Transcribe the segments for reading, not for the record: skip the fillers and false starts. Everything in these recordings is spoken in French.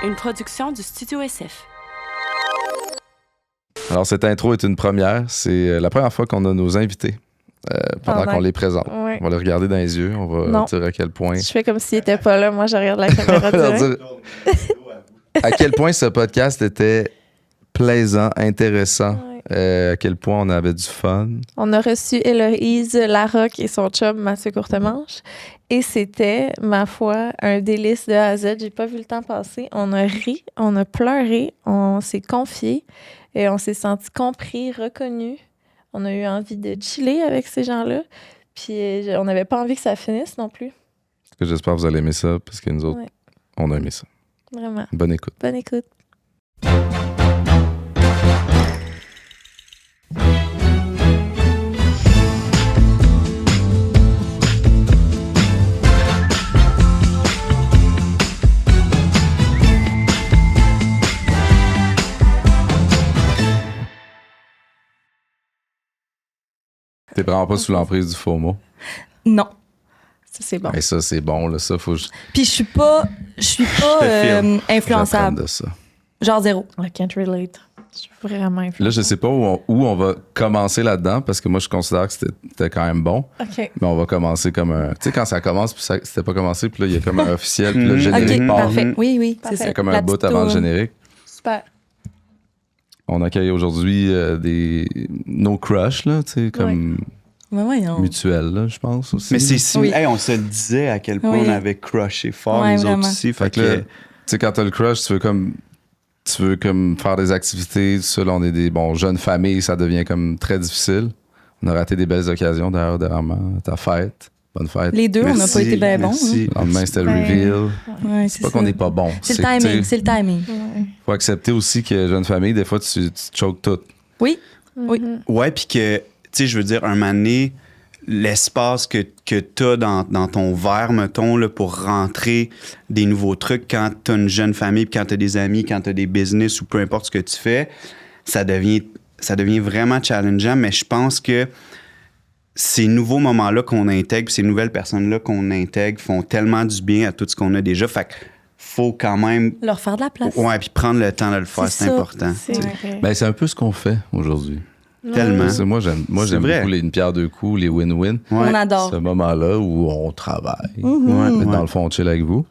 Une production du Studio SF. Alors, cette intro est une première. C'est la première fois qu'on a nos invités pendant qu'on les présente. Ouais. On va les regarder dans les yeux. On va dire à quel point... Je fais comme s'il n'était pas là. Moi, je regarde la caméra direct. À quel point ce podcast était plaisant, intéressant. À quel point on avait du fun. On a reçu Héloïse Larocque et son chum Mathieu Courtemanche. Et c'était, ma foi, un délice de A à Z. J'ai pas vu le temps passer. On a ri, on a pleuré, on s'est confié et on s'est senti compris, reconnu. On a eu envie de chiller avec ces gens-là. Puis on n'avait pas envie que ça finisse non plus. J'espère que vous allez aimer ça, parce que nous autres, on a aimé ça. Vraiment. Bonne écoute. Bonne écoute. T'es vraiment pas sous l'emprise du faux mot? Non. Ça, c'est bon. Et ça, c'est bon, là. Ça, faut... Puis je suis pas influençable. De ça. Genre zéro. I can't relate. Je suis vraiment influençable. Là, je sais pas où on va commencer là-dedans, parce que moi, je considère que c'était quand même bon. OK. Mais on va commencer comme un... Tu sais, quand ça commence, puis c'était pas commencé, puis là, il y a comme un officiel, puis là, le générique OK, part. parfait. Oui, Parfait. c'est ça. C'est comme un La bout petite avant le tour. générique. Super. On accueille aujourd'hui nos crushs, là, tu sais, comme Mais voyons. mutuels, là, je pense aussi. Mais c'est si, Oui. hey, on se le disait à quel point Oui. on avait crushé fort, Ouais, nous vraiment. autres aussi. Fait que là, tu sais, quand t'as le crush, tu veux comme faire des activités, tout ça, là, on est des jeunes familles, ça devient comme très difficile. On a raté des belles occasions, d'ailleurs, dernièrement. Ta fête. Bonne fête. Les deux, on n'a pas été bien bons. merci. Le lendemain, c'était le Ben, reveal. Ouais, C'est pas qu'on n'est pas bon. C'est le que, timing, tu sais, c'est le timing. faut accepter aussi que jeune famille, des fois, tu choques tout. Oui, oui. Ouais, puis que, tu sais, je veux dire, un moment donné, l'espace que tu as dans ton verre, mettons, là, pour rentrer des nouveaux trucs quand tu as une jeune famille, puis quand tu as des amis, quand tu as des business ou peu importe ce que tu fais, ça devient vraiment challengeant, mais je pense que ces nouveaux moments-là qu'on intègre, puis ces nouvelles personnes-là qu'on intègre font tellement du bien à tout ce qu'on a déjà. Fait que faut quand même... Leur faire de la place. Ouais, puis prendre le temps de le faire, c'est ça. important. C'est vrai. Ben, c'est un peu ce qu'on fait aujourd'hui. Tellement. C'est- Moi, j'aime C'est vrai. beaucoup les une pierre deux coups, les win-win. Ouais. On adore. Ce moment-là où on travaille, Ouais, mais ouais. dans le fond, on chill avec vous,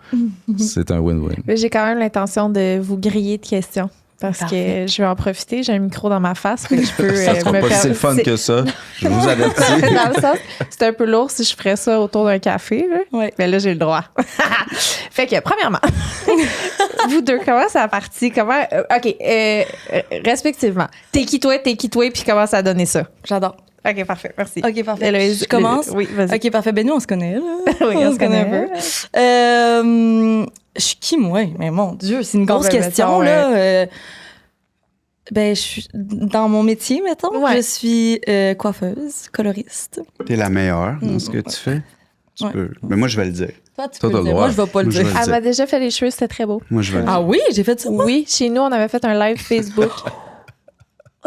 c'est un win-win. Mais j'ai quand même l'intention de vous griller de questions. Parce Parfait. que je vais en profiter. J'ai un micro dans ma face. Fait que je peux Ça sera me pas si permettre- fun que ça. Je vous avertis. Dans le sens, c'est un peu lourd si je ferais ça autour d'un café. Là. Ouais. Mais là, j'ai le droit. Fait que, premièrement, vous deux, comment ça a parti? Comment... OK, respectivement. T'es qui toi, puis comment ça a donné ça? J'adore. OK, parfait. Merci. OK, parfait. Héloïse, Je commence? Oui, vas-y. OK, parfait. Ben nous, on se connaît, là. Oui, on se connaît un peu. Je suis qui, moi? Mais mon Dieu, c'est une grosse ben, question, mettons, là. Ben, je suis dans mon métier, mettons. Ouais. Je suis coiffeuse, coloriste. T'es la meilleure dans ce que tu fais. Tu Ouais. peux. Mais moi, je vais le dire. Toi, tu Toi, peux t'as le le dire. droit. Moi, je vais pas le Moi, je dire. vais le Elle m'a déjà fait les cheveux, c'était très beau. Moi, je vais le dire. Ah oui? J'ai fait ça? Oui, chez nous, on avait fait un live Facebook.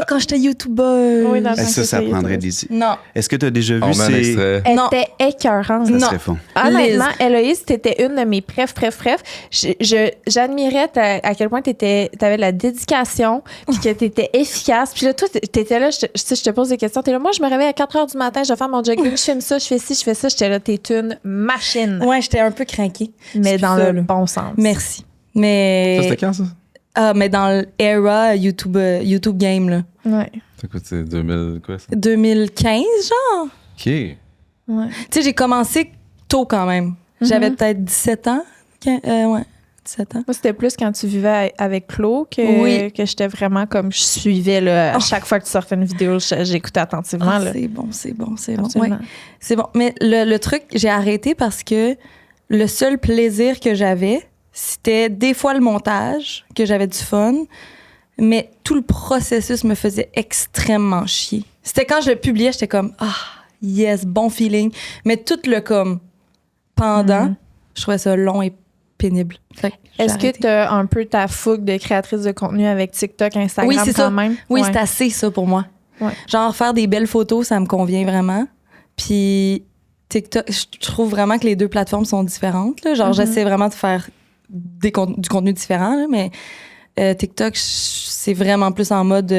Quand j'étais YouTubeuse. Oui, dans Ben, ça c'est prendrait des... Non. Est-ce que tu as déjà vu On met un ces... extrait. Elle Non. était écœurante. Ça Non. serait fun. Honnêtement, Héloïse, t'étais une de mes bref. J'admirais à quel point t'avais de la dédication, puis que t'étais efficace. Puis là, toi, t'étais là, je te pose des questions. T'es là, moi, je me réveille à 4 h du matin, je vais faire mon jogging, je filme ça, je fais ci, je fais ça. J'étais là, t'es une machine. Ouais, j'étais un peu craquée. Mais C'est dans ça, le là. bon sens. Merci. Ça, Mais. c'était quand, ça? Ah, mais dans l'era YouTube Game, là. Ouais. Ça coûte, c'est 2000, quoi, ça? 2015, genre. OK. Ouais. Tu sais, j'ai commencé tôt quand même. J'avais peut-être 17 ans. Ouais, 17 ans. Moi, c'était plus quand tu vivais avec Claude que, Oui. que j'étais vraiment comme je suivais là, à chaque fois que tu sortais une vidéo, j'écoutais attentivement. Ah, là. c'est bon. Absolument. Ouais, c'est bon. Mais le truc, j'ai arrêté parce que le seul plaisir que j'avais, c'était des fois le montage, que j'avais du fun, mais tout le processus me faisait extrêmement chier. C'était quand je le publiais, j'étais comme, ah, yes, bon feeling. Mais tout le comme pendant, je trouvais ça long et pénible. Fait que j'ai Est-ce que arrêté. tu as un peu ta fougue de créatrice de contenu avec TikTok, Instagram Oui, c'est quand ça. même? Oui, Ouais. c'est assez ça pour moi. Ouais. Genre, faire des belles photos, ça me convient vraiment. Puis TikTok, je trouve vraiment que les deux plateformes sont différentes. Là. Genre, j'essaie vraiment de faire du contenu différent, là, mais TikTok, c'est vraiment plus en mode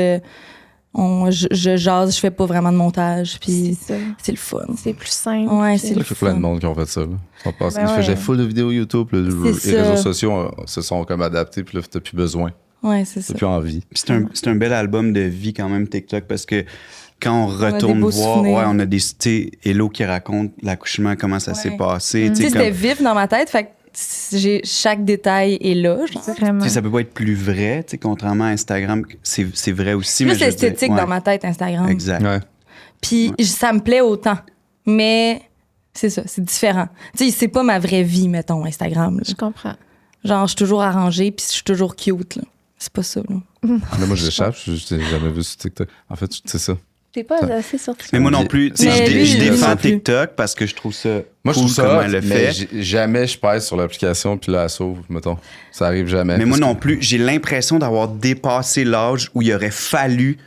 je jase, je fais pas vraiment de montage, puis C'est ça. c'est le fun. C'est plus simple. Ouais, puis- c'est Il le y a plein de fun. monde qui ont fait ça. Là. Ils Ben faisaient ouais. full de vidéos YouTube. Là, C'est les ça. réseaux sociaux se sont comme adaptés, puis là, t'as plus besoin. Ouais, c'est ça. T'as plus envie. Puis c'est un bel album de vie quand même, TikTok, parce que quand on a des retourne beaux voir, souvenirs. ouais, on a des, tu sais, Hello qui raconte l'accouchement, comment ça s'est Ouais. passé. Mm. Tu Tu sais, sais, c'était comme- vif dans ma tête, fait que chaque détail est là. Genre. Vraiment. tu sais, ça peut pas être plus vrai, tu sais, contrairement à Instagram, c'est vrai aussi. Plus mais je veux dire, esthétique ouais, dans ma tête, Instagram. Exact. Ouais. Puis ça me plaît autant. Mais c'est ça, c'est différent. Tu sais, c'est pas ma vraie vie, mettons, Instagram. Là. Je comprends. Genre, je suis toujours arrangée, puis je suis toujours cute. Là. C'est pas ça. Là. Là, moi, je l'échappe. Je t'ai jamais vu sur TikTok. En fait, c'est ça. T'es pas Ça- assez sur Mais moi non plus, tu sais, Mais lui, je lui défends non plus. TikTok parce que je trouve ça Moi, je cool trouve ça comment hot, elle le mais fait. jamais je pèse sur l'application puis là, elle s'ouvre, mettons. Ça arrive jamais. Mais moi Parce non plus, j'ai l'impression d'avoir dépassé l'âge où il aurait fallu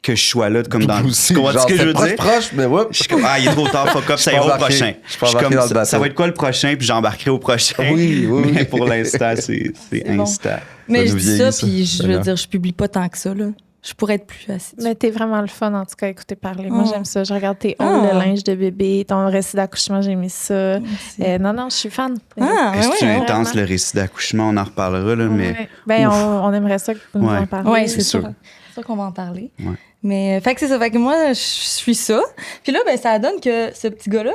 que je sois là comme dans Moi le... aussi, Tu comprends ce genre, que je veux c'est dire? proche, mais ouais. Je suis comme, ah, il est trop tard, fuck up, ça peux ira au embarquer. prochain. Je peux suis embarquer comme, dans le ça bateau. va être quoi le prochain? Puis j'embarquerai au prochain. Oui, oui, Mais oui. pour l'instant, c'est bon. Insta. Mais Ça je nous dis ça, vieillit, ça. puis je veux Vraiment. dire, je publie pas tant que ça. Là. Je pourrais être plus assise. Mais t'es vraiment le fun, en tout cas, écouter parler. Moi, Oh. j'aime ça. Je regarde tes hauls de Ah. linge de bébé, ton récit d'accouchement, j'ai mis ça. Non, je suis fan. Ah, Est-ce que c'est ouais, intense vraiment. le récit d'accouchement? On en reparlera, là, mais Ouais. Ben, Ouf. on aimerait ça que vous nous Ouais. en parliez. Ouais, c'est sûr. sûr. C'est sûr qu'on va en parler. Ouais. Mais, fait que c'est ça. Fait que moi, je suis ça. Puis là, ben, ça donne que ce petit gars-là,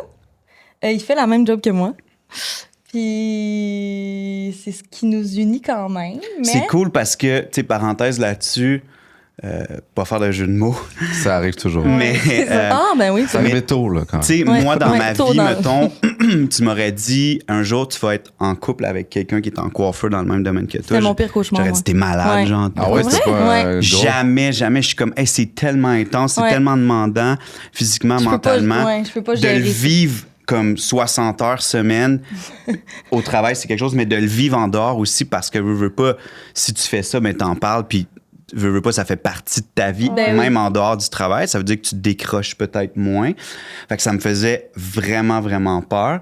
il fait la même job que moi. Puis c'est ce qui nous unit quand même. Mais... c'est cool parce que, tu sais, parenthèse là-dessus, pas faire de jeu de mots, Ça arrive toujours. mais... Ah, ben oui. Ça arrive tôt, là, quand Tu même. sais, Ouais, moi, dans ouais, ma tôt vie, dans- mettons, tu m'aurais dit, un jour, tu vas être en couple avec quelqu'un qui est en coiffeur dans le même domaine que toi. C'était mon pire cauchemar. J'aurais moi. dit, t'es malade, Ouais. genre. Ah ouais, c'était pas Ouais. un gros. Jamais, je suis comme, hey, c'est tellement intense, c'est Ouais. tellement demandant, physiquement, Je peux pas- mentalement. ouais, je peux pas de gérer le ça. vivre comme 60 heures semaine au travail, c'est quelque chose, mais de le vivre en dehors aussi parce que veux pas, si tu fais ça, mais t'en parles, puis veux pas, ça fait partie de ta vie, Ben même en dehors du travail. Ça veut dire que tu te décroches peut-être moins. Fait que ça me faisait vraiment, vraiment peur.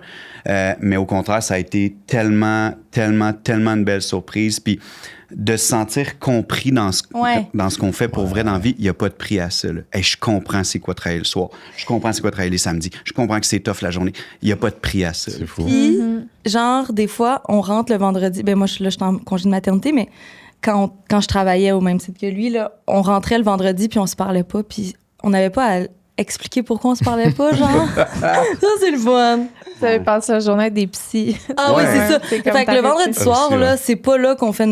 Mais au contraire, ça a été tellement, tellement, tellement une belle surprise. Puis de se sentir compris dans ce qu'on fait pour vrai dans la vie, il n'y a pas de prix à ça. Là. Hey, je comprends c'est quoi travailler le soir. Je comprends c'est quoi travailler les samedis. Je comprends que c'est tough la journée. Il n'y a pas de prix à ça. C'est fou. Puis, genre, des fois, on rentre le vendredi. Ben moi, je suis en congé de maternité, mais quand je travaillais au même site que lui, là, on rentrait le vendredi, puis on se parlait pas, puis on n'avait pas à expliquer pourquoi on se parlait pas, genre. Ça, c'est le fun. Vous avez passé la journée avec des psys. Ah oui, Ouais. c'est ça. C'est comme Fait que le t'arrêtes. vendredi soir, Aussi, là, ouais. c'est pas là qu'on fait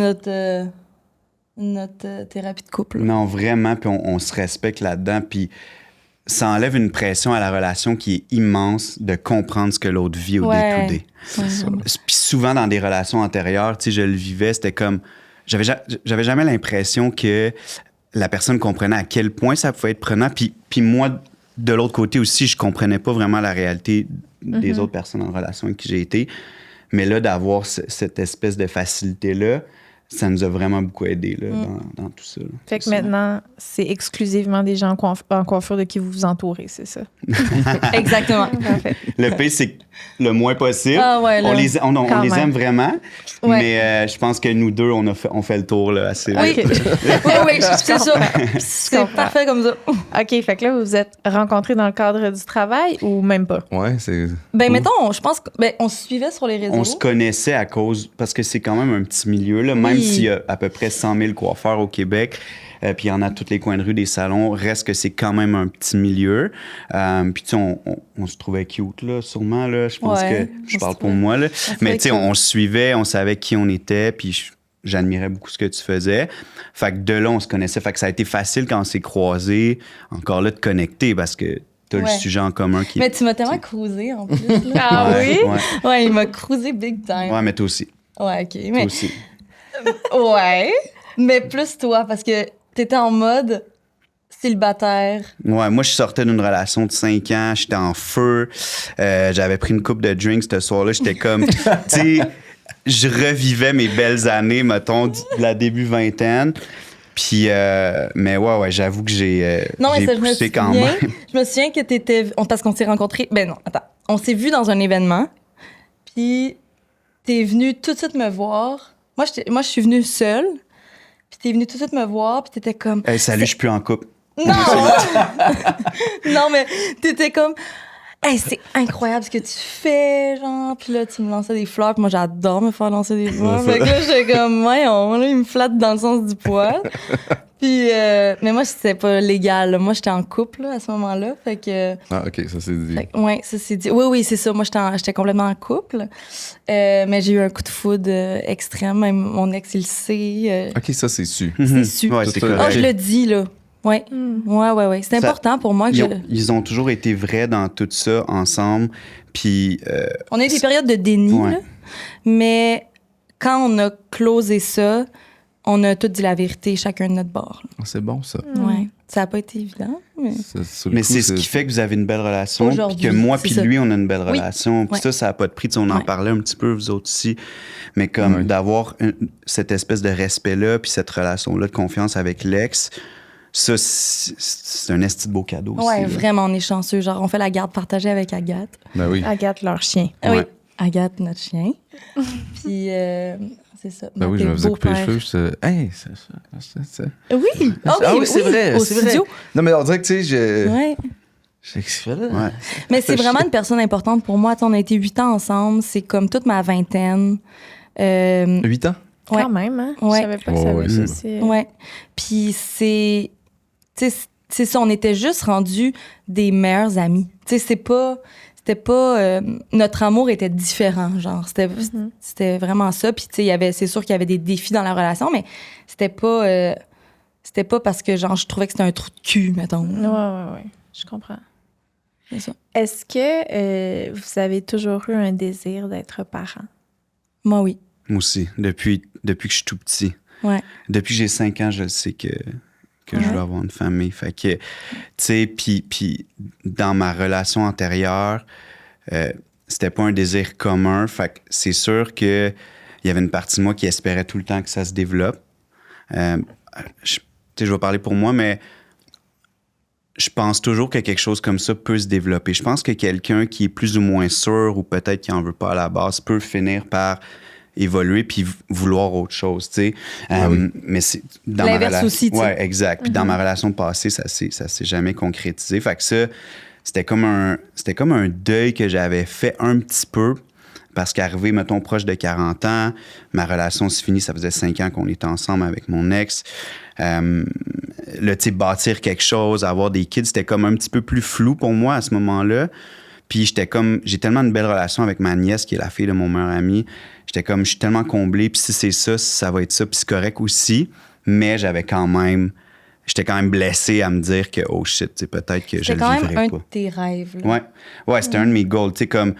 notre thérapie de couple. là. Non, vraiment, puis on se respecte là-dedans, puis ça enlève une pression à la relation qui est immense de comprendre ce que l'autre vit au Ouais. day-to-day. Ouais, vraiment. Puis souvent, dans des relations antérieures, tu sais, je le vivais, c'était comme... J'avais jamais l'impression que la personne comprenait à quel point ça pouvait être prenant, puis moi, de l'autre côté aussi, je comprenais pas vraiment la réalité des autres personnes en relation avec qui j'ai été. Mais là, d'avoir cette espèce de facilité-là, ça nous a vraiment beaucoup aidé là, dans tout ça. là. Fait que maintenant, c'est exclusivement des gens en coiffure de qui vous vous entourez, c'est ça? Exactement. Parfait. Le pire, c'est que le moins possible. Ah ouais, là. on les Quand les même. aime vraiment, Ouais. mais je pense que nous deux, on fait le tour là, assez Oui, vite. oui, c'est ça. C'est comprends. parfait comme ça. OK, fait que là, vous vous êtes rencontrés dans le cadre du travail ou même pas? Ouais, c'est. Ben, cool. mettons, je pense qu'on se suivait sur les réseaux. On se connaissait à cause, parce que c'est quand même un petit milieu, là, même Oui. s'il y a à peu près 100 000 coiffeurs au Québec, puis il y en a tous les coins de rue des salons, reste que c'est quand même un petit milieu. Puis tu sais, on se trouvait cute, là, sûrement, là. Je pense Ouais, que je on parle se pour trouvait- moi, là. se Mais trouvait tu sais, cute. on se suivait, on savait qui on était, puis j'admirais beaucoup ce que tu faisais. Fait que de là, on se connaissait. Fait que ça a été facile quand on s'est croisés, encore là, de connecter, parce que t'as le Ouais. sujet en commun qui Mais tu m'as tellement cruisé en plus. Là. Ah Ouais, oui? ouais. Ouais, il m'a cruisé big time. Ouais, mais toi aussi. Ouais, OK. Toi Mais, aussi. ouais. Mais plus toi, parce que t'étais en mode célibataire. Ouais, moi, je sortais d'une relation de 5 ans, j'étais en feu, j'avais pris une coupe de drinks ce soir-là, j'étais comme, tu sais, je revivais mes belles années, mettons, de la début vingtaine. Puis, mais ouais, j'avoue que j'ai Non, mais j'ai ça, je me poussé quand souviens. même. Je me souviens que t'étais. Parce qu'on s'est rencontrés. Ben non, attends. On s'est vus dans un événement. Puis t'es venu tout de suite me voir. Moi, je suis venue seule. Puis t'es venu tout de suite me voir. Puis t'étais comme... Hey, salut, je suis plus en couple. Non! Non, mais t'étais comme... Hey, c'est incroyable ce que tu fais, genre. Puis là, tu me lançais des fleurs. Puis moi, j'adore me faire lancer des fleurs. Fait que là, j'étais comme, voyons, là, il me flatte dans le sens du poil. Puis, mais moi, c'était pas légal. Là. Moi, j'étais en couple là, à ce moment-là. Fait que... Ah, OK, ça c'est dit. Oui, ça c'est dit. Oui, c'est ça. Moi, j'étais complètement en couple. Mais j'ai eu un coup de foudre extrême. Même mon ex, il le sait. OK, ça c'est su. C'est su. Ouais, c'est Tout ça, correct. Oh, je le dis, là. Oui. Ouais. C'est Ça- important pour moi que Ils ont toujours été vrais dans tout ça ensemble. Puis, On a eu des périodes de déni, Ouais. là, mais quand on a closé ça, on a tout dit la vérité, chacun de notre bord. Ah, c'est bon, ça. Ouais. Ça n'a pas été évident, mais... Sur le mais coup, c'est ce qui fait que vous avez une belle relation. Puis Aujourd'hui, que moi, c'est puis ça. lui, on a une belle Oui. relation. Puis Ouais. ça n'a pas de prix. Tu sais, on en Ouais. parlait un petit peu, vous autres aussi. Mais comme Ouais. d'avoir cette espèce de respect-là, puis cette relation-là de confiance avec l'ex, ça, c'est un esti de beau cadeau aussi. Ouais, là. vraiment, on est chanceux. Genre, on fait la garde partagée avec Agathe. Ben oui. Agathe, leur chien. Ah oui, Ouais. Agathe, notre chien. Puis, c'est ça. Ben oui, je me faisais couper les cheveux. Je hey, c'est. Oui! Ah oui, c'est vrai, Au c'est vrai. studio. Non, mais on dirait que, tu sais, Ouais. Ouais. Mais c'est vraiment une personne importante pour moi. Tu sais, on a été 8 ans ensemble. C'est comme toute ma vingtaine. 8 ans? Ouais. Quand même, hein? Ouais. Je savais pas que ça Ouais, avait ouais. aussi. Ouais. Puis c'est... Tu sais, c'est ça, on était juste rendus des meilleurs amis. Tu sais, c'était pas... notre amour était différent, genre. C'était vraiment ça. Puis, tu sais, c'est sûr qu'il y avait des défis dans la relation, mais c'était pas parce que, genre, je trouvais que c'était un trou de cul, mettons. Ouais. Je comprends. C'est ça. Est-ce que vous avez toujours eu un désir d'être parent? Moi, oui. Moi aussi, depuis que je suis tout petit. Ouais. Depuis que j'ai 5 ans, je le sais que je veux avoir une famille. Fait que, tu sais, puis dans ma relation antérieure, c'était pas un désir commun. Fait que c'est sûr que il y avait une partie de moi qui espérait tout le temps que ça se développe. Tu sais, je vais parler pour moi, mais je pense toujours que quelque chose comme ça peut se développer. Je pense que quelqu'un qui est plus ou moins sûr ou peut-être qui en veut pas à la base peut finir par évoluer puis vouloir autre chose, tu sais. oui. Mais c'est dans L'inverse aussi, tu sais. Ouais, exact. Puis dans ma relation passée, ça s'est jamais concrétisé. Fait que ça, c'était comme un deuil que j'avais fait un petit peu parce qu'arrivé, mettons, proche de 40 ans, ma relation se finit, ça faisait 5 ans qu'on était ensemble avec mon ex. Là, tu sais, bâtir quelque chose, avoir des kids, c'était comme un petit peu plus flou pour moi à ce moment-là. Puis j'ai tellement une belle relation avec ma nièce, qui est la fille de mon meilleur ami. J'étais comme, je suis tellement comblé, puis si c'est ça, ça va être ça, puis c'est correct aussi. Mais j'étais quand même blessé à me dire que, oh shit, tu sais, peut-être que je C'est le quand même vivrais un pas. de tes rêves. Là. Ouais, c'était un de mes goals. Tu sais, comme,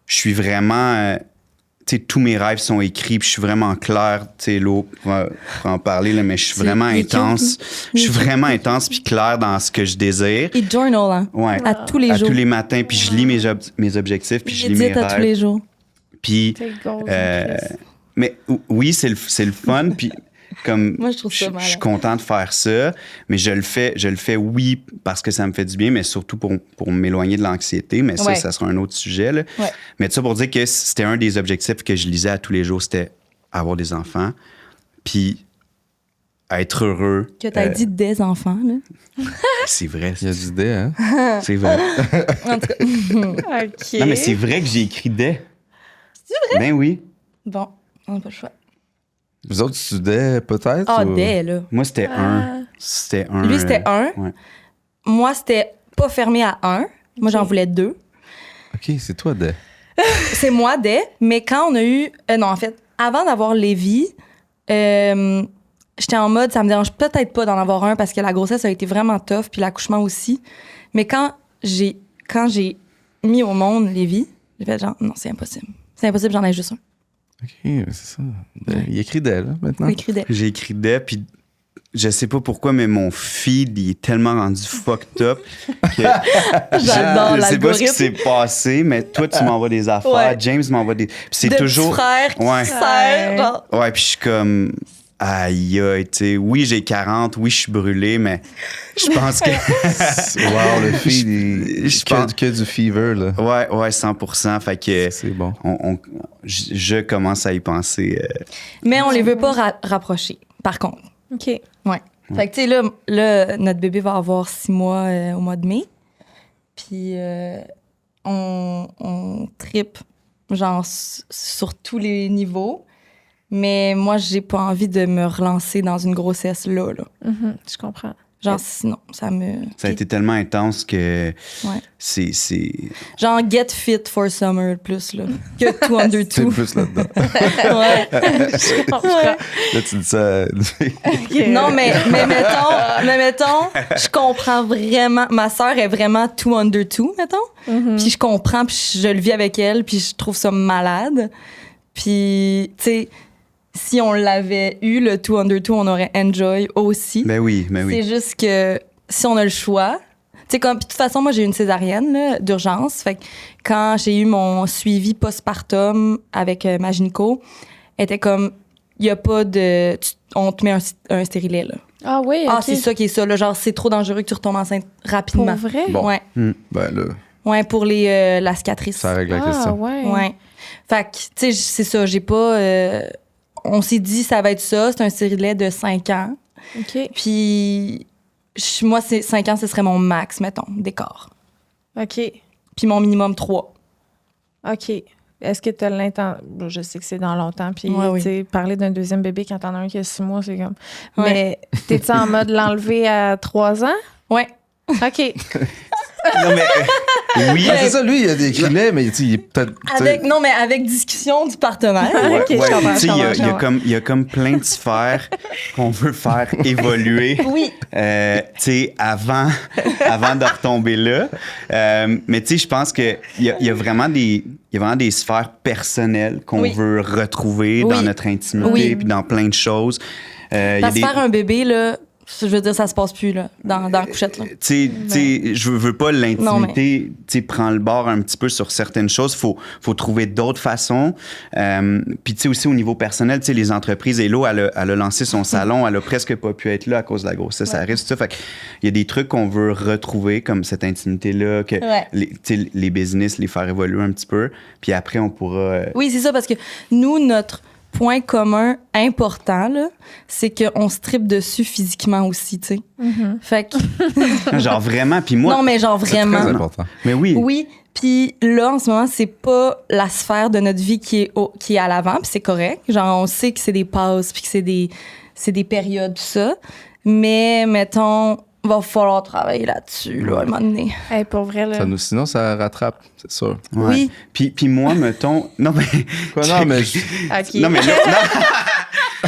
je suis vraiment... tu sais, tous mes rêves sont écrits, puis je suis vraiment clair, tu sais, Lo, pour en parler, là, mais je suis vraiment il est intense. cute, Je suis vraiment intense puis clair dans ce que je désire. Il journal, hein? Ouais. À tous les À jours. tous les matins, puis je lis mes objectifs, puis je lis Il mes médite à tous les rêves. jours. Puis, Tes goals, Chris. mais oui, c'est le fun, puis comme Moi, je trouve ça je suis malade. content de faire ça, mais je le fais oui parce que ça me fait du bien, mais surtout pour m'éloigner de l'anxiété, mais Ouais. ça sera un autre sujet, là. Ouais. Mais tout ça pour dire que c'était un des objectifs que je lisais à tous les jours, c'était avoir des enfants, puis être heureux. Que t'as dit des enfants, là. C'est vrai, Il y a du dé, hein? c'est vrai. En tout cas, OK. Non, mais c'est vrai que j'ai écrit des. C'est vrai? Ben oui. bon, on n'a pas le choix. Vous autres, tu dé, peut-être? Ah, ou- des, là. Moi, c'était un. C'était un. Lui, c'était un. Ouais. Moi, c'était pas fermé à un. Moi, j'en voulais 2. OK, c'est toi, dé. C'est moi, des. Mais quand on a eu... non, en fait, avant d'avoir Lévi, j'étais en mode, ça me dérange peut-être pas d'en avoir un parce que la grossesse a été vraiment tough, puis l'accouchement aussi. Mais quand j'ai mis au monde Lévi, j'ai fait genre, non, c'est impossible. C'est impossible, j'en ai juste un. OK, c'est ça. Dé. Il écrit dé, là, maintenant. J'ai écrit des. J'ai écrit des, puis je sais pas pourquoi, mais mon feed, il est tellement rendu fucked up que J'adore je sais pas ce qui l'algorithme. s'est passé, mais toi, tu m'envoies des affaires, Ouais. James m'envoie des... Puis c'est De toujours... petits frères qui Ouais. serrent, genre. Ouais, puis je suis comme... aïe, aïe, tu sais, oui, j'ai 40, oui, je suis brûlé, mais je pense que... Wow, le feed, Je pense- que du fever, là. Ouais, 100%. Fait que C'est bon. je commence à y penser. Mais on les veut pas rapprocher, par contre. OK. Ouais. Fait que, tu sais, là, notre bébé va avoir 6 mois au mois de mai. Puis, on trippe, genre, sur tous les niveaux. Mais moi, j'ai pas envie de me relancer dans une grossesse là. Mhm, je comprends. Genre, sinon, ça me... Ça a été tellement intense que Ouais. c'est... Genre, get fit for summer, plus, là. Que two under C'est two. plus là-dedans. Ouais. Je comprends. Là, tu dis ça. OK. Non, mais mettons, je comprends vraiment. Ma sœur est vraiment two under two, mettons. Mhm. Puis je comprends, puis je le vis avec elle, puis je trouve ça malade. Puis, tu sais, si on l'avait eu, le two under two, on aurait enjoy aussi. Ben oui. C'est juste que si on a le choix. Tu sais, comme, puis de toute façon, moi, j'ai eu une césarienne là, d'urgence. Fait que quand j'ai eu mon suivi postpartum avec ma gynéco, elle était comme, il n'y a pas de. On te met un stérilet, là. Ah oui, Ah, OK. c'est ça qui est ça, là. Genre, c'est trop dangereux que tu retombes enceinte rapidement. Pour vrai? Bon. Ouais. Ben là, Ouais, pour la cicatrice. ça règle la Ah, question. ouais. Ouais. Fait que, tu sais, c'est ça, j'ai pas. On s'est dit, ça va être ça. C'est un stérilet de 5 ans. OK. Puis, moi, 5 ans, ce serait mon max, mettons, d'écart. OK. Puis mon minimum 3. OK. Est-ce que tu as l'intention... Je sais que c'est dans longtemps, puis Ouais, oui. tu sais, parler d'un deuxième bébé quand t'en as un qui a 6 mois, c'est comme... Ouais. Mais t'es-tu en mode l'enlever à 3 ans? Ouais. OK. Non, mais... oui. Ah, c'est ça, lui, il a des crilets, mais tu sais, il est peut-être. tu sais, Non, mais avec discussion du partenaire. Ouais, OK, je comprends, tu sais, je comprends, je il y a comprends. il y a comme plein de sphères qu'on veut faire évoluer. Oui. Tu sais, avant de retomber là. Mais tu sais, je pense qu'il y a vraiment des sphères personnelles qu'on Oui. veut retrouver dans Oui. notre intimité Oui. puis dans plein de choses. Il y a Parce que des- faire un bébé, là, je veux dire, ça se passe plus, là, dans la couchette, là. Tu sais, je veux pas l'intimité, tu sais, prend le bord un petit peu sur certaines choses. Faut trouver d'autres façons. Puis tu sais aussi au niveau personnel, tu sais, les entreprises, Hello, elle a lancé son salon, elle a presque pas pu être là à cause de la grossesse, ça arrive, tout ça. Fait que il y a des trucs qu'on veut retrouver comme cette intimité-là, que Ouais. tu sais, les business, les faire évoluer un petit peu. Puis après, on pourra... Oui, c'est ça, parce que nous, notre point commun important, là, c'est qu'on se tripe dessus physiquement aussi, tu sais. Fait que... genre vraiment, puis moi... non, mais genre c'est vraiment. très important. Mais oui. Oui, puis là, en ce moment, c'est pas la sphère de notre vie qui est à l'avant, puis c'est correct. Genre, on sait que c'est des pauses, puis que c'est des périodes, tout ça. Mais, mettons, va falloir travailler là-dessus, là, à un moment donné. Hey, pour vrai, là... Sinon, ça rattrape, c'est sûr. Ouais. Oui. Puis moi, mettons... Non, mais... Quoi, non, mais OK. Non, mais là... Non,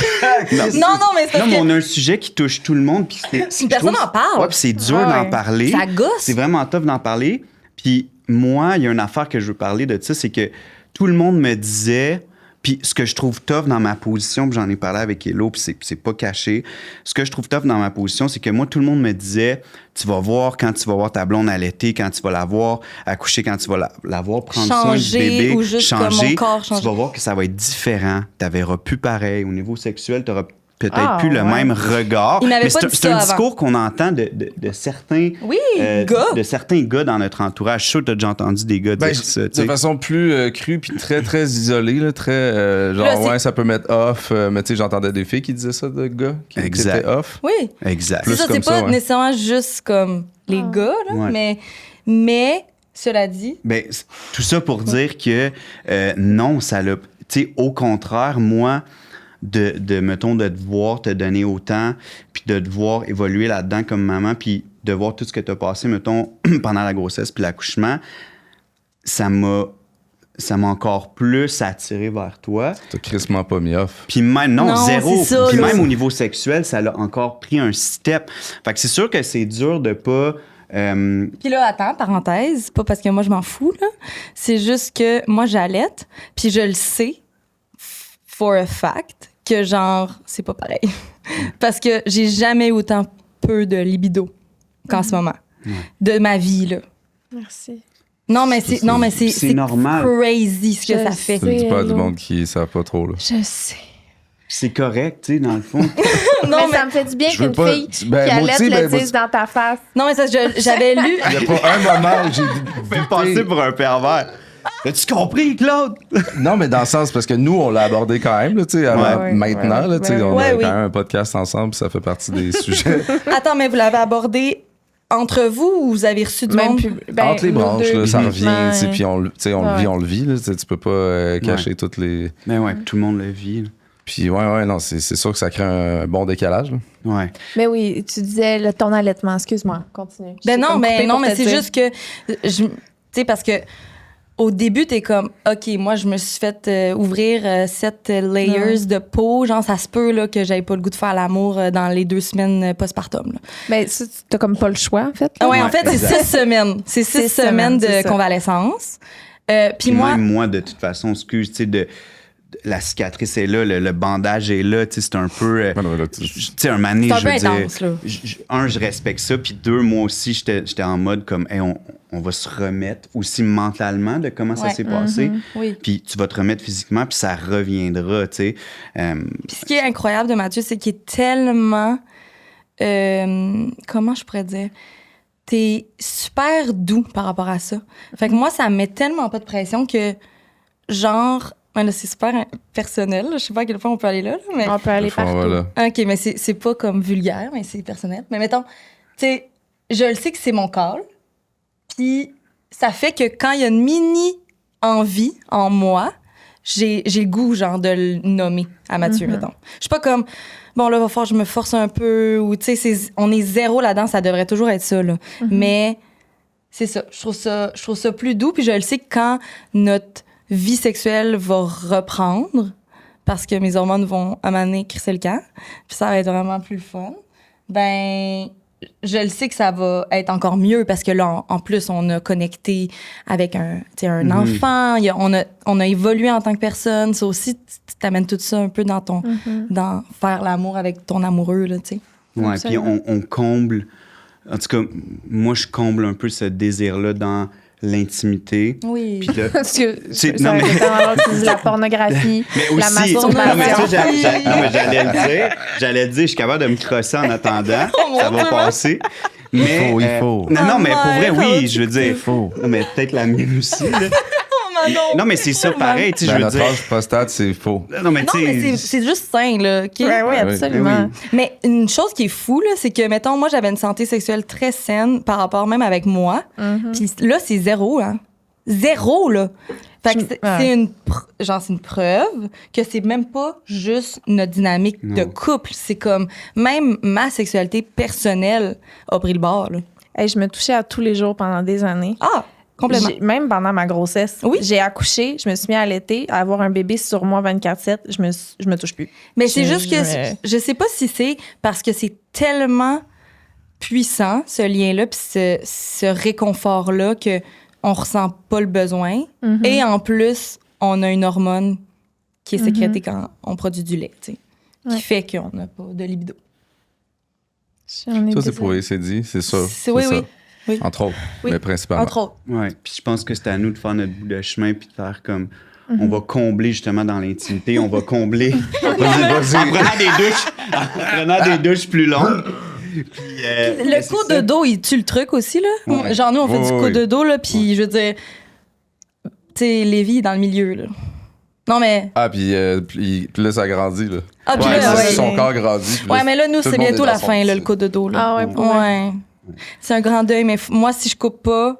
mais c'est parce Non, mais que on a un sujet qui touche tout le monde. Puis personne n'en parle. Ouais, puis c'est dur Ouais. d'en parler. ça gosse. C'est vraiment tough d'en parler. Puis moi, il y a une affaire que je veux parler de ça, c'est que tout le monde me disait, puis ce que je trouve tough dans ma position, puis j'en ai parlé avec Hello, puis c'est pas caché. Ce que je trouve tough dans ma position, c'est que moi, tout le monde me disait, tu vas voir quand tu vas voir ta blonde allaiter, quand tu vas la voir accoucher, quand tu vas la voir prendre soin du Changer bébé, ou juste comme mon corps tu changer. vas voir que ça va être différent. Tu verras plus pareil. Au niveau sexuel, tu auras peut-être Ah, plus le ouais. même regard. Il m'avait Mais pas c'est dit c'est un ça avant. discours qu'on entend de certains Oui, euh, gars. de certains gars dans notre entourage. Je suis sûr que tu as déjà entendu des gars ben, dire ça. tu de sais. façon plus crue puis très, très isolée, là, très genre, Là, c'est- ouais, ça peut mettre off. Mais tu sais, j'entendais des filles qui disaient ça de gars qui Exact. étaient off. Oui. Exact. Plus C'est ça, comme c'est pas ça, ouais. nécessairement juste comme les gars, là, Ouais. mais cela dit, Ben, tout ça pour dire que non, ça l'a. Tu sais, au contraire, moi, mettons, de te voir te donner autant, puis de te voir évoluer là-dedans comme maman, puis de voir tout ce que tu as passé, mettons, pendant la grossesse puis l'accouchement, ça m'a encore plus attiré vers toi. T'as crissement pas mis off. Puis même, non, Non, zéro. c'est ça, Puis là. même au niveau sexuel, ça l'a encore pris un step. Fait que c'est sûr que c'est dur de pas... puis là, attends, parenthèse, pas parce que moi je m'en fous, là, c'est juste que moi j'allaite, puis je le sais, for a fact, que genre, c'est pas pareil. Parce que j'ai jamais eu autant peu de libido qu'en ce moment. De ma vie, là. Merci. Non, mais c'est C'est normal. crazy ce que Je ça fait. Tu le dis pas à du Hello. monde qui savent pas trop, là. Je sais. C'est correct, tu sais, dans le fond. Non, mais ça me fait du bien Je veux qu'une pas- fille ben, qui moi allait aussi, te ben, le moi dise dans ta face. non, mais ça, j'avais lu. Il n'y a pas un moment où j'ai Fais passer pour un pervers. As-tu compris, Claude? Non, mais dans le sens, parce que nous, on l'a abordé quand même, là, tu sais, avant- Ouais, maintenant, ouais, là, tu sais, ouais. on Ouais, a oui. quand même un podcast ensemble, ça fait partie des sujets. Attends, mais vous l'avez abordé entre vous ou vous avez reçu du monde? Entre les branches, là, ça revient, tu sais, Ouais. puis on le Ouais. vit, on le vit, là, tu sais, tu peux pas cacher toutes les... Ben ouais, tout le monde le vit. Là. Puis ouais, non, c'est sûr que ça crée un bon décalage, là. Ouais. Mais oui, tu disais ton allaitement. Excuse-moi, continue. Ben non, mais non, mais c'est juste juste que tu sais parce que au début t'es comme OK, moi je me suis fait ouvrir 7 layers de peau, genre ça se peut là que j'avais pas le goût de faire l'amour dans les 2 semaines postpartum là. Ben ça, t'as comme pas le choix, en fait. Ah ouais, Ouais, en fait, c'est exact. 6 semaines. C'est 6 6 semaines semaines, de c'est ça. convalescence. Puis Puis moi même moi, de toute façon, excuse, tu sais, la cicatrice est là, le bandage est là, tu sais, c'est un peu... Ouais, non, là, tu- tu sais, un moment donné, C'est un je peu veux dire... intense, là. Je respecte ça, puis 2, moi aussi, j'étais en mode comme, hey, on va se remettre aussi mentalement de comment ça Ouais. s'est passé. oui. Puis tu vas te remettre physiquement, puis ça reviendra, tu sais. Puis ce qui est incroyable de Mathieu, c'est qu'il est tellement comment je pourrais dire? T'es super doux par rapport à ça. Fait que moi, ça me met tellement pas de pression que, genre, ouais, là, c'est super personnel. là. Je sais pas à quel point on peut aller là, mais... On peut aller Enfin, partout. voilà. OK, mais c'est pas comme vulgaire, mais c'est personnel. Mais mettons, tu sais, je le sais que c'est mon call. Puis ça fait que quand il y a une mini envie en moi, j'ai le goût, genre, de le nommer à Mathieu, mettons. Je suis pas comme, bon, là, va falloir que je me force un peu, ou, tu sais, on est zéro là-dedans, ça devrait toujours être ça, là. Mais c'est ça. Je trouve ça plus doux, puis je le sais que quand notre vie sexuelle va reprendre, parce que mes hormones vont à un moment donné crisser le camp, puis ça va être vraiment plus fun, ben je le sais que ça va être encore mieux parce que là, en plus, on a connecté avec un enfant, on a évolué en tant que personne. Ça aussi, tu t'amènes tout ça un peu dans dans faire l'amour avec ton amoureux, là, tu sais. Ouais, puis on comble... En tout cas, moi, je comble un peu ce désir-là dans l'intimité. Oui. Puis là, Parce que C'est- ça non, mais- fait tellement longtemps que tu dis la pornographie, mais la aussi, masturbation. non, mais ça, non, mais j'allais le dire, je suis capable de me crosser en attendant, ça va passer. Mais, il faut. non, mais pour vrai, Oh, oui, je veux dire. Il faut. Non, mais peut-être la mienne aussi, là. Non, mais c'est ça, pareil, tu sais, je Ben, veux notre dire. âge prostate, c'est faux. Non, mais Non, tu mais sais. c'est juste sain, là. OK? Ouais, oui, oui. absolument. Mais une chose qui est fou, là, c'est que, mettons, moi, j'avais une santé sexuelle très saine par rapport même avec moi. Puis là, c'est zéro, hein. Zéro, là. Fait que c'est Ouais. c'est une preuve que c'est même pas juste notre dynamique de Non. couple. C'est comme, même ma sexualité personnelle a pris le bord, là. Hey, je me touchais à tous les jours pendant des années. Ah, complètement. Même pendant ma grossesse. Oui. J'ai accouché, je me suis mis à allaiter, à avoir un bébé sur moi 24/7. Je me touche plus. Mais c'est Je- juste que je sais pas si c'est parce que c'est tellement puissant, ce lien-là, puis ce réconfort-là, que on ressent pas le besoin. Et en plus, on a une hormone qui est sécrétée quand on produit du lait, tu sais, Ouais. qui fait qu'on n'a pas de libido. J'en ai Ça, c'est besoin. prouvé, c'est dit, c'est ça. Oui, ça. oui. Oui. Entre autres, Oui. mais principalement. Entre autres. Ouais, puis je pense que c'est à nous de faire notre bout de chemin puis de faire comme. On va combler justement dans l'intimité, on va combler en prenant des douches plus longues. Puis, mais Le c'est coup ça. de dos, il tue le truc aussi, là. Ouais. Genre, nous, on fait Ouais, du ouais, coup ouais. de dos, là, puis je veux dire, tu sais, Lévi est dans le milieu, là. Non, mais... Ah, puis là, ça grandit, là. Ah, puis Ouais, là, c'est ouais. Son corps grandit. puis Ouais, mais là, nous, tout c'est le monde bientôt est dans la son fin, là, petit- le coup de dos, là. Ah ouais, pour vrai? Ouais. C'est un grand deuil, mais moi, si je coupe pas...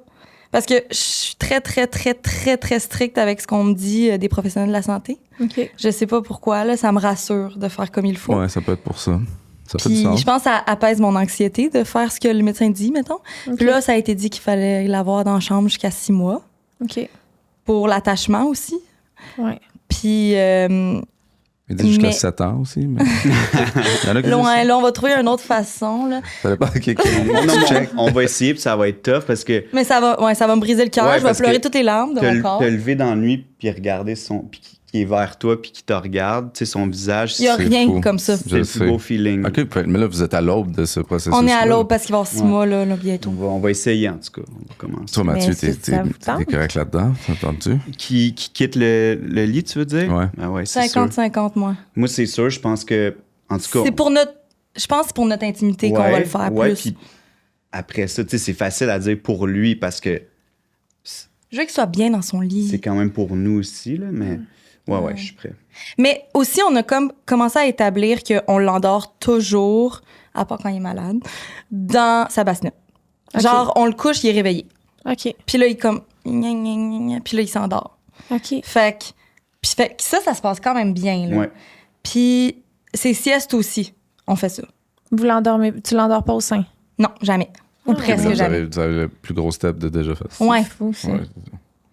Parce que je suis très, très, très, très, très stricte avec ce qu'on me dit des professionnels de la santé. OK. Je sais pas pourquoi, là, ça me rassure de faire comme il faut. Ouais, ça peut être pour ça. Ça fait du Puis sens. je pense que ça apaise mon anxiété de faire ce que le médecin dit, mettons. OK. Puis là, ça a été dit qu'il fallait l'avoir dans la chambre jusqu'à 6 mois. OK. Pour l'attachement aussi. Ouais. Puis Il dit jusqu'à mais- 7 ans aussi, mais. Il y en a qui disent loin, ça. là, on va trouver une autre façon, là. Ça dépend de qui. Non, mais on va essayer puis ça va être tough parce que Mais ça va me briser le cœur. Ouais, je vais parce pleurer que toutes les larmes de mon corps. te lever dans la nuit puis regarder son puis qu'il qui est vers toi puis qui te regarde, tu sais, son visage, Il n'y a C'est rien fou. comme ça. c'est Je le sais. plus beau feeling. OK, mais là, vous êtes à l'aube de ce processus. On est à l'aube parce qu'il va y avoir 6 mois là, bientôt. On va essayer, en tout cas. On va commencer. Toi, Mathieu, Mais est-ce que ça vous t'es tente? correct là-dedans? T'entends-tu? Qui quitte le lit, tu veux dire? Ouais. Ah ouais, c'est sûr. 50-50, moi. Moi, c'est sûr, je pense que, en tout cas... C'est pour notre... Je pense que c'est pour notre intimité qu'on va le faire plus. Puis après ça, tu sais, c'est facile à dire pour lui parce que Je veux qu'il soit bien dans son lit. c'est quand même pour nous aussi, là, mais... Ouais, je suis prêt. Mais aussi, on a comme commencé à établir qu'on l'endort toujours, à part quand il est malade, dans sa bassinette. Ok. Genre, on le couche, il est réveillé. OK. Puis là, il est comme... gna, gna, gna, gna, puis là, il s'endort. OK. Fait que ça se passe quand même bien. Là. Ouais. Puis ses siestes aussi, on fait ça. Tu l'endors pas au sein? Non, jamais. Ou Ah. presque Vous jamais. avez le plus gros step de déjà fait. Ouais. C'est fou, ça. Ouais.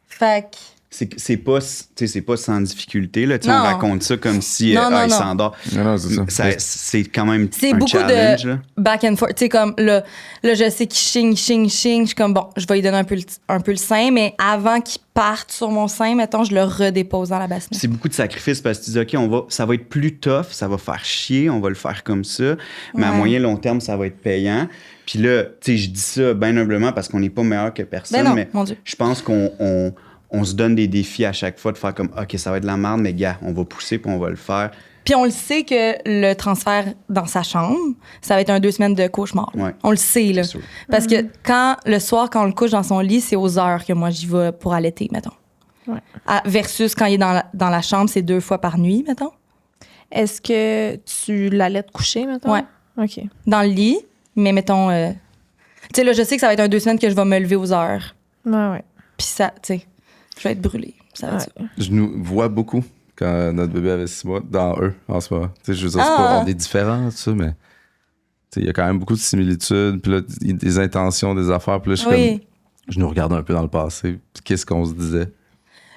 Fait que... C'est pas, tu sais, c'est pas sans difficulté, là. Tu sais, Non. on raconte ça comme si Non, non, il non. s'endort. Non, c'est ça. C'est quand même C'est un beaucoup challenge, de là. back and forth. Tu sais, comme là, je sais qu'il ching. Je suis comme, bon, je vais lui donner un peu le sein, mais avant qu'il parte sur mon sein, mettons, je le redépose dans la bassine. C'est beaucoup de sacrifices parce que tu dis, OK, ça va être plus tough, ça va faire chier, on va le faire comme ça. Mais à Ouais. moyen long terme, ça va être payant. Puis là, tu sais, je dis ça bien humblement parce qu'on n'est pas meilleur que personne, Ben non, mais mon Dieu. je pense qu'on se donne des défis à chaque fois de faire comme, OK, ça va être de la merde, mais gars, on va pousser puis on va le faire. Puis on le sait que le transfert dans sa chambre, ça va être 2 semaines de cauchemar. Ouais. On le sait, là. C'est sûr. Parce que le soir, quand on le couche dans son lit, c'est aux heures que moi j'y vais pour allaiter, mettons. Ouais. Versus quand il est dans la chambre, c'est 2 fois par nuit, mettons. Est-ce que tu l'allais te coucher, maintenant? Ouais. OK. Dans le lit, mais mettons... tu sais, là, je sais que ça va être 2 semaines que je vais me lever aux heures. Ouais. Puis ça, tu sais, je vais être brûlée. Ça va être ça. Je nous vois beaucoup quand notre bébé avait 6 mois dans eux en ce moment. Tu sais, je veux dire, c'est Ah. pas, on est différents, tout ça, mais tu sais, il y a quand même beaucoup de similitudes. Puis là, il y a des intentions, des affaires. Puis là, Oui. je nous regarde un peu dans le passé. Puis qu'est-ce qu'on se disait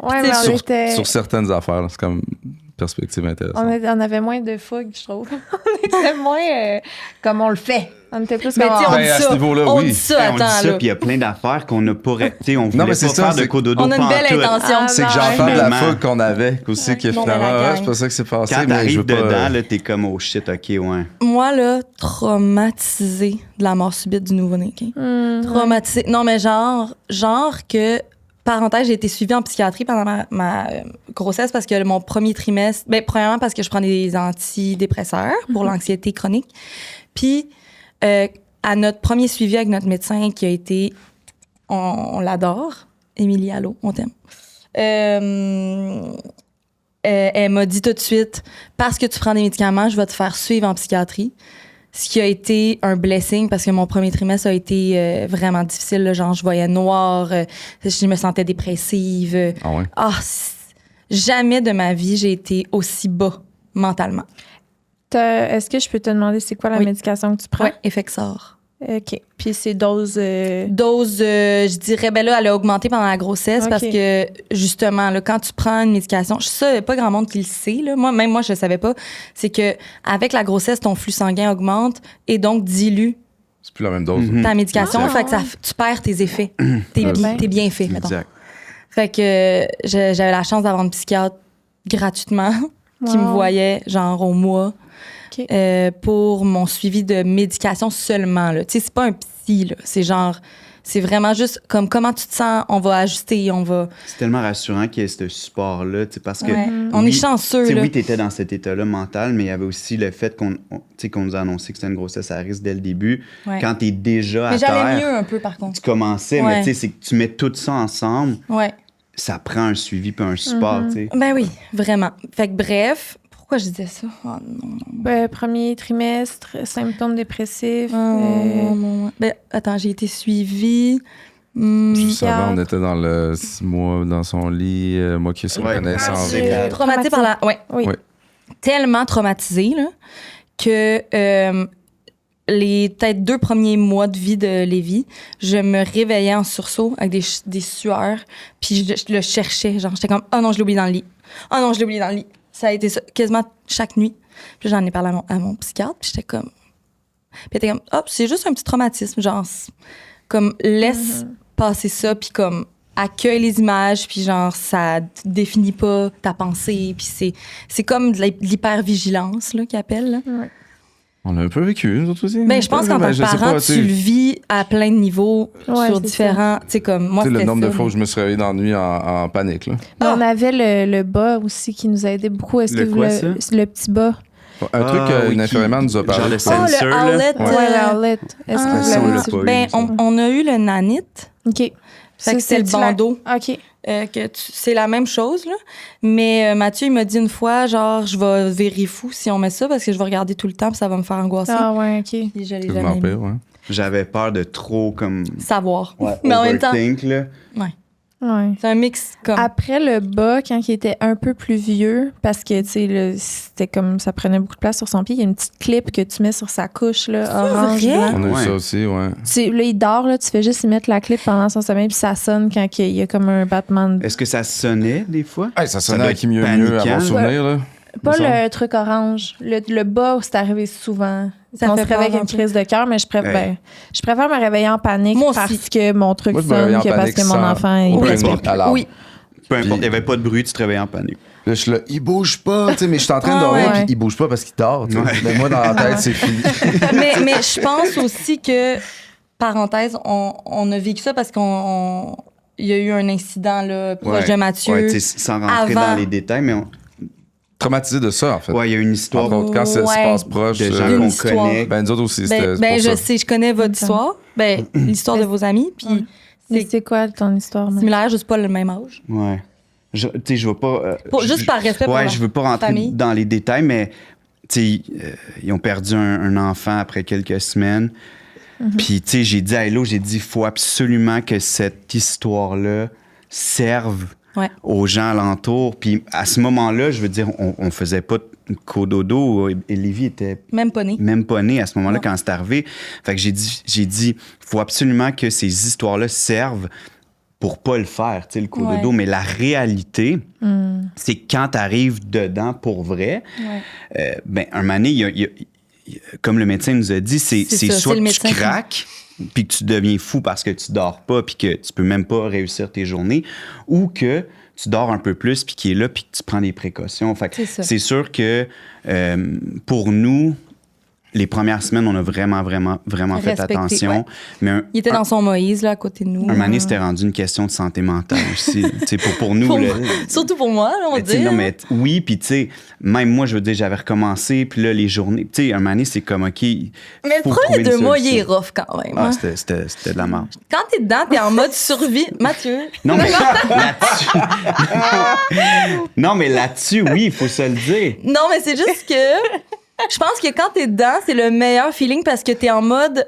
Ouais, Puis mais c'est on était... sur certaines affaires. là. C'est comme une perspective intéressante. On avait moins de fougue, je trouve. On était moins comme on le fait. On était plus Mais comme... tu sais, on Ben, dit à ce ça. niveau-là, On oui. dit ça, Hey, on dit attends, ça, là. puis il y a plein d'affaires qu'on n'a pas... Tu sais, on voulait mais c'est pas ça, faire de c'est- cododo On a une belle pantoute. intention. Ah, C'est que non, j'entends de la finalement. fougue qu'on avait aussi, que Ouais. Bon, ben, finalement, la gang. c'est pas ça qui s'est passé. Quand mais je t'arrives veux pas, dedans, là, t'es comme, oh shit, OK, ouais. Moi, là, traumatisée de la mort subite du nouveau-né, OK? Traumatisée. Non, mais genre que, parenthèse, j'ai été suivie en psychiatrie pendant ma grossesse parce que mon premier trimestre... Ben, premièrement, parce que je prends des antidépresseurs pour l'anxiété chronique. Puis, à notre premier suivi avec notre médecin qui a été... On l'adore. Émilie, allô, on t'aime. Elle m'a dit tout de suite, parce que tu prends des médicaments, je vais te faire suivre en psychiatrie. Ce qui a été un blessing parce que mon premier trimestre a été vraiment difficile. Là, genre, je voyais noir, je me sentais dépressive. Ah ouais? Jamais de ma vie, j'ai été aussi bas mentalement. Est-ce que je peux te demander c'est quoi la Oui. médication que tu prends? Ouais, Effexor. OK. Puis c'est dose... Dose, je dirais, ben là, elle a augmenté pendant la grossesse Ok. parce que, justement, là, quand tu prends une médication, ça, il y a pas grand monde qui le sait, là. Même moi, je le savais pas. C'est que avec la grossesse, ton flux sanguin augmente et donc dilue C'est plus la même dose. Mhm. ta médication. Ah, fait que ouais. tu perds tes effets, bien. tes bienfaits, mettons. Exact. Fait que j'avais la chance d'avoir une psychiatre gratuitement qui me Wow. voyait, genre, au mois. OK. Pour mon suivi de médication seulement. Là. Tu sais, c'est pas un psy, là. C'est genre, c'est vraiment juste comme comment tu te sens, on va ajuster, on va. C'est tellement rassurant qu'il y ait ce support-là, tu sais, parce que... Ouais. On oui, est chanceux, tu sais, là. oui, t'étais dans cet état-là mental, mais il y avait aussi le fait qu'on nous a annoncé que c'était une grossesse à risque dès le début. Ouais. Quand t'es déjà à Mais j'allais terre, mieux un peu, par contre. tu commençais, Ouais. mais tu sais, c'est que tu mets tout ça ensemble, Ouais. ça prend un suivi puis un support, tu sais. Ben oui, vraiment. Fait que bref, pourquoi je disais ça? Oh non. Premier trimestre, symptômes dépressifs. Non. Ben, attends, j'ai été suivie. Juste avant, on Psychiatre. était dans le 6 mois dans son lit, moi qui suis Ouais. reconnaissant. C'est grave. Traumatisée par la. Ouais. Oui. Ouais. Tellement traumatisée, là, que les peut-être 2 premiers mois de vie de Lévi, je me réveillais en sursaut avec des sueurs, puis je le cherchais. Genre, j'étais comme, oh non, je l'ai oublié dans le lit. Oh non, je l'ai oublié dans le lit. Ça a été ça quasiment chaque nuit. Puis j'en ai parlé à mon psychiatre, puis j'étais comme. Puis elle était comme, hop, c'est juste un petit traumatisme, genre, comme laisse passer ça, puis comme accueille les images, puis genre, ça définit pas ta pensée, puis c'est comme de l'hypervigilance, là, qu'ils appellent, là. Ouais. On a un peu vécu, nous autres aussi. Ben, je pense qu'en tant que parent, tu le vis à plein de niveaux, Ouais, sur c'est différents... Tu sais, comme moi, Tu sais, le c'était nombre de ça, fois où là. je me suis réveillé dans la nuit en panique. Là. Mais on avait le bas aussi qui nous a aidé beaucoup. Est-ce Le que quoi, le petit bas? Un truc oui, qu'une infirmière nous a genre parlé. le Oh, le sensor, là. outlet. Ouais, l'outlet. Est-ce Ah. que vous Ça, on l'avez l'a dit? pas eu. Ben, ça. on a eu le nanite. OK. Fait Ça, que c'est le c'est-tu la- bandeau. OK. C'est la même chose, là. Mais Mathieu, il m'a dit une fois, genre, je vais virer fou si on met ça parce que je vais regarder tout le temps puis ça va me faire angoisser. Ah ouais, OK. Puis je l'ai C'est jamais pire, mis. ouais. J'avais peur de trop comme Savoir. Mais en même temps, overthink, là. Ouais. c'est un mix comme... Après le bas, quand il était un peu plus vieux, parce que, tu sais, c'était comme ça prenait beaucoup de place sur son pied, il y a une petite clip que tu mets sur sa couche, là, orange, vrai? blanc. On a eu Ouais. ça aussi, ouais. Là, il dort, là, tu fais juste y mettre la clip pendant son sommeil, puis ça sonne quand il y a comme un battement de... Est-ce que ça sonnait des fois? Hey, ça Ça sonnait doit avec être mieux à paniquant. mon souvenir. Là. Pas me semble. le truc orange. Le bas, c'est arrivé souvent. Ça On fait se réveille peur avec une un peu. crise de cœur, mais je préfère me réveiller en panique Moi aussi. parce que mon truc Moi, je me réveille sonne en que parce panique que mon sans enfant il aucune respire. alarme. Oui. Peu importe, Puis- il n'y avait pas de bruit, tu te réveillais en panique. Là, je suis là, il bouge pas, tu sais, mais je suis en train de Ah, dormir, ouais. puis il bouge pas parce qu'il dort. tu sais. Ouais. Mais moi, dans la tête, c'est fini. mais je pense aussi que, parenthèse, on a vécu ça parce il y a eu un incident là, proche Ouais. de Mathieu. Ouais, tu sais, sans rentrer avant. dans les détails, mais Traumatisé de ça, en fait. ouais, il y a une histoire Entre autres, quand ça se Ouais. passe proche. de gens D'une qu'on histoire. connaît. Ben, nous autres aussi, Ben, c'était je pour ça. sais, je connais votre histoire. Ben, l'histoire de vos amis, puis Ouais. Mais c'est c'est quoi ton histoire? Max? similaire, juste pas le même âge. Ouais. Tu sais, je veux pas. Juste par respect pour Ouais, la je veux pas rentrer famille. dans les détails, mais tu sais, ils ont perdu un enfant après quelques semaines. Puis, tu sais, j'ai dit à Hello, il faut absolument que cette histoire-là serve Ouais. aux gens alentours. Puis, à ce moment-là, je veux dire, on faisait pas de cododo. Et Lévi était Même pas né. même pas né à ce moment-là Non. quand c'est arrivé. Fait que j'ai dit, faut absolument que ces histoires-là servent pour pas le faire, tu sais, le cododo. Ouais. Mais la réalité, c'est que quand t'arrives dedans pour vrai, Ouais. ben, un moment donné, comme le médecin nous a dit, c'est C'est ça, soit c'est le que tu médecin qui- craques, puis que tu deviens fou parce que tu dors pas, puis que tu peux même pas réussir tes journées, ou que tu dors un peu plus, puis qu'il est là, puis que tu prends des précautions. Fait que C'est ça. c'est sûr que pour nous, les premières semaines, on a vraiment fait Respecté, attention. ouais. Mais Il était dans son Moïse, là, à côté de nous. un moment donné, c'était rendu une question de santé mentale aussi. Tu sais, pour nous. Pour là, moi. Surtout pour moi, là, on mais tu sais, dit. non, mais oui, puis tu sais, même moi, je veux dire, j'avais recommencé, puis là, les journées, tu sais, un moment donné, c'est comme, OK. Mais le faut premier trouver une 2 mois, il est solution. rough quand même. Ah, hein. c'était de la merde. Quand t'es dedans, t'es en mode survie. Mathieu. Non, mais là-dessus. Non, mais là-dessus, oui, il faut se le dire. Non, mais c'est juste que je pense que quand t'es dedans, c'est le meilleur feeling parce que t'es en mode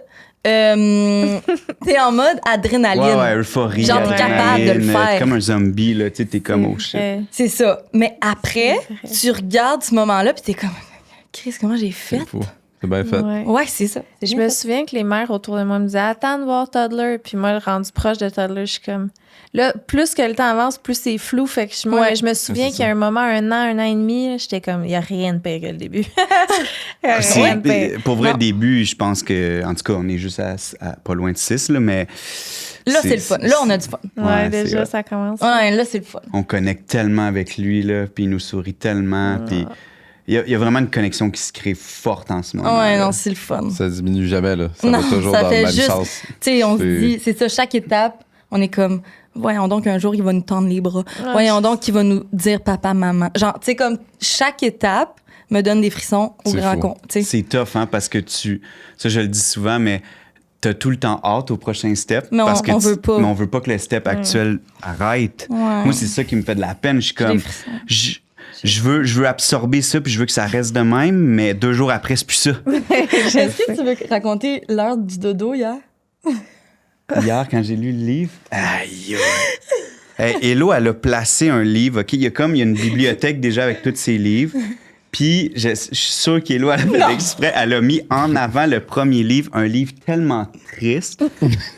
adrénaline. Ouais, euphorie. Genre, t'es capable de le adrénaline, faire. comme un zombie, là, tu sais, t'es comme au shit. vrai. C'est ça. Mais après, tu regardes ce moment-là puis t'es comme Chris, comment j'ai fait? C'est fou. C'est bien fait. Ouais. Ouais, c'est ça. C'est Je bien me fait. souviens que les mères autour de moi me disaient attends de voir Toddler. Puis moi, rendu proche de Toddler, je suis comme. Là, plus que le temps avance, plus c'est flou. Fait que moi, Ouais. je me souviens C'est qu'il y a un moment, un an et demi, là, j'étais comme, il n'y a rien de pire que le début. Il y a C'est- rien de pire. pour vrai, Non. début, je pense que, en tout cas, on est juste à pas loin de 6, là, mais. Là, c'est le fun. Là, on a du fun. Ouais, Ouais, c'est déjà, hot. ça commence. Ouais, là, c'est le fun. On connecte tellement avec lui, là, puis il nous sourit tellement, puis il y a vraiment une connexion qui se crée forte en ce moment. Ouais, là. non, c'est le fun. Ça diminue jamais, là. Ça Non, va toujours ça dans fait le même juste- sens. Tu sais, on se C'est- dit, c'est ça, chaque étape, on est comme, voyons donc, un jour, il va nous tendre les bras. Voyons donc, il va nous dire papa, maman. Genre, tu sais, comme chaque étape me donne des frissons au C'est grand fou. compte. Tu sais. C'est tough, hein, parce que ça, je le dis souvent, mais t'as tout le temps hâte au prochain step. Mais parce que on veut pas. Mais on veut pas que le step actuel arrête. Ouais. Moi, c'est ça qui me fait de la peine. Je suis J'ai comme, des frissons. je veux absorber ça, puis je veux que ça reste de même, mais 2 jours après, c'est plus ça. Est-ce que tu veux raconter l'heure du dodo hier? Hier, quand j'ai lu le livre, aïe! Hey, Hello, elle a placé un livre, OK? Il y a une bibliothèque déjà avec tous ses livres. Puis, je suis sûr qu'Hello, elle a fait exprès. Elle a mis en avant le premier livre, un livre tellement triste.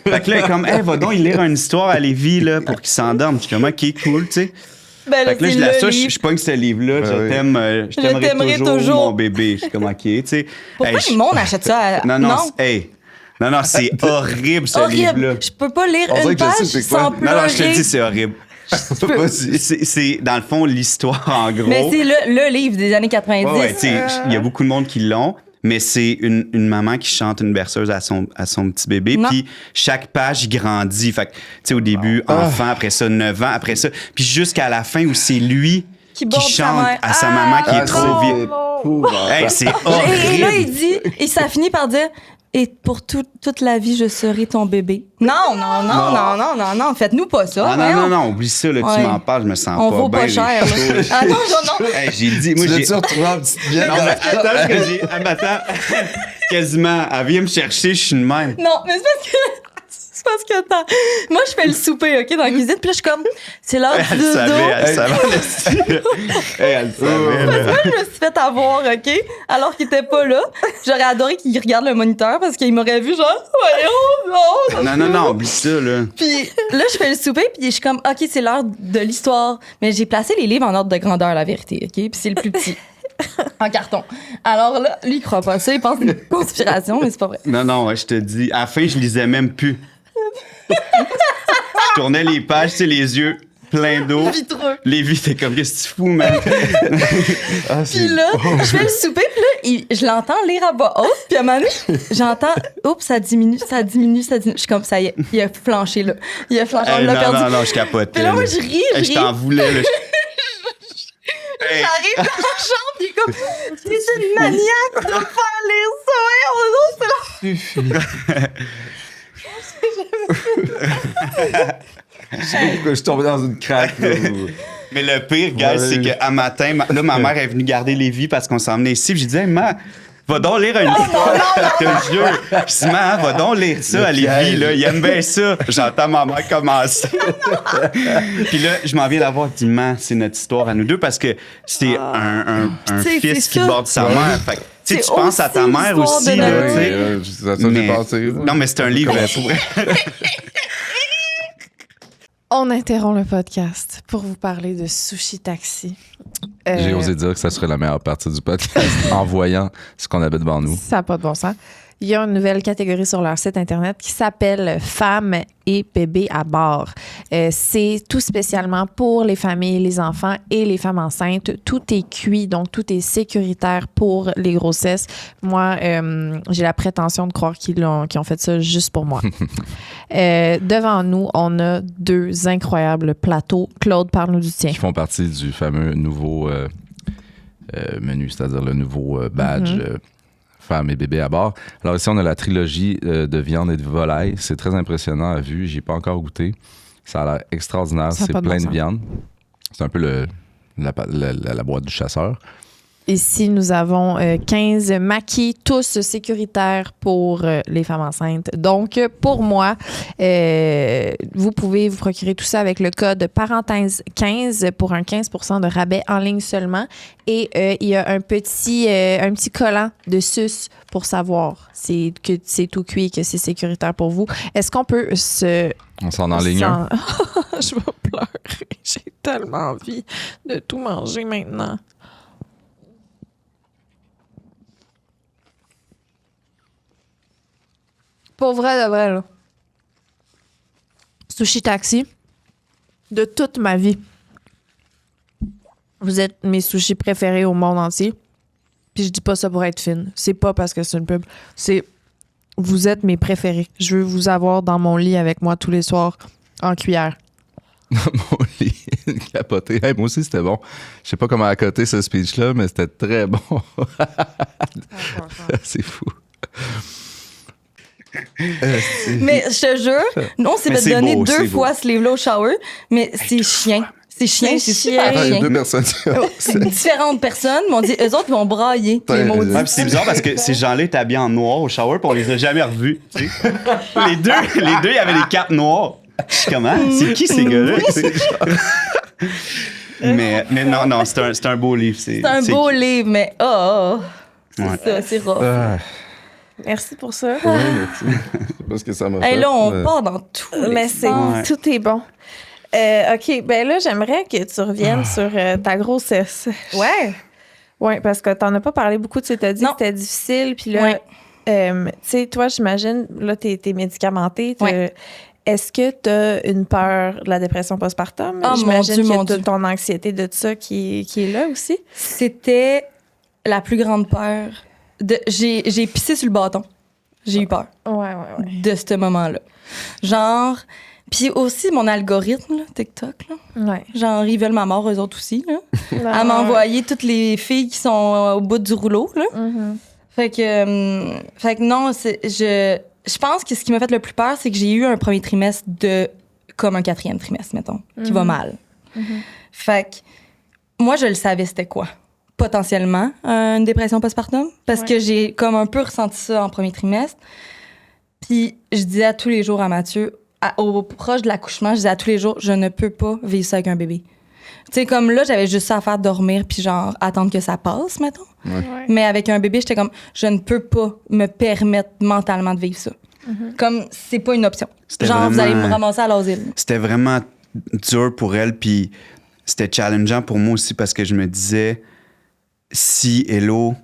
Fait que là, elle est comme, hey, va donc lire une histoire à Lévi, là, pour qu'il s'endorme. Je suis comme, OK, cool, tu sais. Ben là, Fait que là, c'est je la le ça, livre. je pogne ce livre-là, Ben je oui. t'aime, je t'aimerai t'aimerai toujours, toujours. mon bébé. Je suis comme, OK, tu sais. Pourquoi Hey, le monde achète ça à... non, hey, Non, c'est horrible, ce livre-là. Horrible. Je peux pas lire On dirait une que je sais page c'est quoi. sans Non, pleurer. je te dis, c'est horrible. C'est dans le fond l'histoire, en gros. Mais c'est le livre des années 90. Ouais, tu sais, il y a beaucoup de monde qui l'ont, mais c'est une maman qui chante une berceuse à son petit bébé, Non. puis chaque page, il grandit. Fait que, tu sais, au début, enfant, après ça, 9 ans, après ça, puis jusqu'à la fin où c'est lui Qui qui borde sa chante mère. à sa maman qui est trop vieille. Hey, c'est Et là, horrible. il dit, et ça finit par dire, et pour toute la vie, je serai ton bébé. Non. Faites-nous pas ça. Ah voyons. non, oublie ça, là, Ouais. tu m'en parles, je me sens On pas vaut bien. pas j'ai cher. chaud, là. Ah non. Hey, j'ai dit, moi, Tu j'ai. l'as-tu retrouvé en petite bière? Non, mais attends, ce que j'ai. Ah, mais attends, quasiment. Elle vient me chercher, je suis de même. Non, mais c'est parce que attends, moi je fais le souper, OK, dans la cuisine, puis là je suis comme c'est l'heure du Elle dodo. savait, elle savait. Hey, elle savait, là. Moi, je me suis fait avoir, OK, alors qu'il était pas là. J'aurais adoré qu'il regarde le moniteur parce qu'il m'aurait vu genre voyons, non. Non, oublie ça, là. Puis là je fais le souper, puis je suis comme OK, c'est l'heure de l'histoire, mais j'ai placé les livres en ordre de grandeur, la vérité, OK, puis c'est le plus petit. En carton. Alors là, lui, il croit pas ça. Il pense que c'est une conspiration, mais c'est pas vrai. Non, ouais, je te dis. À la fin, je lisais même plus. Je tournais les pages, tu sais, les yeux pleins d'eau. Vitreux. Les vies, t'es comme, qu'est-ce que tu fous, man? Puis là, je fais le souper, puis là, je l'entends lire à voix haute, puis à un moment donné, j'entends, oups, ça diminue. Je suis comme, ça y est, il a flanché, là. Il a flanché, on Hey, l'a perdu. non, je capotais. Puis là, moi, je ris. Hey, je t'en voulais, là. Hey. J'arrive dans la chambre, puis il est comme, t'es une maniaque de faire lire ça, voyons, non, c'est là. Je sais pas pourquoi je suis tombé dans une craque. là. Mais le pire, gars, Ouais. c'est qu'à matin, ma mère est venue garder Lévi parce qu'on s'en venait ici. Puis j'ai dit, hey, ma, va donc lire une histoire. Je te jure. Je dis, ma, va donc lire ça à Lévi, là. Il aime bien ça. J'entends ma mère commencer. Puis là, je m'en viens d'avoir dit, ma, c'est notre histoire à nous deux parce que c'est un sais, fils c'est qui ça. borde sa mère. Fait que, tu sais, C'est tu penses à aussi ta mère l'histoire aussi, de là, notre tu sais. C'est à ça que j'ai pensé. là. Non, mais c'est un livre. On interrompt le podcast pour vous parler de Sushi Taxi. J'ai osé dire que ça serait la meilleure partie du podcast en voyant ce qu'on avait devant nous. Ça n'a pas de bon sens. Il y a une nouvelle catégorie sur leur site Internet qui s'appelle Femmes et bébés à bord. C'est tout spécialement pour les familles, les enfants et les femmes enceintes. Tout est cuit, donc tout est sécuritaire pour les grossesses. Moi, j'ai la prétention de croire qu'ils ont fait ça juste pour moi. Devant nous, on a deux incroyables plateaux. Claude, parle-nous du tien. Qui font partie du fameux nouveau menu, c'est-à-dire le nouveau badge femmes et bébés à bord. Alors ici, on a la trilogie de viande et de volaille. C'est très impressionnant à vue. J'ai pas encore goûté. Ça a l'air extraordinaire. Ça a C'est pas de plein bon de sens. viande. C'est un peu la boîte du chasseur. Ici, nous avons 15 maquis, tous sécuritaires pour les femmes enceintes. Donc, pour moi, vous pouvez vous procurer tout ça avec le code parenthèse 15 pour un 15% de rabais en ligne seulement. Et il y a un petit collant de sus pour savoir que c'est tout cuit et que c'est sécuritaire pour vous. Est-ce qu'on peut se... On s'en enligne un. Je vais pleurer. J'ai tellement envie de tout manger maintenant. Pour vrai, de vrai, là. Sushi Taxi, de toute ma vie. Vous êtes mes sushis préférés au monde entier. Puis je dis pas ça pour être fine. C'est pas parce que c'est une pub. C'est... Vous êtes mes préférés. Je veux vous avoir dans mon lit avec moi tous les soirs en cuillère. Mon lit, capoté. Hey, moi aussi, c'était bon. Je sais pas comment accoter ce speech-là, mais c'était très bon. C'est fou. Mais je te jure, nous, on s'est Mais fait c'est donner beau, 2 c'est fois ce livre-là au shower, mais c'est chien. C'est chien, c'est super Ah, il y a chien. 2 personnes. C'est différentes personnes, mais on dit, eux autres, ils vont brailler, les Putain, maudits. Ouais, puis c'est bizarre parce que ces gens-là étaient habillés en noir au shower, puis on les a jamais revus. Tu sais. les deux, ils avaient les capes noires. Je suis comment? C'est qui ces gars-là? mais non, c'est un beau livre. C'est un beau livre, mais c'est Ouais. ça, c'est rough. Merci pour ça. Je sais pas ce que ça m'a fait. Hey, là, on part dans tout. Mais c'est Ouais. tout est bon. OK, ben là, j'aimerais que tu reviennes sur ta grossesse. Ouais. Oui, parce que t'en as pas parlé beaucoup. Tu t'as dit Non. que c'était difficile. Puis là, Ouais. tu sais, toi, j'imagine, là, t'es médicamenté. Ouais. Est-ce que t'as une peur de la dépression postpartum? Oh, J'imagine qu'il y a mon Dieu. toute ton anxiété de ça qui est là aussi. C'était la plus grande peur. J'ai pissé sur le bâton. J'ai eu peur Ouais. de ce moment-là. Genre, puis aussi mon algorithme, là, TikTok, là, Ouais. genre, ils veulent ma mort, eux autres aussi, là. Ah, À m'envoyer toutes les filles qui sont au bout du rouleau, là. Mhm. Fait que non, je pense que ce qui m'a fait le plus peur, c'est que j'ai eu un premier trimestre comme un 4e trimestre, mettons, qui va mal. Fait que moi, je le savais c'était quoi, potentiellement, une dépression postpartum, parce que j'ai comme un peu ressenti ça en premier trimestre. Puis je disais à tous les jours à Mathieu, au proche de l'accouchement, je disais à tous les jours, je ne peux pas vivre ça avec un bébé. Tu sais, comme là, j'avais juste ça à faire dormir puis genre attendre que ça passe, mettons. Ouais. Mais avec un bébé, j'étais comme, je ne peux pas me permettre mentalement de vivre ça. Comme, c'est pas une option. C'était Genre, vous vraiment- allez me ramasser à l'asile. C'était vraiment dur pour elle, puis c'était challengeant pour moi aussi parce que je me disais, si Hello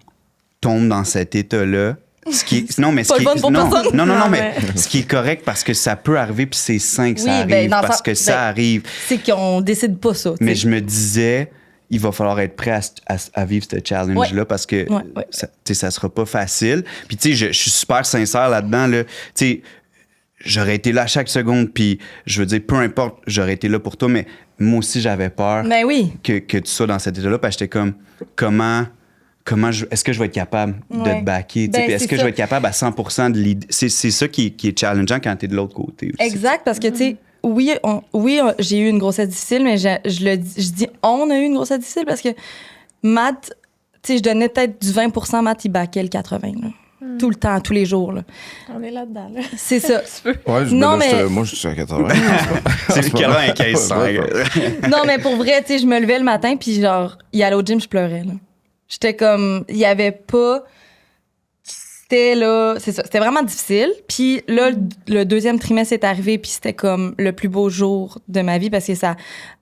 tombe dans cet état-là, ce qui est, non, mais ce Pas qui le fun est, pour non, personne. non, Non, mais ce qui est correct parce que ça peut arriver puis c'est sain que ça Oui, arrive ben, dans le parce sens- que ça ben, arrive. C'est qu'on décide pas ça. tu Mais sais. je me disais, il va falloir être prêt à vivre ce challenge-là parce que Ouais. ça, tu sais, ça sera pas facile. Puis, tu sais, je suis super sincère là-dedans. Là. Tu sais, j'aurais été là chaque seconde, puis je veux dire, peu importe, j'aurais été là pour toi, mais moi aussi, j'avais peur Ben oui. que tu sois dans cet état-là, parce que j'étais comme, est-ce que je vais être capable de Ouais. te backer? tu sais, Ben, puis est-ce c'est que je ça. vais être capable à 100% de l'idée? C'est ça qui est challengeant quand tu es de l'autre côté aussi. Exact, parce que, tu sais, oui, j'ai eu une grossesse difficile, mais je dis on a eu une grossesse difficile parce que Matt, tu sais, je donnais peut-être du 20 Matt, il backait le 80, là. Tout le temps, tous les jours, là. On est là-dedans, là. C'est ça. Ouais, Non, mais- moi, je suis à 80. C'est le 95. Non, mais pour vrai, tu sais, je me levais le matin, puis genre, il allait au gym, je pleurais, là. J'étais comme, il y avait pas... C'était là, c'est ça, c'était vraiment difficile. Puis là, le 2e trimestre est arrivé, puis c'était comme le plus beau jour de ma vie parce que ça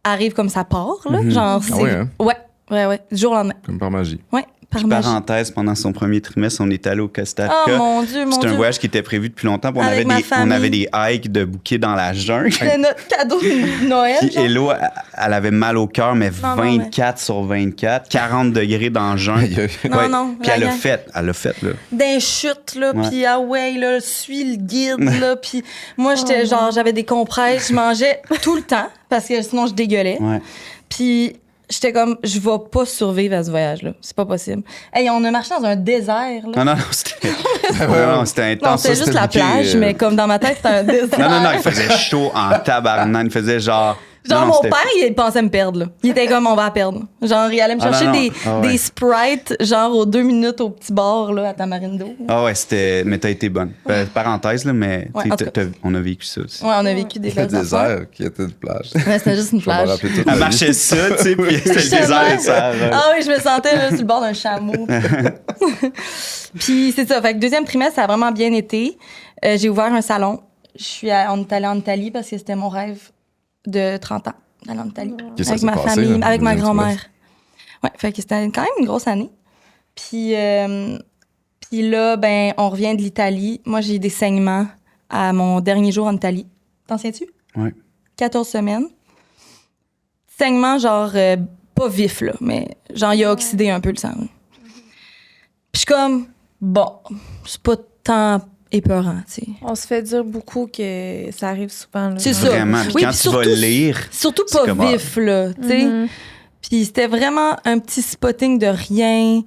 arrive comme ça part, là. Genre, c'est... Ah ouais, hein? Ouais, du jour au lendemain. Comme par magie. Ouais, par magie. Parenthèse, pendant son premier trimestre, on est allé au Costa Oh Rica. mon Dieu, mon C'était un Dieu. voyage qui était prévu depuis longtemps. Puis Avec ma on famille. avait des hikes de bouquets dans la jungle. C'était notre cadeau de Noël. Puis genre. Hello, elle avait mal au cœur, mais Non, 24 sur 24, 40 degrés dans le jungle. Aïe, aïe. Non, non, Puis elle la l'a gang. fait, là. D'un chute, là, Ouais. puis ah ouais, là, suis le guide, là, puis moi, j'étais genre, j'avais des compresses, je mangeais tout le temps, parce que sinon, je dégueulais. Ouais. Puis j'étais comme, je vais pas survivre à ce voyage-là, c'est pas possible. Hey, on a marché dans un désert, là. Non, c'était... non, c'était Non, intense. c'était Ça, juste la bouquet, plage, mais comme dans ma tête, c'était un désert. Non, il faisait chaud en tabarnak. Il faisait genre... Genre, Non, mon c'était- père, il pensait me perdre, là. Il était comme, on va la perdre. Genre, il allait me Ah, chercher non, non. des, Ah, ouais. des Sprites, genre, aux 2 minutes au petit bar, là, à Tamarindo. Ah ouais, c'était... Mais t'as été bonne. Parenthèse, là, mais Ouais, tu sais, en tout cas. on a vécu ça aussi. Ouais, on a vécu des Le belles affaires. désert qui était une plage. Ouais, c'était juste une Je vais me plage. rappeler toute Elle ma vie. marchait ça, tu sais, puis c'était le J'étais désert même- de Sahara. Ah oui, je me sentais là, sur le bord d'un chameau. Puis c'est ça. Fait que 2e trimestre, ça a vraiment bien été. J'ai ouvert un salon. On est allé en Italie parce que c'était mon rêve de 30 ans, d'aller en Italie. Que ça Avec s'est ma passé, famille, là, avec ma deuxième grand-mère. Ouais, fait que c'était quand même une grosse année. Puis là, ben, on revient de l'Italie. Moi, j'ai des saignements à mon dernier jour en Italie. T'en souviens-tu? Ouais. 14 semaines. Saignement, genre, pas vif, là, mais genre, il a oxydé un peu le sang. là. Puis je suis comme, bon, c'est pas tant épeurant, tu sais. On se fait dire beaucoup que ça arrive souvent. Là. C'est ça. Vraiment. Puis Oui, quand puis tu vas surtout- lire... Surtout C'est pas comme, vif, là, tu sais. Mhm. Puis c'était vraiment un petit spotting de rien.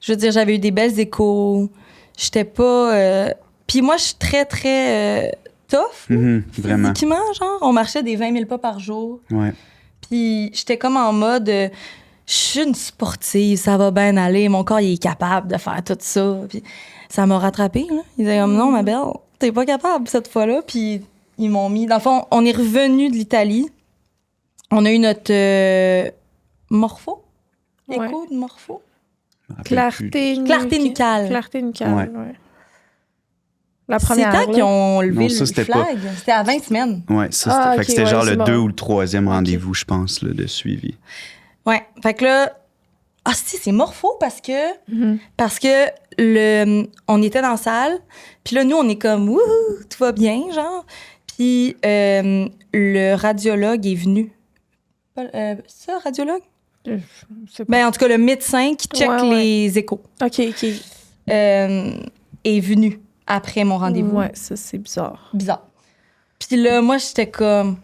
Je veux dire, j'avais eu des belles échos. J'étais pas... Puis moi, je suis très, très tough, Vraiment. physiquement, genre. On marchait des 20 000 pas par jour. Ouais. Puis j'étais comme en mode, je suis une sportive, ça va bien aller, mon corps il est capable de faire tout ça. Puis ça m'a rattrapée, là. Ils disaient comme, non, ma belle, t'es pas capable cette fois-là. Puis ils m'ont mis, dans le fond, on est revenu de l'Italie. On a eu notre morpho, Ouais. écho de morpho. Je me rappelle plus. Clarté nucale. Clarté nucale, Ouais. ouais. La C'est première. quand là. qu'ils ont levé Non, ça, le c'était flag? C'était à 20 semaines. Ouais, ça, Ah, fait ok, que c'était ouais, genre c'est le bon. 2 ou le 3e rendez-vous, je pense, là, de suivi. Ouais, fait que là, ah si, c'est morpho parce que Mhm. Parce que on était dans la salle, puis là, nous, on est comme, wouhou, tout va bien, genre. Puis le radiologue est venu. C'est ça, radiologue? C'est pas- Ben, en tout cas, le médecin qui check Ouais. les échos OK. est venu après mon rendez-vous. Ouais, ça, c'est bizarre. Bizarre. Puis là, moi, j'étais comme...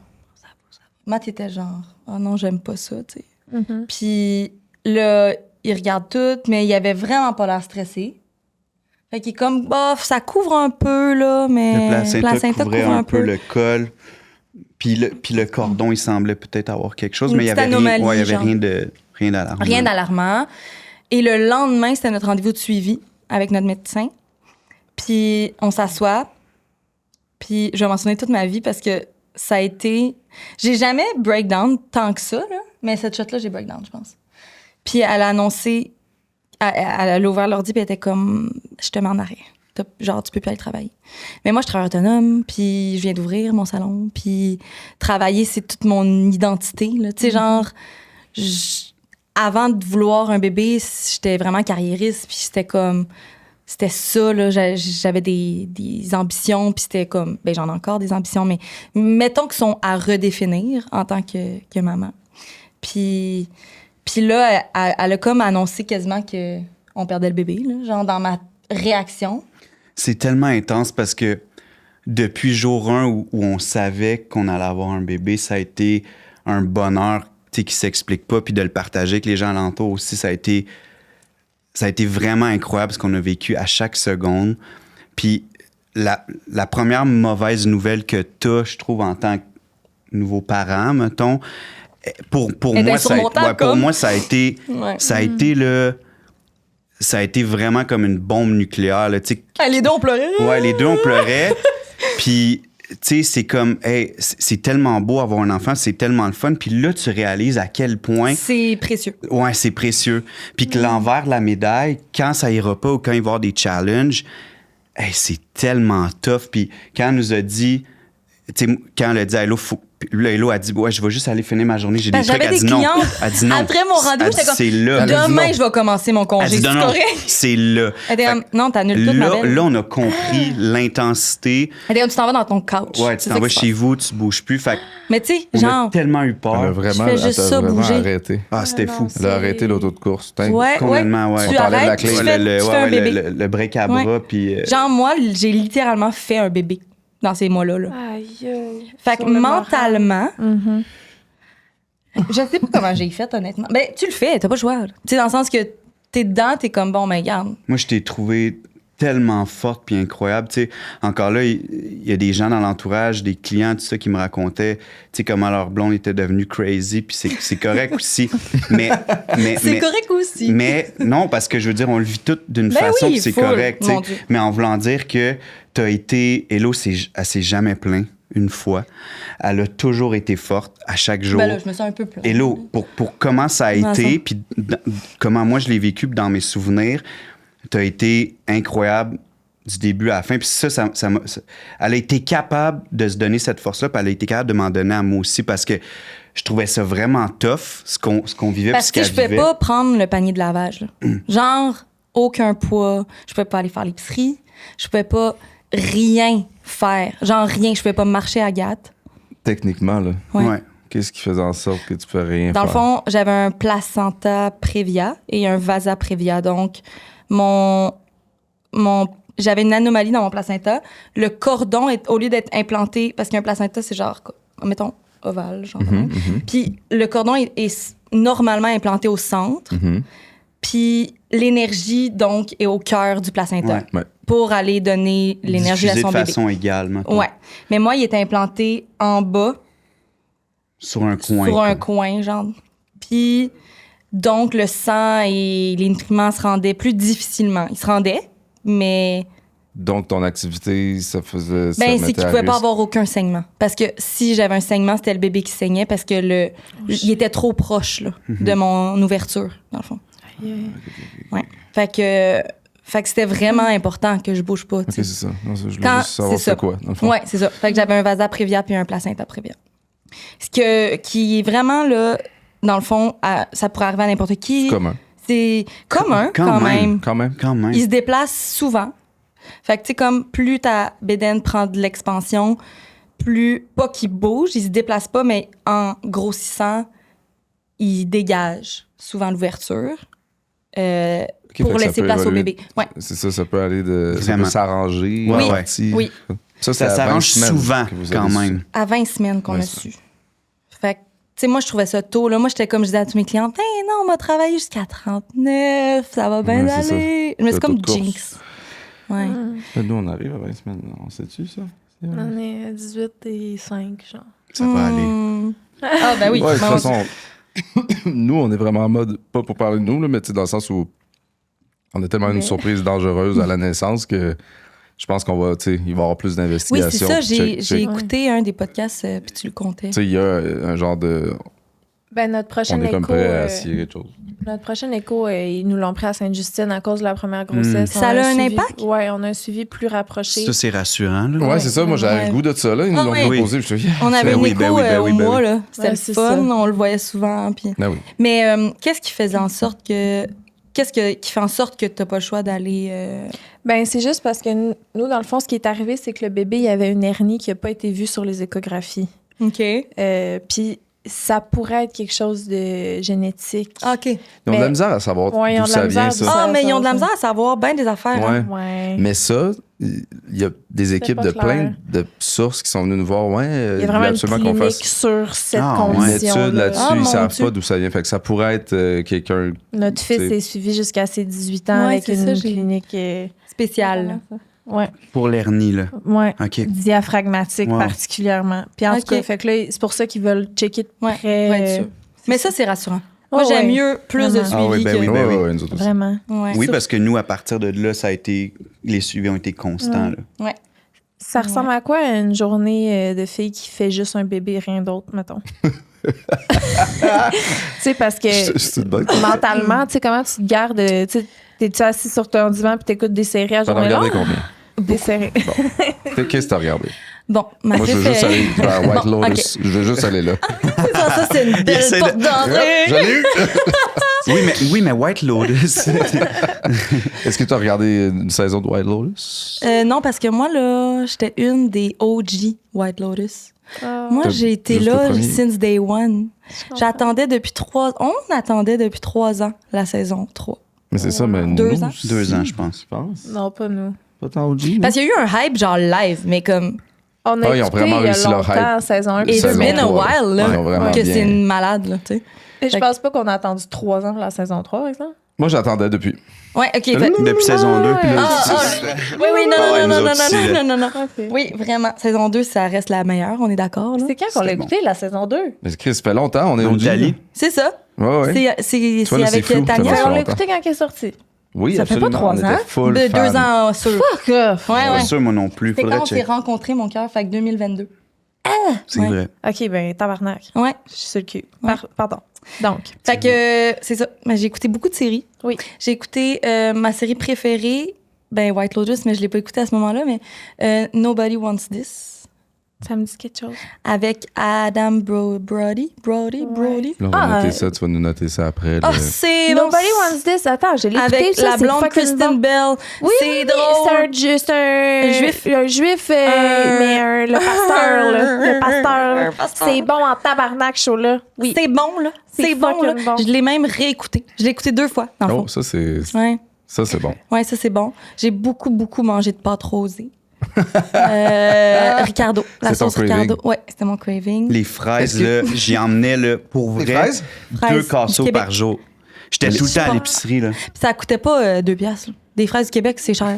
Matt était genre, oh non, j'aime pas ça, tu sais. Mhm. Puis là, il regarde tout, mais il avait vraiment pas l'air stressé. Fait qu'il est comme, bof, ça couvre un peu, là, mais... Le placenta couvrait un peu le col. Puis le cordon, il semblait peut-être avoir quelque chose, Une mais il y petite avait anomalie, rien, il y avait genre. rien d'alarmant. Rien d'alarmant. Et le lendemain, c'était notre rendez-vous de suivi avec notre médecin. Puis on s'assoit. Puis je vais mentionner toute ma vie parce que ça a été... J'ai jamais breakdown tant que ça, là, mais cette shot-là, j'ai breakdown, je pense. Puis elle a annoncé... Elle a ouvert l'ordi puis elle était comme... Je te mets en arrêt. Genre, tu peux plus aller travailler. Mais moi, je travaille autonome, puis je viens d'ouvrir mon salon, puis travailler, c'est toute mon identité, là. Tu sais, genre... Avant de vouloir un bébé, j'étais vraiment carriériste, puis c'était comme... C'était ça, là. J'avais des ambitions, puis c'était comme... Ben, j'en ai encore des ambitions, mais mettons qu'ils sont à redéfinir en tant que maman. Puis là, elle a comme annoncé quasiment qu'on perdait le bébé, là, genre dans ma réaction. C'est tellement intense parce que depuis jour 1 où on savait qu'on allait avoir un bébé, ça a été un bonheur qui s'explique pas, puis de le partager avec les gens alentours aussi, ça a été vraiment incroyable ce qu'on a vécu à chaque seconde. Puis la première mauvaise nouvelle que t'as, je trouve, en tant que nouveau parent, mettons, pour moi, ça a été ça a été vraiment comme une bombe nucléaire. Là, Les deux, on pleurait. Ouais, les deux, on pleurait. Puis, tu sais, c'est comme, hey, c'est tellement beau avoir un enfant, c'est tellement le fun. Puis là, tu réalises à quel point... C'est précieux. Ouais, c'est précieux. Puis que l'envers de la médaille, quand ça ira pas ou quand il va y avoir des challenges, hey, c'est tellement tough. Puis quand elle nous a dit... Tu sais, quand elle a dit à Hello, là, Hello a dit, ouais, je vais juste aller finir ma journée, j'ai des trucs. Elle dit non. Elle dit non. Après mon rendez-vous, j'étais comme, c'est là. demain, je vais commencer mon congé. Elle dit, C'est non, correct? c'est là. Elle était comme, non, t'annules tout, ma belle. Là, on a compris l'intensité. Elle était comme, tu t'en vas dans ton couch. Ouais, tu t'en vas chez vous, tu bouges plus. Fait mais tu sais, on a genre, tellement eu peur. Elle a vraiment, je fais juste ça vraiment bouger. arrêté. Ah, c'était fou. Elle a arrêté l'auto de course. Putain. Complètement, ouais. Tu On t'enlève la arrêtes, clé. tu fais un bébé. Le break à bras, puis... Genre, moi, j'ai littéralement fait un bébé dans ces mois-là. Là. Aïe, aïe. Fait que Sur le mentalement, Mhm. je sais pas comment j'ai fait, honnêtement. Ben, tu le fais, t'as pas le choix. Tu sais, dans le sens que t'es dedans, t'es comme, bon, ben, regarde. Moi, je t'ai trouvé tellement forte puis incroyable. Tu sais, encore là, il y a des gens dans l'entourage, des clients, tout ça, qui me racontaient, tu sais, comment leur blonde était devenue crazy, puis c'est correct aussi. Mais C'est correct aussi. Mais non, parce que je veux dire, on le vit tout d'une Ben façon, oui, puis c'est full, correct. tu sais. mon Dieu. Mais en voulant dire que t'as été... Hello, elle s'est jamais plaint une fois. Elle a toujours été forte à chaque jour. Ben là, je me sens un peu plein. Hello, pour comment ça a Comment été, ça? puis comment moi je l'ai vécu dans mes souvenirs, t'as été incroyable du début à la fin. Puis elle a été capable de se donner cette force-là, puis elle a été capable de m'en donner à moi aussi, parce que je trouvais ça vraiment tough, ce qu'on vivait, puis Parce ce que qu'elle je pouvais vivait. pas prendre le panier de lavage. Là. Genre, aucun poids. Je pouvais pas aller faire l'épicerie. Je pouvais pas rien faire. Genre, rien. Je pouvais pas marcher à Gâte. Techniquement, là, Ouais. qu'est-ce qui faisait en sorte que tu peux rien Dans faire? le fond, j'avais un placenta prévia et un vasa prévia. Donc, j'avais une anomalie dans mon placenta. Le cordon, au lieu d'être implanté, parce qu'un placenta, c'est genre, mettons, ovale, genre. Puis le cordon est normalement implanté au centre. Mhm. Puis l'énergie, donc, est au cœur du placenta Ouais. Ouais. pour aller donner l'énergie à Diffusé son de bébé. façon égale, maintenant. Ouais. Mais moi, il était implanté en bas, Sur un coin. sur un quoi. coin, genre. Puis, donc, le sang et les nutriments se rendaient plus difficilement. Ils se rendaient, mais Donc, ton activité, ça faisait... ça ben, mettait c'est qu'il à pouvait pas risque. avoir aucun saignement. Parce que si j'avais un saignement, c'était le bébé qui saignait parce que il était trop proche là, de mon ouverture, dans le fond. Ouais. Fait que c'était vraiment important que je bouge pas. OK, tu sais. c'est ça. Non, ça, je voulais Quand- juste savoir c'est ça. c'est quoi, dans le fond. Ouais, c'est ça. Fait que j'avais un vasa prévia puis un placenta prévia. Qui est vraiment là, dans le fond, ça pourrait arriver à n'importe qui. C'est commun. c'est commun quand même. Quand même. Quand même. Il se déplace souvent. Fait que, tu sais, comme plus ta bédaine prend de l'expansion, plus, pas qu'il bouge, il se déplace pas, mais en grossissant, il dégage souvent l'ouverture Ok, pour fait que ça laisser peut place au évoluer. bébé. Ouais. C'est ça peut aller de. Ça Vraiment. peut s'arranger. Ouais, en ouais. partie. Oui. Ça, c'est Ça à 20 s'arrange semaines souvent, que vous quand avez même. su. À 20 semaines qu'on Ouais, a ça. su. Fait que, tu sais, moi, je trouvais ça tôt. Là. Moi, j'étais comme je disais à tous mes clients, ben non, on va travailler jusqu'à 39, ça va bien Ouais, c'est ça. aller. Mais c'est Le comme taux de course. Jinx. Ouais. Nous, on arrive à 20 semaines. On sait-tu, ça? On est à 18 et 5, genre. Ça va aller. Ah, ben oui. Ouais, de toute Ben, façon, nous, on est vraiment en mode, pas pour parler de nous, là, mais tu sais, dans le sens où on a tellement une Mais- surprise dangereuse à la naissance que je pense qu'on va, tu sais, il va y avoir plus oui, d'investigations. c'est ça. puis J'ai check. écouté un des podcasts, puis tu le comptais. Tu sais, il y a un genre de. Ben, notre prochain On est comme écho, prêt à essayer quelque chose. notre prochain écho, ils nous l'ont pris à Sainte-Justine à cause de la première grossesse. Ça On a un suivi- impact? Ouais, on a un suivi plus rapproché. Ça, c'est rassurant, là. Ouais, c'est ça. Moi, j'avais Ouais. le goût de ça, là. Ils nous Ah l'ont oui. proposé. Je me suis dit, On avait Ben une oui, écho ben oui, ben au oui, ben mois, oui. là. C'était Ouais, le c'est fun, ça. on le voyait souvent. Puis... ah oui. Mais qu'est-ce qui faisait en sorte que... qui fait en sorte que t'as pas le choix d'aller... Ben, c'est juste parce que nous, dans le fond, ce qui est arrivé, c'est que le bébé, il y avait une hernie qui n'a pas été vue sur les échographies. OK. Puis ça pourrait être quelque chose de génétique. OK. Ils ont de Mais- la misère à savoir Ouais, ils ont d'où de la ça vient, misère ça. Ah, Ça, mais ils ont de la ça. misère à savoir bien des affaires. hein. Ouais. Ouais. Mais ça, il y a des équipes pas de clair. plein de sources qui sont venues nous voir. Ouais, Il y a voulait vraiment une absolument qu'on clinique fasse sur cette Ah, ouais. une condition. étude là-dessus. Ah, Ils mon savent Dieu. pas d'où ça vient. Fait que ça pourrait être quelqu'un. Notre fils C'est- est suivi jusqu'à ses 18 ans Ouais, avec c'est une ça, j'ai- clinique. Spécial. Ouais, Pour l'hernie, là. ouais. OK. Diaphragmatique Wow. particulièrement. Puis en Ok. tout cas, fait que là, c'est pour ça qu'ils veulent checker de Ouais, près. pour être sûr. Mais ça, c'est rassurant. Moi, Oh, j'aime ouais. mieux plus de Vraiment. suivi Ah oui, ben que... oui, Ouais, ben oui. ouais, nous autres aussi. Vraiment. Ouais. Oui, parce que nous, à partir de là, ça a été... Les suivis ont été constants, là. Ouais. Ça ressemble à quoi une journée de fille qui fait juste un bébé, rien d'autre, mettons? Tu sais, parce que C'est une bonne question. mentalement, tu sais, comment tu te gardes? Tu sais, t'es-tu assis sur ton divan puis t'écoutes des séries à T'en as journée regardé longue? combien? Des séries. Qu'est-ce que t'as regardé? Bon, ma Moi, je veux juste aller préférée... vers White Bon, Lotus. Je veux juste aller là. Ça, c'est une belle essaie de- porte d'entrée. Je l'ai eu! Oui, mais White Lotus... Est-ce que tu as regardé une saison de White Lotus? Non, parce que moi, là, j'étais une des OG White Lotus. Moi, T'as j'ai été juste le là premier. since day one. J'attendais depuis 3... On attendait depuis 3 ans la saison 3. Mais c'est ça, mais 2 nous, ans. 2 ans, je pense. Je pense. Non, pas nous. Pas tant OG. Parce qu'il y a eu un hype genre live, mais comme... On a Ah, ils ont écouté vraiment il y a réussi leur longtemps, hype. saison 1 It's Saison been a 3, while, là, ils ont vraiment que bien. c'est une malade, là, tu sais. Je pense pas qu'on a attendu 3 ans pour la saison 3, par exemple. Moi, j'attendais depuis. Ouais, OK. Depuis saison 2, puis là... Oui, oui, non, Ah ouais, non, nous non, non, autres aussi, non, là. non, non, non. Oui, vraiment. Saison 2, ça reste la meilleure, on est d'accord, là. C'est quand qu'on l'a C'est bon. écouté, la saison 2? Mais Chris, ça fait longtemps, on est En OG. Italie. C'est ça. Ouais, ouais. C'est vois, là, avec c'est flou, ça Tania. fait On l'a longtemps. écouté quand elle est sortie. Oui, Ça fait absolument. pas 3 on était ans. full De fan. 2 ans sur. Fuck off! Ouais, Pas ouais. sûr, moi non plus. C'est Faudrait quand on s'est checker. rencontrés, mon cœur, fait que 2022. C'est Ouais. vrai. OK, ben, tabarnak. Ouais. Je suis sur le cul. Ouais. Pardon. Donc. Fait que c'est ça. Mais j'ai écouté beaucoup de séries. Oui. J'ai écouté ma série préférée, ben White Lotus, mais je l'ai pas écoutée à ce moment-là, mais Nobody Wants This. Ça me dit quelque chose. Avec Adam Brody. Ouais. Là, on va Ah, noter ça, tu vas nous noter ça après. Ah, là. c'est bon. Nobody Wants This. Attends, je l'ai écouté. Avec ça, la c'est blonde fucking Kristen bon. Bell. Oui, C'est drôle. C'est un juif. Un juif, mais le pasteur, là. Le pasteur. Un pasteur. C'est bon en tabarnak, show là. Oui. C'est bon, là. C'est C'est bon, là. fucking bon. Je l'ai même réécouté. Je l'ai écouté 2 fois, dans le fond. Oh, ça, c'est Ouais. bon. Ouais, ça, c'est bon. J'ai beaucoup, beaucoup mangé de pâtes rosées. Ricardo. La C'est ton sauce Ricardo. craving. Ouais, c'était mon craving. Les fraises, Est-ce là, j'y emmenais, là, pour vrai, fraises? 2 Fraises casseaux du Québec. par jour. J'étais tout le temps à l'épicerie, là. Puis ça coûtait pas 2 piastres. Là. Des fraises du Québec, c'est cher.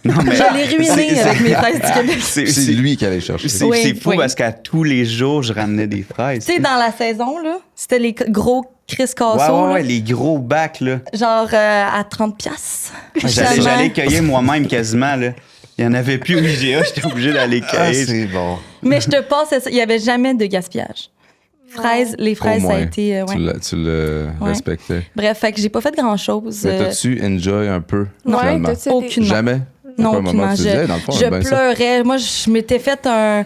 Non, mais... Je l'ai ruiné C'est- avec mes fraises du Québec. C'est lui qui allait chercher. C'est Oui, c'est fou oui. parce qu'à tous les jours, je ramenais des fraises. Tu sais, dans la saison, là, c'était les gros Chris Ouais, Casseaux, ouais, les gros bacs, là. genre à 30 piastres. J'allais cueillir moi-même quasiment, là. Il n'y en avait plus au IGA, j'étais obligé d'aller Ah, cueillir. c'est bon. Mais je te passe ça. Il n'y avait jamais de gaspillage. Les fraises, Au ça a moins, été... ouais. Tu le Ouais. respectais. Bref, fait que j'ai pas fait grand-chose. Mais t'as-tu enjoy un peu, Ouais, finalement? t'as-tu été- Aucunement. Jamais? Non, Pas un moment aucunement. où tu disais, dans le fond, Je ben ça. pleurais. Moi, je m'étais fait un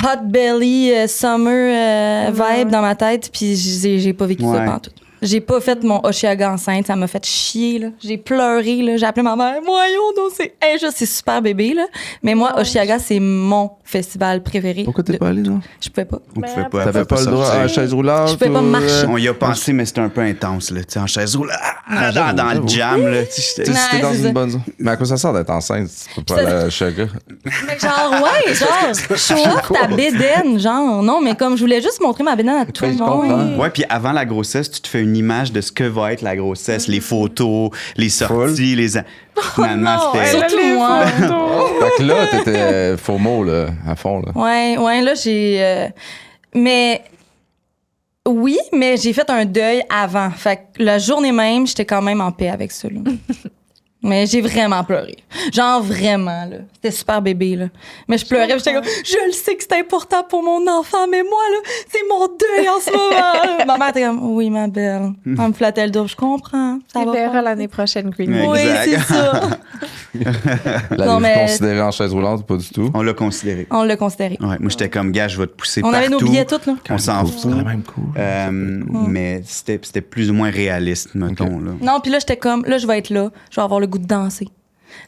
hot belly summer vibe dans ma tête, puis j'ai pas vécu ça Ouais. pendant tout. J'ai pas fait mon Oshiaga enceinte, ça m'a fait chier, là. J'ai pleuré, là. J'ai appelé ma mère. Voyons donc, c'est injuste, c'est super bébé, là. Mais moi, Oshiaga, c'est mon festival préféré. Pourquoi t'es pas allé, là? Je pouvais pas. On pouvait pas. T'avais pas le droit à la chaise roulante? Je pouvais pas ou, marcher. On y a pensé, mais c'était un peu intense, là. Tu sais, en chaise roulante, dans le jam, là. Tu sais, Tu sais, Ouais, si t'es dans c'est une ça. bonne zone. Mais à quoi ça sert d'être enceinte? Tu peux pas Ça- aller à la chaga. Mais genre, ouais, genre, show off ta bédaine, genre. Non, mais comme je voulais juste montrer ma bédaine à tout le je monde. comprends. Ouais, puis avant la grossesse, tu te fais une image de ce que va être la grossesse, les photos, les sorties, Finalement, non, c'était. surtout moi. Fait que là, t'étais faux mot, là, à fond, là. Ouais, là, j'ai. Mais. Oui, mais j'ai fait un deuil avant. Fait que la journée même, j'étais quand même en paix avec ça, là. Mais j'ai vraiment pleuré. Genre vraiment, là. C'était super bébé, là. Mais je pleurais, j'étais comme, je le sais que c'est important pour mon enfant, mais moi, là, c'est mon deuil en ce moment. Là. Ma mère était comme, oui, ma belle. Elle me flattait le dos, je comprends. Ça Tu va verras pas. l'année prochaine, Green. Ouais. Oui, Exact. c'est ça. L'avez-vous mais- considéré en chaise roulante ou pas du tout? On l'a considéré. On l'a considéré. Ouais, moi, j'étais comme, gars, je vais te pousser On partout. avait nos billets tous, là. On s'en C'est fout. quand même cool. Mais c'était plus ou moins réaliste, mettons. Là. Non, puis là, j'étais comme, là, je vais être là. Je vais avoir le goût de danser.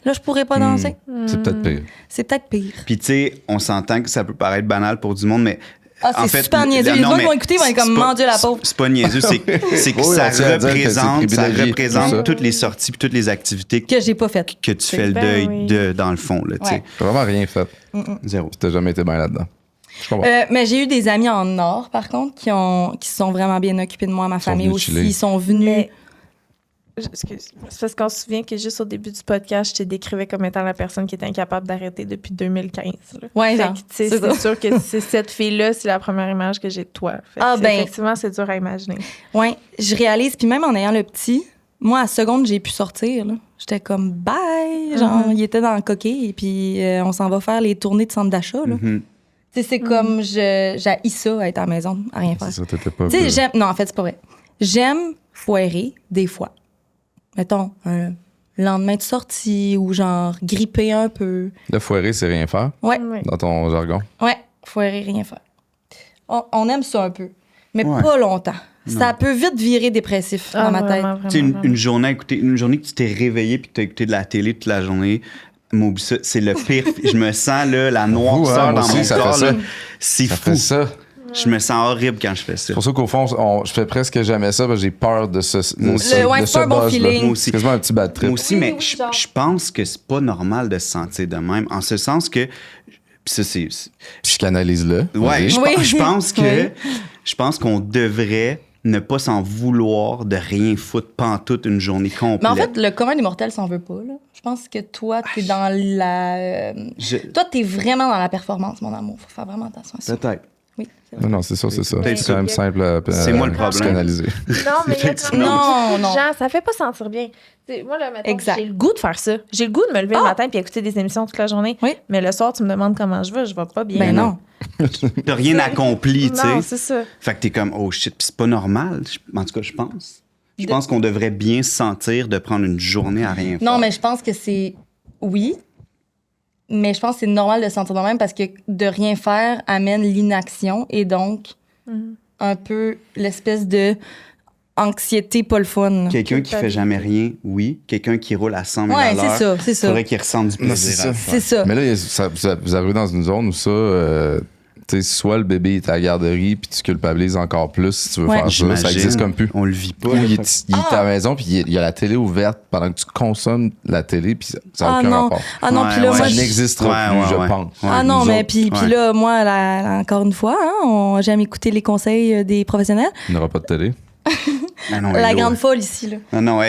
Là, je pourrais pas danser. C'est peut-être pire. C'est peut-être pire. Puis, tu sais, on s'entend que ça peut paraître banal pour du monde, mais. Ah, c'est en fait, super niaiseux. Les non, gens mais qui vont écouter vont être comme, c'est pas- mon Dieu, la pauvre. C'est pas niaiseux, c'est que Oui, ça on tient à dire que représente, c'est privilégié, tout ça. toutes les sorties puis toutes les activités Que j'ai pas fait. que tu fais le Ben deuil oui. de, dans le fond, là, tu sais. Ouais. T'as vraiment rien fait. Zéro. T'as jamais été bien là-dedans. Je comprends. Mais j'ai eu des amis en or, par contre, qui se sont vraiment bien occupés de moi, ma famille venus aussi. chiller. Ils sont venus. Mais- Excuse. C'est parce qu'on se souvient que juste au début du podcast, je te décrivais comme étant la personne qui était incapable d'arrêter depuis 2015. Là. Ouais, Fait genre, que, tu sais, c'est ça. c'est sûr que c'est cette fille-là, c'est la première image que j'ai de toi. Fait que Ah, ben. Effectivement, c'est dur à imaginer. Ouais, je réalise. Puis même en ayant le petit, moi, à seconde, j'ai pu sortir. Là. J'étais comme bye. Genre, il était dans le coquet et puis on s'en va faire les tournées de centre d'achat. Là. Mhm. Tu sais, c'est comme j'ai ça à être à la maison, à rien faire. C'est ça, t'étais pas. Tu sais, j'aime. Non, en fait, c'est pas vrai. J'aime foirer des fois. Mettons, un lendemain de sortie ou genre gripper un peu. Le foiré, c'est rien faire, Ouais, Oui. dans ton jargon. ouais, foirer, rien faire. On aime ça un peu, mais Ouais. pas longtemps. Ça peut vite virer dépressif dans ma tête. Vraiment, Tu sais, vraiment, une journée que tu t'es réveillé puis que tu as écouté de la télé toute la journée, m'oublie ça, c'est le pire. Je me sens là, la noirceur moi dans aussi, mon ça fait corps. ça. là. C'est Ça fou. fait ça. Je me sens horrible quand je fais ça. C'est pour ça qu'au fond, je fais presque jamais ça parce que j'ai peur de ce, Moi de aussi. ce, Ouais, de c'est ce pas un bon buzz-là. feeling. Moi aussi. C'est quasiment un petit bad trip. Moi aussi, Oui, mais oui, je genre. pense que c'est pas normal de se sentir de même. En ce sens que. Puis ça, c'est. Psychanalyse-le. Ouais, Vas-y. Oui. je pense que. Oui. Je pense qu'on devrait ne pas s'en vouloir de rien foutre pantoute une journée complète. Mais en fait, le commun des mortels s'en veut pas. Là. Je pense que toi, t'es dans la. Toi, t'es vraiment dans la performance, mon amour. Faut faire vraiment attention à ça. Peut-être. Oui, c'est vrai. Non, non, c'est ça, c'est ça. Peut-être C'est quand même simple à C'est moi le problème. psychanalyser. Non, mais il y a quand même Non, non. gens, ça fait pas sentir bien. T'sais, moi, là, mettons, Exact. j'ai le goût de faire ça. J'ai le goût de me lever le matin et écouter des émissions toute la journée. Oui. Mais le soir, tu me demandes comment je vais pas bien. Ben non. T'as rien accompli, tu Non, sais. c'est ça. Fait que t'es comme, oh shit, pis c'est pas normal. En tout cas, je pense. Je pense qu'on devrait bien se sentir de prendre une journée à rien faire. Non, mais je pense que c'est. Oui. Mais je pense que c'est normal de se sentir de même parce que de rien faire amène l'inaction et donc un peu l'espèce de anxiété pas le fun. Quelqu'un qui fait jamais rien, oui. Quelqu'un qui roule à 100 000 Ouais, à l'heure, c'est ça, c'est ça. faudrait qu'il ressente du Non, plaisir c'est à le ça. faire. C'est ça. Mais là, vous arrivez dans une zone où ça, tu sais, soit le bébé est à la garderie puis tu culpabilises encore plus si tu veux Ouais. faire ça. Ça J'imagine. existe comme plus. On le vit pas. Ou il là. est à la maison puis il y a la télé ouverte pendant que tu consommes la télé puis ça n'a Ah aucun non. rapport. Ah non, Ouais, puis là, ouais. moi, Ça je- n'existera Ouais, plus, ouais, je ouais. pense. Ouais, Ah non, nous mais autres, puis ouais. là, moi, encore une fois, j'aime écouter les conseils des professionnels. Il n'y aura pas de télé. Ah non, La hello. grande folle ici, là. Non, non,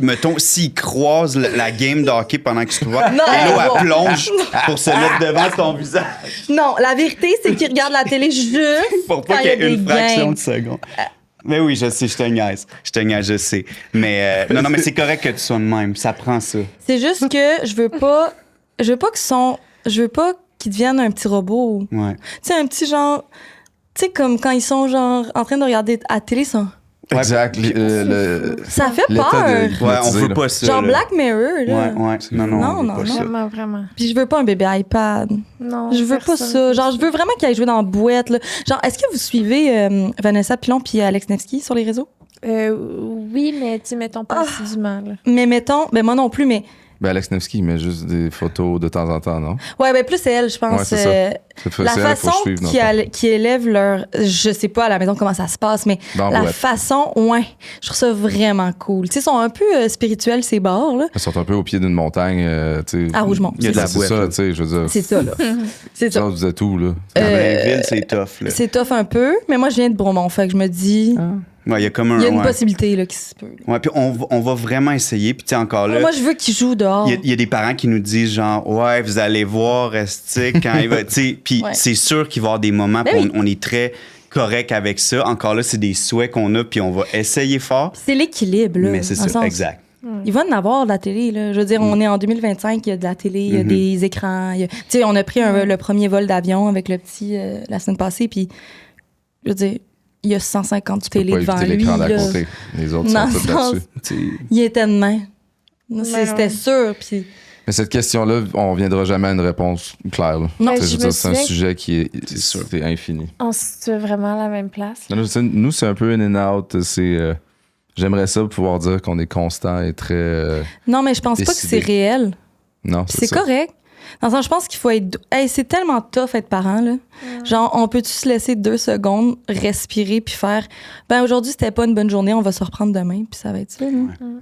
mettons, s'il croise la game de hockey pendant que tu te vois, Non, Hello, wow. elle plonge pour se mettre devant ton visage Non, la vérité, c'est qu'ils regardent la télé juste pour pas quand qu'il y il y a ait une des fraction games. de seconde. Mais oui, je sais, je te niaise. Je sais. Mais non, mais c'est correct que tu sois de même. Ça prend ça. C'est juste que je veux pas qu'ils deviennent un petit robot. Ouais. Tu sais, un petit genre. Tu sais, comme quand ils sont genre en train de regarder à la télé, ça. Ouais, Exact. Ça fait L'état peur. de- Ouais, on hypnotisé, veut là. pas ça. Genre là. Black Mirror, là. Ouais, ouais. Non, Non, on veut non, pas non. ça. Vraiment, vraiment. Puis je veux pas un bébé iPad. Non. Je veux pas personne. ça. Genre, je veux vraiment qu'il aille jouer dans la boîte, là. Genre, est-ce que vous suivez Vanessa Pilon puis Alex Nevsky sur les réseaux? Oui, mais tu mettons pas assidûment. Là. Mais mettons, ben moi non plus, mais Ben, Alex Nevsky, il met juste des photos de temps en temps, non? ouais, ben plus c'est elle, je pense. Ouais, c'est ça. La C'est elle, faut façon que je suive, dans le fond. qui élèvent leur, je sais pas à la maison comment ça se passe, mais Dans la boîte. façon, ouais, je trouve ça vraiment cool. Tu sais, ils sont un peu spirituels ces bars là. Ils sont un peu au pied d'une montagne, tu sais. À Rougemont. Il y a de la C'est boîte, ça, là. tu sais, je veux dire. C'est ça là. C'est ça. Ça, vous êtes où, là? Dans Blainville, c'est tough. Là. C'est tough un peu, mais moi je viens de Bromont, fait que je me dis, Ouais, il y a comme un. il y a une ouais. possibilité là qui se peut. Ouais, puis on va vraiment essayer. Puis tu sais, encore là. Moi je veux qu'ils jouent dehors. Il y a des parents qui nous disent genre ouais vous allez voir Esti, quand il va tu sais puis Ouais. c'est sûr qu'il va y avoir des moments Ben où oui. on est très correct avec ça encore là c'est des souhaits qu'on a puis on va essayer fort C'est l'équilibre là. mais c'est dans le ça sens- exact Il va en avoir de la télé, là. Je veux dire, on est en 2025, il y a de la télé, il y a des écrans. Tu sais, on a pris le premier vol d'avion avec le petit la semaine passée, puis je veux dire, il y a 150 Tu peux télé pas devant éviter lui. l'écran d'à là. côté. Les autres Dans sont le tous sens- là-dessus. Tu sais, Il était de main. Ouais. C'était sûr, puis... Mais cette question-là, on viendra jamais à une réponse claire. Là. Non. Tu sais, Je je veux me dire, c'est un souviens- sujet qui est, C'est sûr. c'est infini. On se situe vraiment à la même place. Non, non, nous, c'est un peu in and out. C'est, j'aimerais ça pouvoir dire qu'on est constant et très. Non, mais je pense pas que Décidé. c'est réel. Non, Puis c'est ça. correct. Dans le sens, je pense qu'il faut être... Hey, c'est tellement tough être parent, là. Genre, on peut-tu se laisser 2 secondes, respirer, puis faire... Ben, aujourd'hui, c'était pas une bonne journée, on va se reprendre demain, puis ça va être ça, là.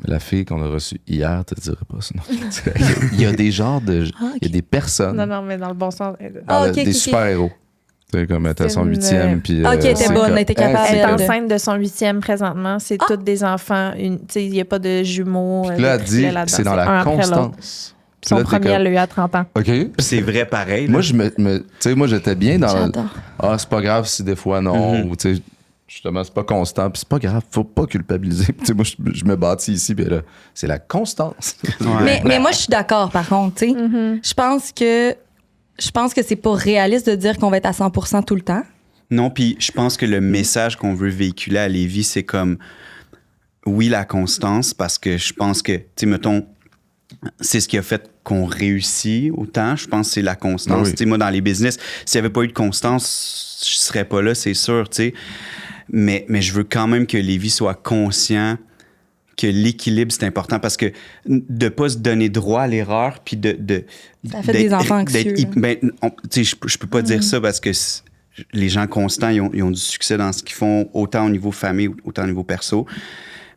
La fille qu'on a reçue hier te dirait pas ça. Non. Il y a des genres de. Ah, ok. Il y a des personnes. Non, non, mais dans le bon sens. Ah, ok, des ok, ok. super-héros. Tu sais, comme elle était à son C'est une, 8e. Puis, Ok, elle était c'est bonne, comme- elle était capable. Elle est Elle de- enceinte de son 8e présentement. C'est tous des enfants. Il n'y a pas de jumeaux. Puis là, elle dit, c'est dans la constance. Puis Son là, t'es premier, comme, elle l'a eu à 30 ans. OK. puis c'est vrai pareil là. Moi, tu sais, moi, j'étais bien dans le. J'adore. Ah, c'est pas grave si des fois non. Mhm. Ou, tu sais, justement, c'est pas constant. Puis c'est pas grave, faut pas culpabiliser. Tu sais, moi, je me bâtis ici. Puis là, c'est la constance. Ouais. Mais moi, je suis d'accord, par contre, tu sais. Je pense que c'est pas réaliste de dire qu'on va être à 100% tout le temps. Non, puis je pense que le message qu'on veut véhiculer à Lévis, c'est comme, oui, la constance, parce que je pense que, tu sais, mettons, c'est ce qui a fait qu'on réussit autant. Je pense que c'est la constance. Ah oui. Tu sais, moi, dans les business, s'il n'y avait pas eu de constance, je serais pas là, c'est sûr, tu sais. Mais je veux quand même que Lévis soit conscient que l'équilibre, c'est important parce que de pas se donner droit à l'erreur, puis Ça fait des enfants anxieux, là. ben, tu sais, je peux pas dire ça parce que les gens constants, ils ont du succès dans ce qu'ils font, autant au niveau famille, autant au niveau perso.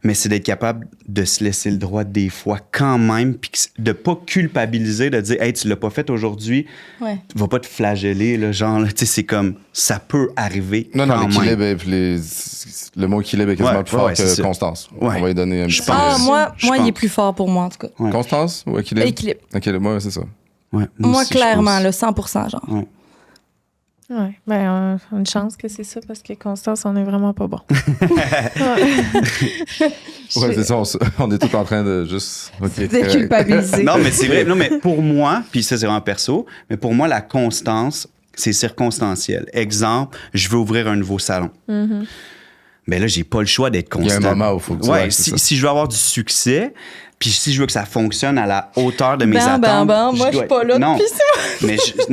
Mais c'est d'être capable de se laisser le droit des fois quand même, puis de pas culpabiliser, de dire « Hey, tu l'as pas fait aujourd'hui, Ouais. va pas te flageller, là, genre, là, tu sais, c'est comme, ça peut arriver Non, quand non, même. l'équilibre, le mot équilibre est quasiment Ouais, plus fort ouais, c'est que ça. constance. Ouais. On va lui donner un Je petit pense. Ah, moi, je il est pense. plus fort pour moi, en tout cas. Ouais. Constance ou équilibre? Équilibre. Ok, moi, c'est ça. Ouais, Moi, aussi, je clairement, pense. là, 100%, genre. Ouais. Ouais. Ben, une chance que c'est ça parce que Constance, on est vraiment pas bon. Ouais, c'est ça, on est tous en train de juste. ok, correct. Déculpabiliser. Non, mais c'est vrai. Non, mais pour moi, puis ça, c'est vraiment perso, mais pour moi, la constance, c'est circonstanciel. Exemple, je veux ouvrir un nouveau salon. Ben là, j'ai pas le choix d'être Il y a constant. un moment où il faut que tu Ouais, ailles, c'est ça. si je veux avoir du succès, puis si je veux que ça fonctionne à la hauteur de mes Ben, attentes. moi, je suis pas là non, depuis ça.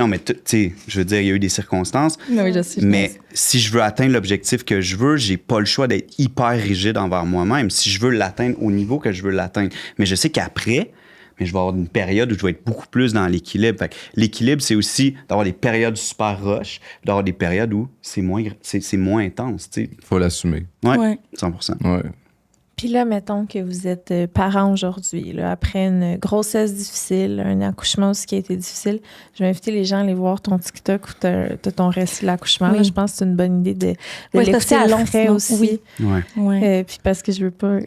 mais tu sais, je veux dire, il y a eu des circonstances. Oui, je sais. je Mais pense. si je veux atteindre l'objectif que je veux, j'ai pas le choix d'être hyper rigide envers moi-même si je veux l'atteindre au niveau que je veux l'atteindre. Mais je sais qu'après, mais je vais avoir une période où je vais être beaucoup plus dans l'équilibre. Fait que l'équilibre, c'est aussi d'avoir des périodes super rush, d'avoir des périodes où c'est moins intense, tu sais. Faut l'assumer. Ouais, Ouais. 100%. Ouais. Puis là, mettons que vous êtes parent aujourd'hui, là, après une grossesse difficile, un accouchement aussi qui a été difficile. Je vais inviter les gens à aller voir ton TikTok où tu as ton récit de l'accouchement. Oui. Là, je pense que c'est une bonne idée de Ouais, parce que l'écouter c'est à long, frais sinon. aussi. Oui. Ouais. Ouais. Puis parce que je veux pas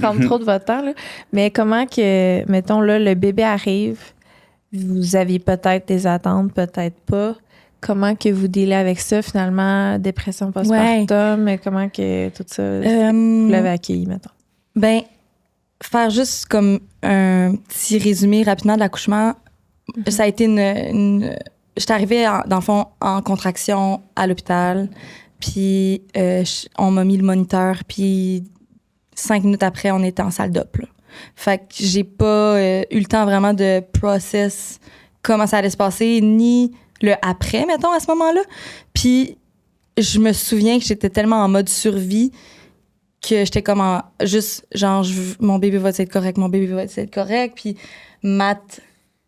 prendre trop de votre temps. Là. Mais comment que, mettons, là, le bébé arrive, vous aviez peut-être des attentes, peut-être pas. Comment que vous dealez avec ça, finalement, dépression postpartum, comment que tout ça, vous l'avez accueilli, mettons? Ben, faire juste comme un petit résumé rapidement de l'accouchement, ça a été j'étais arrivée, dans le fond, en contraction à l'hôpital, puis on m'a mis le moniteur, puis 5 minutes après, on était en salle d'op, là. Fait que j'ai pas eu le temps vraiment de process comment ça allait se passer, ni le après, mettons, à ce moment-là. Puis je me souviens que j'étais tellement en mode survie que j'étais comme juste, genre, mon bébé va être correct, mon bébé va être correct. Puis Matt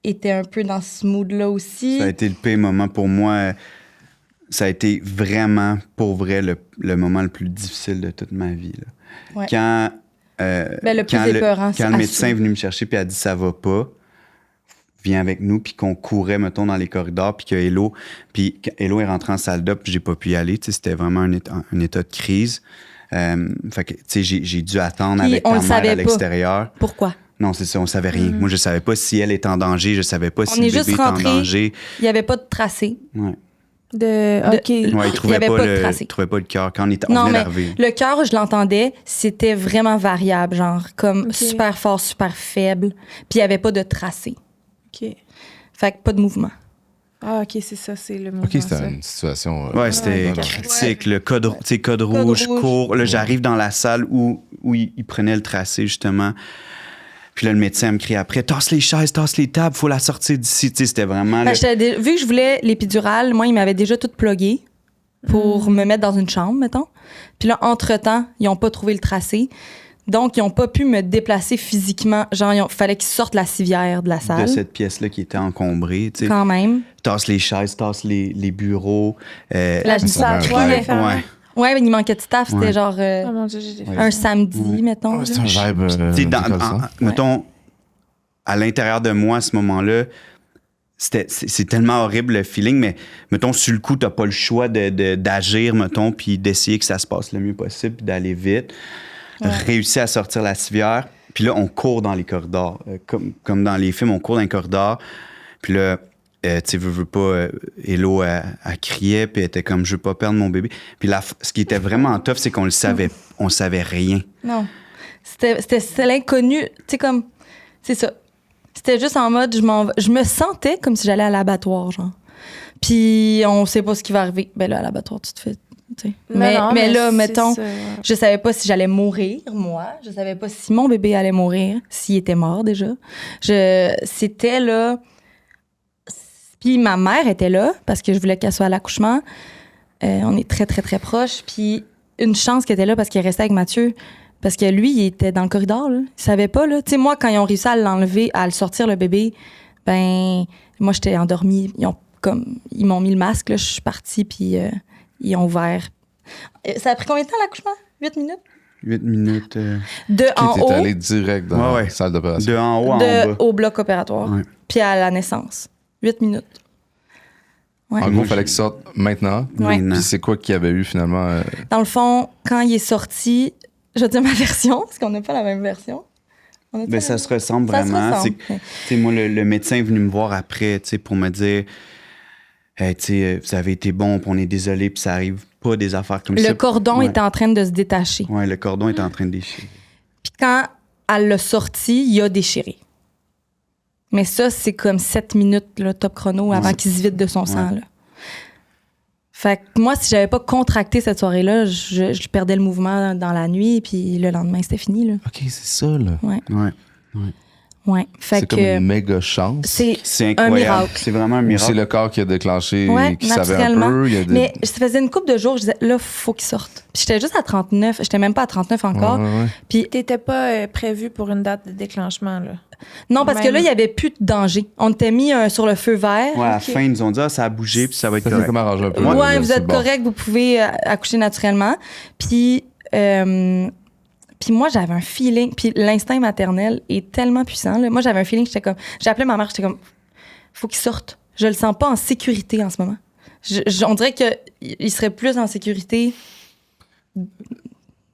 était un peu dans ce mood-là aussi. Ça a été le pire moment pour moi. Ça a été vraiment, pour vrai, le moment le plus difficile de toute ma vie. Là. Ouais. Quand, Le plus quand épeurant, quand le médecin est venu me chercher puis a dit ça va pas, viens avec nous, puis qu'on courait, mettons, dans les corridors, puis que Hello est rentrée en salle d'op, puis j'ai pas pu y aller. C'était vraiment un état de crise. Fait que, tu sais, j'ai dû attendre Puis avec on ta le mère savait à pas. l'extérieur. Pourquoi? Non, c'est ça, on savait rien. Moi, je savais pas si elle était en danger, je savais pas si On le est juste bébé était en rentrés. danger. Il n'y avait pas de tracé. Ouais. OK. Ouais, il y trouvait avait pas de tracé. trouvait pas le cœur. Quand on Non, venait mais d'arriver. le cœur, je l'entendais, c'était vraiment variable, genre comme Ok. super fort, super faible. Puis il n'y avait pas de tracé. OK. Fait que pas de mouvement. Ah, OK, c'est ça, c'est le mouvement. OK, c'était ça. une situation. Ouais, c'était ok. critique. Le code rouge, rouge. court. Là, j'arrive dans la salle où il prenait le tracé, justement. Puis là, le médecin me crie après, tasse les chaises, tasse les tables, faut la sortir d'ici. Tu sais, c'était vraiment... Fait que vu que je voulais l'épidurale, moi, ils m'avaient déjà tout plugué pour me mettre dans une chambre, mettons. Puis là, entre-temps, ils n'ont pas trouvé le tracé. Donc, ils n'ont pas pu me déplacer physiquement. Genre, il fallait qu'ils sortent la civière de la de salle. cette pièce-là qui était encombrée. Tu sais. Quand même. Tasse les chaises, tasse les bureaux. La Ça ça a va, crié, ouais. Ouais, il manquait de staff. C'était Ouais. genre Oh mon Dieu, j'ai des Ouais. un samedi, Ouais. mettons. C'est un vibe. Tu sais, décollissant. mettons, à l'intérieur de moi, à ce moment-là, c'est tellement horrible le feeling, mais mettons, sur le coup, t'as pas le choix d'agir, mettons, puis d'essayer que ça se passe le mieux possible, puis d'aller vite. Réussir à sortir la civière. Puis là, on court dans les corridors. Comme dans les films, on court dans les corridors. Puis là, tu sais, veux pas, Hello, elle criait, puis elle était comme, je veux pas perdre mon bébé. Puis là, ce qui était vraiment tough, c'est qu'on le savait, on savait rien. Non. C'était l'inconnu. Tu sais, comme. C'est ça. C'était juste en mode, je me sentais comme si j'allais à l'abattoir, genre. Puis on sait pas ce qui va arriver. Ben là, à l'abattoir, tu te fais. Tu sais. Mais là, c'est mettons, ça, ouais. je savais pas si j'allais mourir, moi. Je savais pas si mon bébé allait mourir, s'il était mort déjà. C'était là. Puis ma mère était là parce que je voulais qu'elle soit à l'accouchement. On est très, très, très proches. Puis une chance qu'elle était là parce qu'elle restait avec Mathieu. Parce que lui, il était dans le corridor, là. Il savait pas, là. Tu sais, moi, quand ils ont réussi à l'enlever, à le sortir, le bébé, ben, moi, j'étais endormie. Ils m'ont mis le masque, là. Je suis partie, puis ils ont ouvert. Ça a pris combien de temps, l'accouchement? 8 minutes? 8 minutes. De en Qui haut, était allé direct dans Ouais. la salle d'opération. De en haut en bas. au bloc opératoire. Ouais. Puis à la naissance. 8 minutes. Ouais. En gros, il fallait qu'il sorte maintenant. Ouais. Maintenant. Puis c'est quoi qu'il y avait eu finalement? Dans le fond, quand il est sorti, je vais dire ma version, parce qu'on n'a pas la même version. On a-tu Ben, la ça même? se ressemble Ça se vraiment. ressemble. Tu sais, moi, le médecin est venu me voir après, tu sais, pour me dire, hey, tu sais, vous avez été bon, puis on est désolé, puis ça arrive pas des affaires comme ça. Le cordon Ouais. était en train de se détacher. Ouais, le cordon est en train de déchirer. Puis quand elle l'a sorti, il a déchiré. Mais ça, c'est comme 7 minutes, là, top chrono, avant qu'il se vide de son sang. Là. Fait que moi, si j'avais pas contracté cette soirée-là, je perdais le mouvement dans la nuit, puis le lendemain, c'était fini. Là. OK, c'est ça, là. Ouais. Ouais. Fait C'est comme que une méga chance. c'est C'est incroyable. miracle. C'est vraiment un Ou miracle. c'est le corps qui a déclenché, Ouais, qui savait un naturellement. peu. Il y a des... Mais ça faisait une couple de jours, je disais, là, faut qu'il sorte. Puis j'étais juste à 39. J'étais même pas à 39 encore. Ouais. Puis T'étais pas prévu pour une date de déclenchement, là. non, parce que Même- là, il y avait plus de danger. On était mis sur le feu vert. Ouais, à la fin, ils nous ont dit, ah, ça a bougé, puis ça va être Ça s'est correct. comme arrangé un peu. Ouais, là, vous c'est êtes bon. correct, vous pouvez accoucher naturellement. Puis moi, j'avais un feeling. Puis l'instinct maternel est tellement puissant. Là. Moi, j'avais un feeling, j'étais comme. J'ai appelé ma mère, j'étais comme. Faut qu'il sorte. Je le sens pas en sécurité en ce moment. On dirait qu'il serait plus en sécurité.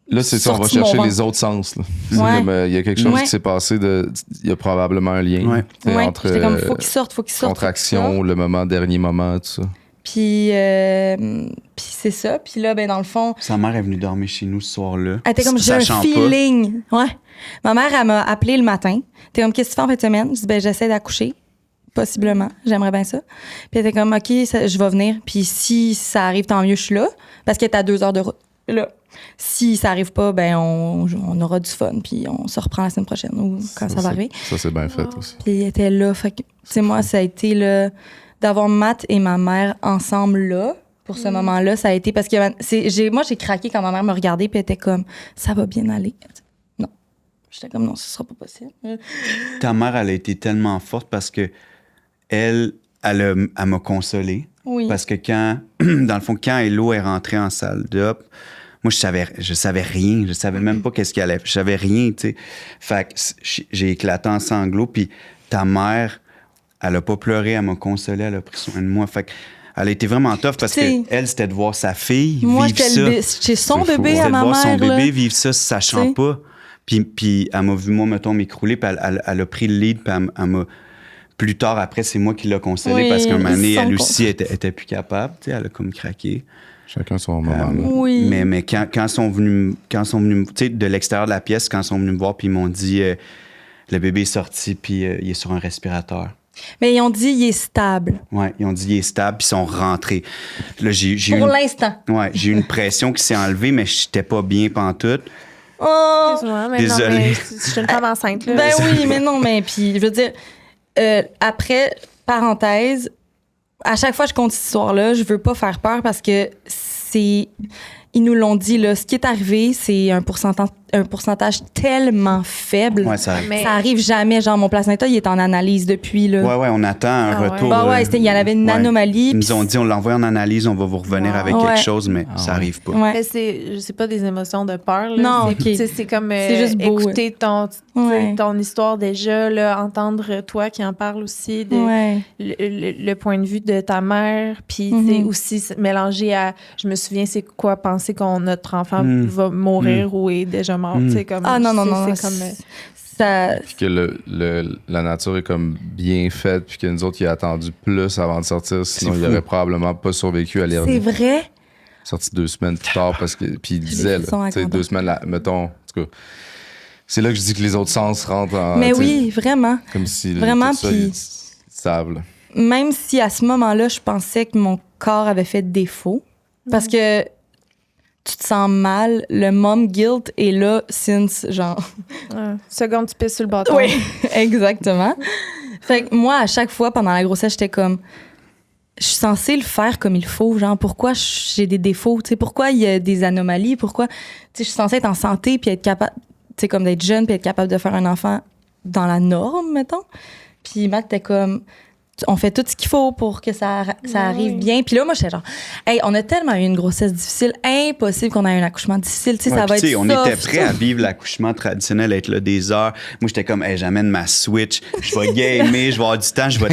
Là, c'est ça, on va Sorti de mon chercher ventre. les autres sens. Là. C'est Ouais. comme, il y a quelque chose Ouais. qui s'est passé. Il y a probablement un lien Ouais. tu sais, Ouais, entre j'étais comme, faut qu'il sorte, faut qu'il sorte. contraction, le dernier moment, tout ça. Puis c'est ça. Puis là, ben dans le fond, Sa mère est venue dormir chez nous ce soir-là. elle était comme, j'ai un Sachant feeling. Ouais. Ma mère, elle m'a appelé le matin. T'es comme, qu'est-ce que tu fais en fin de semaine? Je dis, ben, j'essaie d'accoucher. Possiblement. J'aimerais bien ça. Puis elle était comme, OK, je vais venir. Puis si ça arrive, tant mieux, je suis là. Parce qu'elle est à 2 heures de route. Là. Si ça arrive pas, ben, on aura du fun. Puis on se reprend la semaine prochaine ou quand ça va arriver. Ça, c'est bien fait aussi. Puis elle était là. Fait que, tu sais, moi, ça a été là, d'avoir Matt et ma mère ensemble là pour ce moment-là. Ça a été parce que moi, j'ai craqué quand ma mère me regardait puis elle était comme, ça va bien aller. Non. J'étais comme, non, ce sera pas possible. Ta mère, elle a été tellement forte parce que elle m'a consolé. Oui. Parce que dans le fond, quand Hello est rentrée en salle d'op, moi, je savais rien. Je savais même pas qu'est-ce qu'elle allait. Je savais rien, tu sais. Fait que j'ai éclaté en sanglots. Puis ta mère, elle a pas pleuré, elle m'a consolé, elle a pris soin de moi. Fait que elle a été vraiment tough parce que elle, c'était de voir sa fille moi, vivre ça. J'ai son bébé C'était à de ma voir mère. son bébé là. vivre ça, sachant pas. Puis elle m'a vu, moi, mettons, m'écrouler. Puis elle a pris le lead. Puis elle m'a... Plus tard, après, c'est moi qui l'ai consolée parce qu'un moment donné, elle aussi était plus capable. Tu sais, elle a comme craqué. Chacun son moment. Là. Oui. Mais quand ils sont venus, tu sais, de l'extérieur de la pièce, quand ils sont venus me voir, puis ils m'ont dit le bébé est sorti, puis il est sur un respirateur. Mais ils ont dit il est stable. Ouais, ils ont dit il est stable, puis ils sont rentrés. Là, j'ai Pour l'instant. Ouais, j'ai eu une pression qui s'est enlevée, mais j'étais pas bien pantoute. Oh! Excuse-moi, mais Désolé. non, mais je suis une femme enceinte, là. Ben oui, mais non, mais puis je veux dire, après, parenthèse, à chaque fois que je compte cette histoire-là, je veux pas faire peur parce que ils nous l'ont dit, là, ce qui est arrivé, c'est un pourcentage tellement faible. Ouais, ça Mais- Ça arrive jamais. Genre, mon placenta, il est en analyse depuis, là. Ouais, on attend un Ah ouais. retour. Bah ouais, il y en avait une anomalie. Ils nous puis ont dit, on l'envoie en analyse, on va vous revenir avec Ouais. quelque chose, mais Ah ça ouais. arrive pas. Ouais. Mais c'est pas des émotions de peur. Là. Non, c'est, ok. tu sais, c'est comme C'est juste beau, écouter Ouais. ton histoire déjà, là, entendre toi qui en parle aussi, Ouais. le point de vue de ta mère, puis tu sais, aussi mélanger à, je me souviens, c'est quoi penser que notre enfant va mourir ou est déjà mort. tu sais, comme, Ah non, non, c'est- non. c'est comme, Ça, Puis que la nature est comme bien faite, puis que nous autres, il a attendu plus avant de sortir, sinon il fou. aurait probablement pas survécu à c'est l'hernie. vrai. Sorti 2 semaines plus tard, parce que. Puis il J'ai disait, des frissons là, à tu sais, content. 2 semaines, là, mettons. En tout cas, c'est là que je dis que les autres sens rentrent en. Mais tu sais, oui, vraiment. Comme si Vraiment, tout ça, puis- ils savent, là. Même si à ce moment-là, je pensais que mon corps avait fait défaut. Parce que tu te sens mal, le mom guilt est là since, genre... seconde, tu pisses sur le bâton. Oui, exactement. Fait que moi, à chaque fois, pendant la grossesse, j'étais comme... Je suis censée le faire comme il faut. Genre, pourquoi j'ai des défauts? Tu sais, pourquoi il y a des anomalies? Pourquoi... Tu sais, je suis censée être en santé puis être capable... Tu sais, comme d'être jeune puis être capable de faire un enfant dans la norme, mettons. Puis Matt était comme... On fait tout ce qu'il faut pour que ça arrive bien. Puis là, moi, j'étais genre, hey, on a tellement eu une grossesse difficile, impossible qu'on ait un accouchement difficile. Tu sais, ça va Puis, tu sais, être on soft. était prêts à vivre l'accouchement traditionnel, être là des heures. Moi, j'étais comme, hey, j'amène ma Switch, je vais gamer, je vais avoir du temps, je vais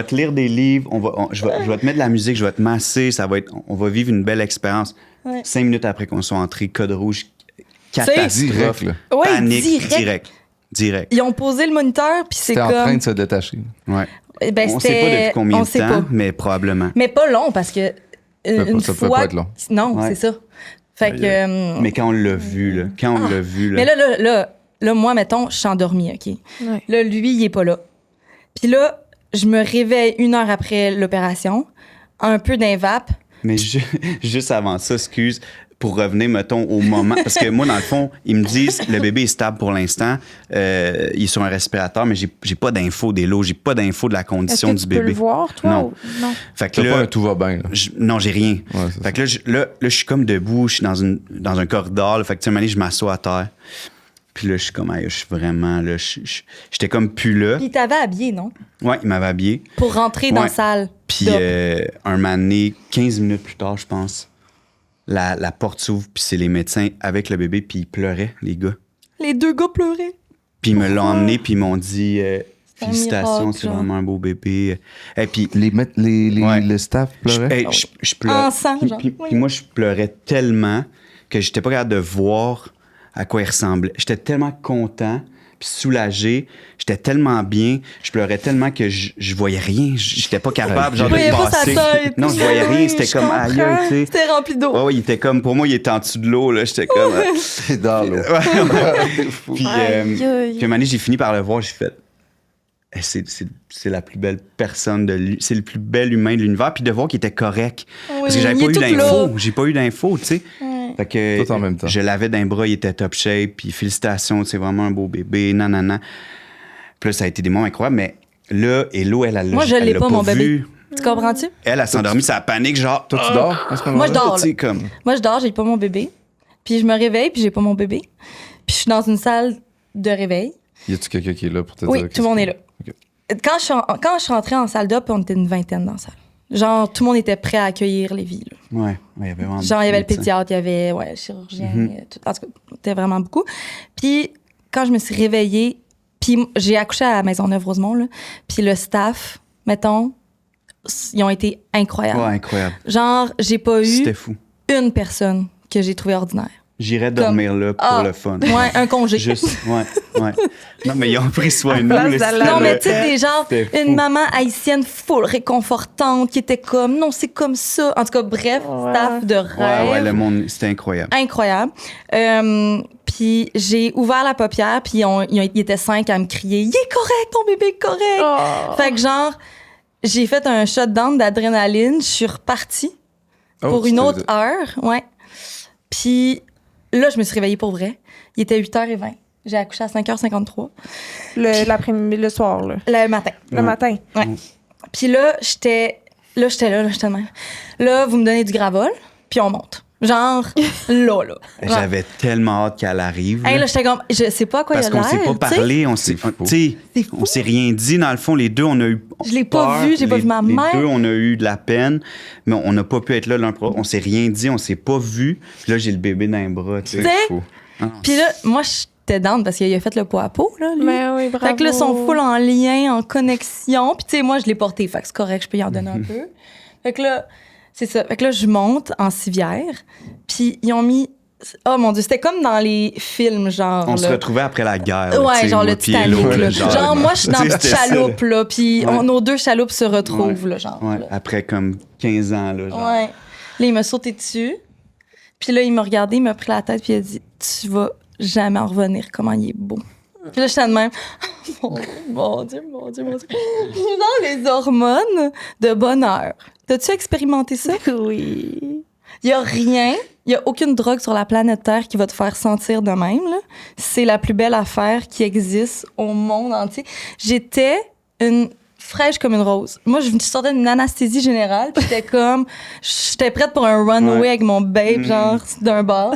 te lire des livres, je vais te mettre de la musique, je vais te masser, on va vivre une belle expérience. Ouais. 5 minutes après qu'on soit entré, code rouge, Direct, catastrophe, là. Ouais, panique, direct. direct. Ils ont posé le moniteur, puis c'est C'était en comme... train de se détacher. Ouais. Ben, On sait pas c'était- depuis combien on de sait temps, pas. mais probablement. Mais pas long, parce que une Ça fois... peut pas être long. Non, Ouais. c'est ça. Fait que... Mais quand on l'a vu, là, Mais là, moi, mettons, je suis endormie, OK? Ouais. Là, lui, il est pas là. Puis là, je me réveille 1 heure après l'opération, un peu d'invap. Mais juste avant ça, excuse, pour revenir, mettons, au moment. Parce que moi, dans le fond, ils me disent le bébé est stable pour l'instant, il est sur un respirateur, mais j'ai pas d'infos des lots, j'ai pas d'infos de la Est-ce condition que du tu bébé. peux le voir, toi? Non. ou- Non. Fait que T'as pas là, un tout va bien, là. non, j'ai rien. Ouais, c'est Fait que là, je suis comme debout, je suis dans un corridor. Là, fait que, tu sais, à un moment donné, je m'assois à terre. Puis là, je suis comme, hey, je suis vraiment, là, j'étais comme plus là. Puis il t'avait habillé, non? Ouais, il m'avait habillé. Pour rentrer dans Ouais. la salle. Puis d'op. un moment donné, 15 minutes plus tard, je pense, la porte s'ouvre, puis c'est les médecins avec le bébé, puis ils pleuraient, les gars. Les 2 gars pleuraient. Puis ils me l'ont emmené, puis ils m'ont dit un félicitations, miracle, c'est genre. vraiment un beau bébé. Et puis Ouais. Le staff pleurait. je pleurais. En sang, Puis- genre. Puis, Oui. puis moi, je pleurais tellement que j'étais pas capable de voir à quoi il ressemblait. J'étais tellement content, puis soulagé. J'étais tellement bien. Je pleurais tellement que je voyais rien. J'étais pas capable, genre, Je voyais de pas sa passer. tête. Non, je voyais rien. Oui, C'était je comme aïe, tu sais. C'était rempli d'eau. Ouais, il était comme, pour moi, il était en dessous de l'eau, là. J'étais comme. C'est dans l'eau. Puis, Aïe, aïe. puis un moment donné, j'ai fini par le voir, j'ai fait. C'est la plus belle personne c'est le plus bel humain de l'univers, puis de voir qu'il était correct. Parce que j'avais pas eu d'infos. J'ai pas eu d'infos, tu sais. Fait que Tout en même temps. je l'avais d'un bras, il était top shape, puis félicitations, c'est vraiment un beau bébé, nanana. Puis là, ça a été des moments incroyables, mais là, Hello, elle Moi, je l'ai l'a pas, mon bébé. vu. Tu comprends-tu? Elle s'est endormie, ça a panique, genre. Toi, tu dors à ce moment-là? Moi, je dors, Tu sais, comme. Moi, je dors, j'ai pas mon bébé. Puis je me réveille, puis j'ai pas mon bébé. Puis je suis dans une salle de réveil. Y a-tu quelqu'un qui est là pour te Oui, dire? tout le monde est là. Ok. Quand je suis rentrée en salle d'op, on était une vingtaine dans la salle. Genre, tout le monde était prêt à accueillir les vies. Là. Ouais, il y avait vraiment. Genre, il y avait le beaucoup de médecins. pédiatre, il y avait le chirurgien, tout. En tout cas, c'était vraiment beaucoup. Puis quand je me suis réveillée, puis j'ai accouché à Maisonneuve-Rosemont, là, puis le staff, mettons, ils ont été incroyables. Ouais, incroyable. Genre, j'ai pas eu C'était fou. une personne que j'ai trouvée ordinaire. J'irais dormir là pour le fun. Ouais, un congé. Juste, ouais. Non, mais ils ont pris soin de nous. place là, d'aller- c'était Non, mais le- tu sais, des gens, C'était fou. une maman haïtienne full réconfortante qui était comme, non, c'est comme ça. En tout cas, bref, Ouais. staff de rêve. Ouais, le monde, c'était incroyable. Incroyable. Puis j'ai ouvert la paupière, puis ils étaient 5 à me crier, il est correct, ton bébé est correct. Oh. Fait que genre, j'ai fait un shutdown d'adrénaline, je suis repartie Oh, pour une c'était- autre heure, ouais. Puis là, je me suis réveillée pour vrai. Il était 8h20. J'ai accouché à 5h53 L'après-midi, le soir, là. le matin. Le matin. Ouais. Puis là, j'étais là, j'étais de même. Là, vous me donnez du Gravol, puis on monte. Genre, là. Genre. J'avais tellement hâte qu'elle arrive. Hey, là. là, j'étais comme, je sais pas à quoi Parce il a qu'on s'est l'air. pas tu sais. parlé, on s'est, C'est fou. tu sais, C'est fou. on s'est rien dit. Dans le fond, les deux, on a eu. Je l'ai pas peur. vu, j'ai pas vu ma Les mère. deux, on a eu de la peine, mais on n'a pas pu être là l'un pour l'autre. On s'est rien dit, on s'est pas vu. Puis là, j'ai le bébé dans les bras. Tu sais. Tu sais? Fou. Puis là, moi, j'étais down parce qu'il a fait le pot à pot, là, lui. Mais oui, bravo. Fait que là, ils sont full en lien, en connexion. Puis tu sais, moi, je l'ai porté. Fait que c'est correct, je peux y en donner un peu. Fait que là, c'est ça. Fait que là, je monte en civière. Puis ils ont mis... Oh mon Dieu, c'était comme dans les films, genre. On se là. retrouvait après la guerre. là, Ouais, tu sais, genre moi le puis Titanic, Hello, là. là, Genre, moi, je suis dans tu une sais, petite c'était ça. chaloupe, là. Puis Ouais. nos deux chaloupes se retrouvent, là, genre. Ouais, là. après comme 15 ans. Là, genre. Ouais. Là, il m'a sauté dessus. Puis là, il m'a regardé, il m'a pris la tête, puis il a dit, tu vas jamais en revenir, comment il est beau. Puis là, j'étais de même. Mon Dieu. Genre les hormones de bonheur. T'as-tu expérimenté ça? Oui. Il y a rien, il y a aucune drogue sur la planète Terre qui va te faire sentir de même, là. C'est la plus belle affaire qui existe au monde entier. J'étais une fraîche comme une rose. Moi, je sortais d'une anesthésie générale, puis j'étais prête pour un runway Ouais. avec mon babe, genre, d'un bord,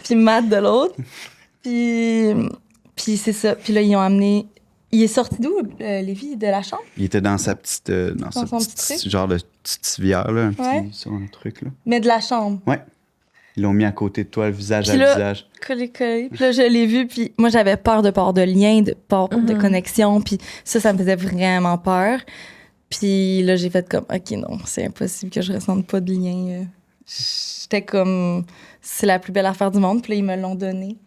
puis Matt de l'autre. Puis c'est ça. Puis là, ils ont amené... Il est sorti d'où, Lévi, de la chambre? Il était dans sa petite. Dans Dans sa son petite, petit truc? genre de petite civière, là, Ouais. sur un truc. Là. Mais de la chambre. Ouais. Ils l'ont mis à côté de toi, le visage Puis à là- visage. Collé. Puis là, je l'ai vu, puis moi, j'avais peur de peur de lien, de peur de connexion, puis ça me faisait vraiment peur. Puis là, j'ai fait comme, OK, non, c'est impossible que je ressente pas de lien. J'étais comme, c'est la plus belle affaire du monde, puis là, ils me l'ont donné.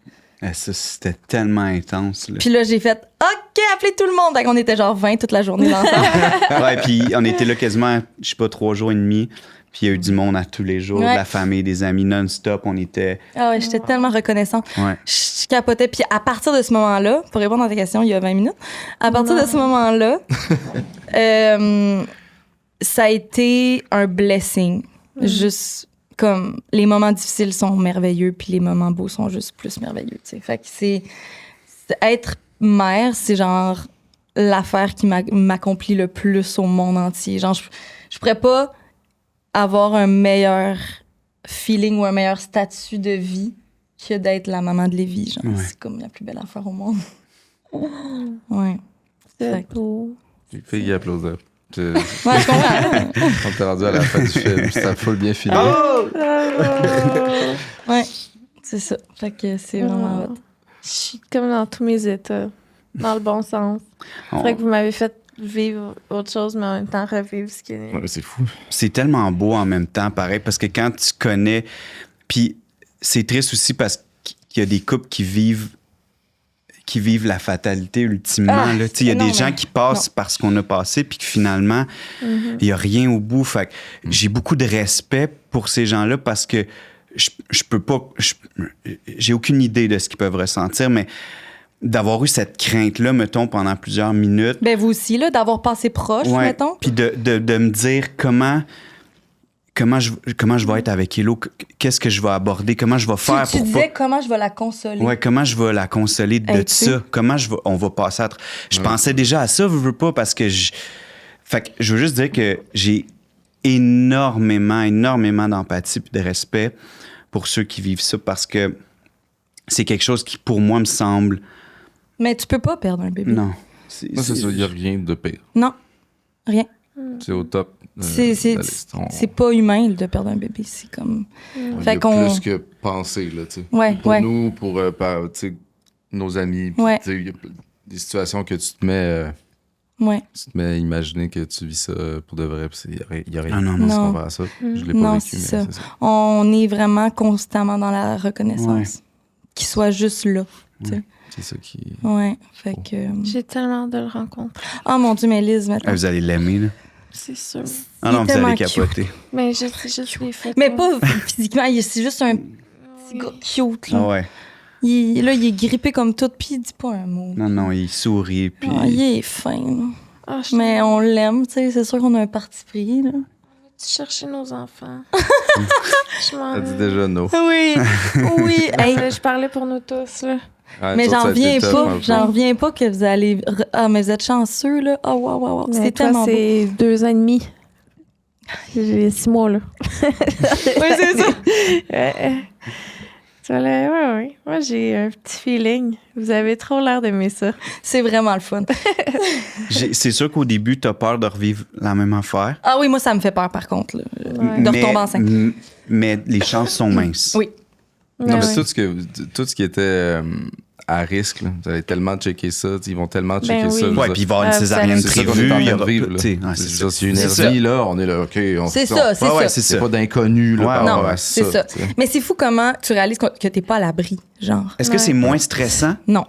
Eh, ça, c'était tellement intense. Là. Puis là, j'ai fait, OK, appelez tout le monde. Fait qu'on était genre 20 toute la journée ensemble. Ouais, puis on était là quasiment, je sais pas, 3 jours et demi. Puis il y a eu du monde à tous les jours, Ouais. de la famille, des amis, non-stop. On était. Ah ouais, j'étais tellement reconnaissante. Ouais. Je capotais. Puis à partir de ce moment-là, pour répondre à ta question, il y a 20 minutes, à partir de ce moment-là, ça a été un blessing. Juste comme les moments difficiles sont merveilleux, puis les moments beaux sont juste plus merveilleux. Tu sais. Fait que être mère, c'est genre l'affaire qui m'accomplit le plus au monde entier. Genre, je pourrais pas avoir un meilleur feeling ou un meilleur statut de vie que d'être la maman de Lévi. Genre, Ouais. c'est comme la plus belle affaire au monde. Ouais. Fait C'est que- beau. Les filles applaudissent. Ouais, je comprends. On t'est rendu à la fin du film, ça full bien filé. Ouais, c'est ça. Fait que c'est vraiment hot. Je suis comme dans tous mes états, dans le bon sens. C'est On- vrai que vous m'avez fait vivre autre chose, mais en même temps revivre ce qui est. Ouais, c'est fou. C'est tellement beau en même temps, pareil, parce que quand tu connais. Puis c'est triste aussi parce qu'il y a des couples qui vivent la fatalité ultimement. Ah, là. Tu sais, il y a non, des gens mais- qui passent par ce qu'on a passé, puis que finalement, il n'y a rien au bout. Fait que j'ai beaucoup de respect pour ces gens-là parce que je peux pas. J'ai aucune idée de ce qu'ils peuvent ressentir, mais d'avoir eu cette crainte-là, mettons, pendant plusieurs minutes. Ben, vous aussi, là, d'avoir passé proche, Ouais. mettons. Puis de me dire comment je vais être avec Hello, qu'est-ce que je vais aborder, comment je vais faire Tu pour disais comment je vais la consoler. Ouais, comment je vais la consoler de Hey, tu sais. ça, comment on va passer à je pensais déjà à ça, veux pas, parce que Fait que je veux juste dire que j'ai énormément d'empathie et de respect pour ceux qui vivent ça parce que c'est quelque chose qui, pour moi, me semble... Mais tu peux pas perdre un bébé. Non. Moi, c'est ça, il n'y a rien de pire. Non, rien. C'est au top. C'est pas humain de perdre un bébé. C'est comme. Il y Fait a qu'on. plus que penser, là, tu sais. Ouais, pour ouais. nous, pour tu sais, nos amis, puis, Ouais. tu sais, il y a des situations que tu te mets à imaginer que tu vis ça pour de vrai, puis il y a rien Ah, non, qui se non. compare à ça. Je l'ai pas Non, vécu, c'est mais ça. c'est ça. On est vraiment constamment dans la reconnaissance. Qu'il soit juste là. Tu sais. C'est ça qui... Ouais. Fait que. J'ai tellement hâte de le rencontrer. Oh mon Dieu, mais Liz, maintenant. Ah, vous allez l'aimer, là. C'est sûr. Ah Il non, est vous tellement allez cute. capoter. Mais c'est juste les photos. Mais pas physiquement, c'est juste un petit gars cute. Là. Ah ouais. Il est grippé comme tout, puis il dit pas un mot. Non, il sourit, puis... Ah, il est fin. Là. Ah, je Mais on l'aime, tu sais. C'est sûr qu'on a un parti pris. Là. chercher nos enfants. Je m'en Ça dit déjà non. Oui, oui. Hey, Je parlais pour nous tous, là. Ouais, mais ça, ça j'en a été reviens tough, pas. un peu. J'en reviens pas que vous allez. Ah, mais vous êtes chanceux, là. Oh, wow. Mais C'est toi, tellement beau. c'est 2 ans et demi. J'ai 6 mois, là. Oui, c'est ça. Ouais. Moi, j'ai un petit feeling. Vous avez trop l'air d'aimer ça. C'est vraiment le fun. C'est sûr qu'au début, t'as peur de revivre la même affaire. Ah oui, moi, ça me fait peur, par contre. Là. Ouais. De retomber enceinte. Mais les chances sont minces. Oui. Non, mais Ouais. tout ce qui était à risque, là, vous allez tellement checker ça, ils vont tellement checker Ben oui. ça. je veux Ouais, dire. puis il va y avoir une Ah, césarienne ça, c'est ça qu'on prévue. est en Il y train de aura vivre, là. c'est C'est ça. ça, s'il y a une C'est ça. hernie, là, on est là, OK. C'est ça, c'est ça. c'est C'est ça. pas d'inconnu, là, Ouais, par ouais, rapport ouais, à C'est ça. tu sais. Mais c'est fou comment tu réalises que t'es pas à l'abri, genre. Est-ce que Ouais. c'est moins stressant? Non.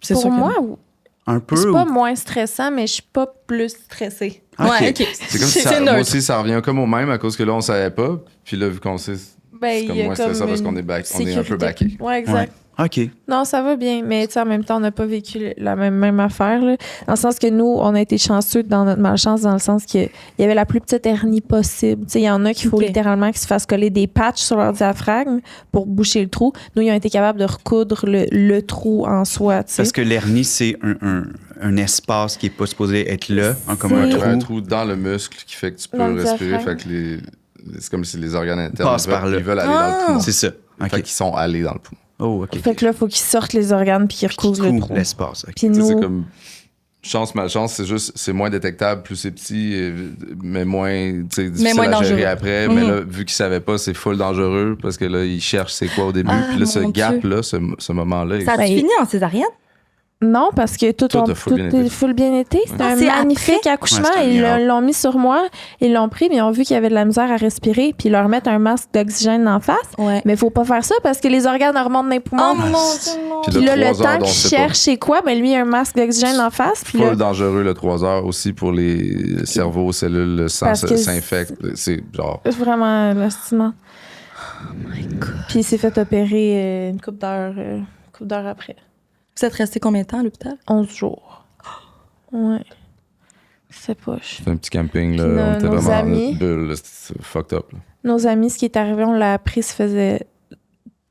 C'est Pour sûr que moi, non. Un peu? c'est ou- pas moins stressant, mais je suis pas plus stressée. Ok. Ouais, OK. C'est comme si ça, moi aussi, ça revient comme au même à cause que là, on savait pas. Puis là, vu qu'on sait, Ben, c'est comme il y a moins stressant parce une qu'on est, on est un peu sécurité. backé. Ouais, exact. OK. Non, ça va bien, mais tu sais, en même temps, on n'a pas vécu la même affaire. Là. Dans le sens que nous, on a été chanceux dans notre malchance, dans le sens qu'il y avait la plus petite hernie possible. Tu sais, il y en a qu'il faut Ok. littéralement qu'ils se fassent coller des patchs sur leur diaphragme pour boucher le trou. Nous, ils ont été capables de recoudre le trou en soi. Tu sais. Parce que l'hernie, c'est un espace qui n'est pas supposé être là, comme un Il y C'est- aurait un trou. trou dans le muscle qui fait que tu peux Dans le respirer. diaphragme. Fait que c'est comme si les organes internes Passent par là. ils veulent aller dans le poumon. C'est ça. OK. Fait qu'ils sont allés dans le poumon. Oh, OK. Fait que là, il faut qu'ils sortent les organes puis qu'ils recousent le trou. l'espace. OK. Puis Tu sais, nous, c'est comme chance, malchance, c'est moins détectable, plus c'est petit, mais moins, tu sais, difficile moins à gérer dangereux. après. Mais là, vu qu'ils savaient pas, c'est full dangereux parce que là, ils cherchent c'est quoi au début. Ah, Puis là, ce mon gap-là, ce moment-là, Ça a Ben, fini en césarienne? non, parce que tout Tout a full bien été. est full bien été. C'était Ah, un c'est magnifique après? accouchement. Ouais, c'est un Ils miracle. l'ont mis sur moi, ils l'ont pris, mais ils ont vu qu'il y avait de la misère à respirer, puis ils leur mettent un masque d'oxygène en face. Ouais. Mais il faut pas faire ça parce que les organes remontent dans les poumons. Oh mon Dieu, non. Puis Puis là, le 3 heures, temps dont qu'il c'est pas. cherche, c'est quoi? Ben lui, il a un masque d'oxygène en face. Puis là, Full dangereux le 3 heures aussi pour les cerveaux, cellules, le sang Parce que s'infecte. C'est genre. c'est vraiment lastimant. Oh my God. Puis il s'est fait opérer une couple d'heures après. Vous êtes resté combien de temps à l'hôpital? 11 jours. Ouais. C'est poche. C'est un petit camping, là. Puis On était nos vraiment dans amis- notre bulle, là. C'était fucked up. Là. Nos amis, ce qui est arrivé, on l'a appris, ça faisait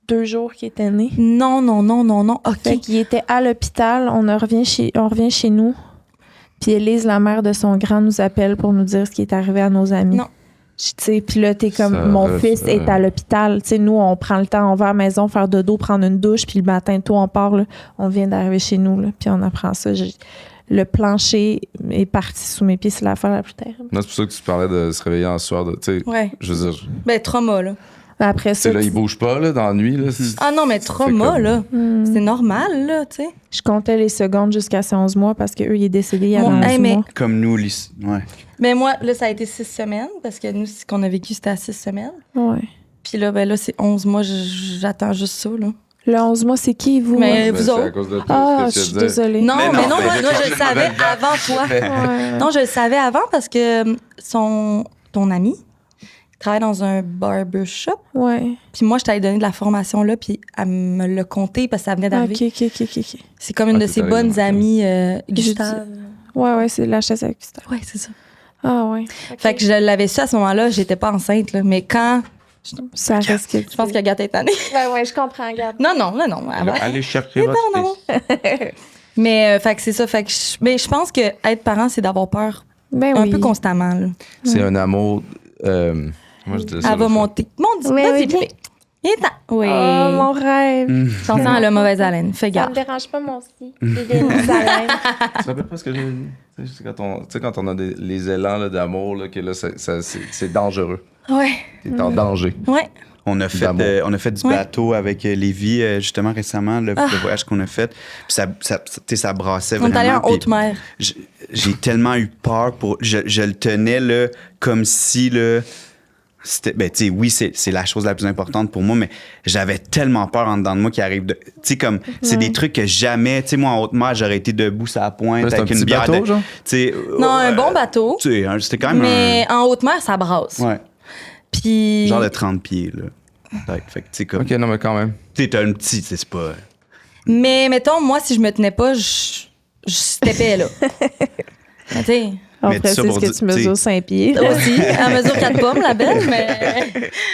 2 jours qu'il était né. Non. OK. Fait qu'il était à l'hôpital, on revient chez nous. Puis Élise, la mère de son grand, nous appelle pour nous dire ce qui est arrivé à nos amis. Non. Tu sais, puis là, t'es comme, Ça mon reste, fils est à l'hôpital. Tu sais, nous, on prend le temps, on va à la maison faire dodo, prendre une douche, puis le matin, tôt, on part, là, on vient d'arriver chez nous, là, puis on apprend ça. Le plancher est parti sous mes pieds, c'est l'affaire la plus terrible. Non, c'est pour ça que tu parlais de se réveiller en soir. Tu sais, Ouais. je veux dire, Ben, trauma, là. Après ça, c'est là, il bouge pas, là, dans la nuit, là. Ah non, mais trauma, comme- là. C'est normal, là, tu sais. je comptais les secondes jusqu'à ses 11 mois parce qu'eux, il est décédé il y a Mon- 11 hey, mais- mois. Comme nous, ouais. Mais moi, là, ça a été 6 semaines, parce que nous, ce qu'on a vécu, c'était à 6 semaines. Ouais. Puis là, ben là, c'est 11 mois, j'attends juste ça, là. Le 11 mois, c'est qui, vous? Mais- Ben, vous c'est autres? à cause de toi, Ah, ce je que suis tu disais. désolée. Non, Mais mais non, non, mais moi, je le savais avant toi. Ouais. Non, je le savais avant parce que ton ami travaille dans un barbershop. Ouais. Puis moi, je t'avais donné de la formation là, puis elle me l'a compté parce que ça venait d'arriver. OK. C'est comme une Ah, de t'es ses allée bonnes dans- amies, Gustave. Ouais, c'est la chaise avec Gustave. Ouais, c'est ça. Ah, ouais. Fait que je l'avais su à ce moment-là, j'étais pas enceinte, là, mais quand. Ça reste que. Je pense qu'Agathe est tannée. Ouais, je comprends, regarde. Non. Elle va- Allez chercher votre non. fils. Mais, fait que c'est ça. Fait que mais je pense que être parent, c'est d'avoir peur Ben un oui. peu constamment. Là. C'est un amour. Moi, je dis ça. Elle va monter. Monte, Oui, vas-y, oui, bébé. Oui. Oh, mon rêve. J'entends la mauvaise haleine. Fais Ça me gaffe. dérange pas, moi aussi. J'ai des haleines. Tu te rappelles pas ce que j'ai dit? Tu sais, quand on a les élans là, d'amour, là, que là, c'est dangereux. Ouais. T'es en danger. Ouais. On a fait du Ouais. bateau avec Lévi, justement, récemment, le voyage qu'on a fait. Puis ça brassait On est vraiment. allé en puis haute mer. j'ai tellement eu peur pour... Je le tenais, là, comme si, là... C'était, ben, tu sais, oui, c'est la chose la plus importante pour moi, mais j'avais tellement peur en dedans de moi qui arrive de... Tu sais, comme, c'est des trucs que jamais... Tu sais, moi, en haute mer, j'aurais été debout sur la pointe Là, c'est avec un une petit bière bateau, de... genre? Tu sais... Non, un bon bateau. Tu sais, c'était quand même Mais en haute mer, ça brasse. Ouais. Puis. Genre de 30 pieds, là. Peut-être. Fait que, tu sais, comme... Ok, non, mais quand même. Tu sais, t'as un petit... C'est pas... Mais mettons, moi, si je me tenais pas, je steppais, là. Mais tu sais. On Mais ça précise pour que dire, tu mesures t'sais- 5 pieds. Aussi, elle mesure 4 pommes, la belle,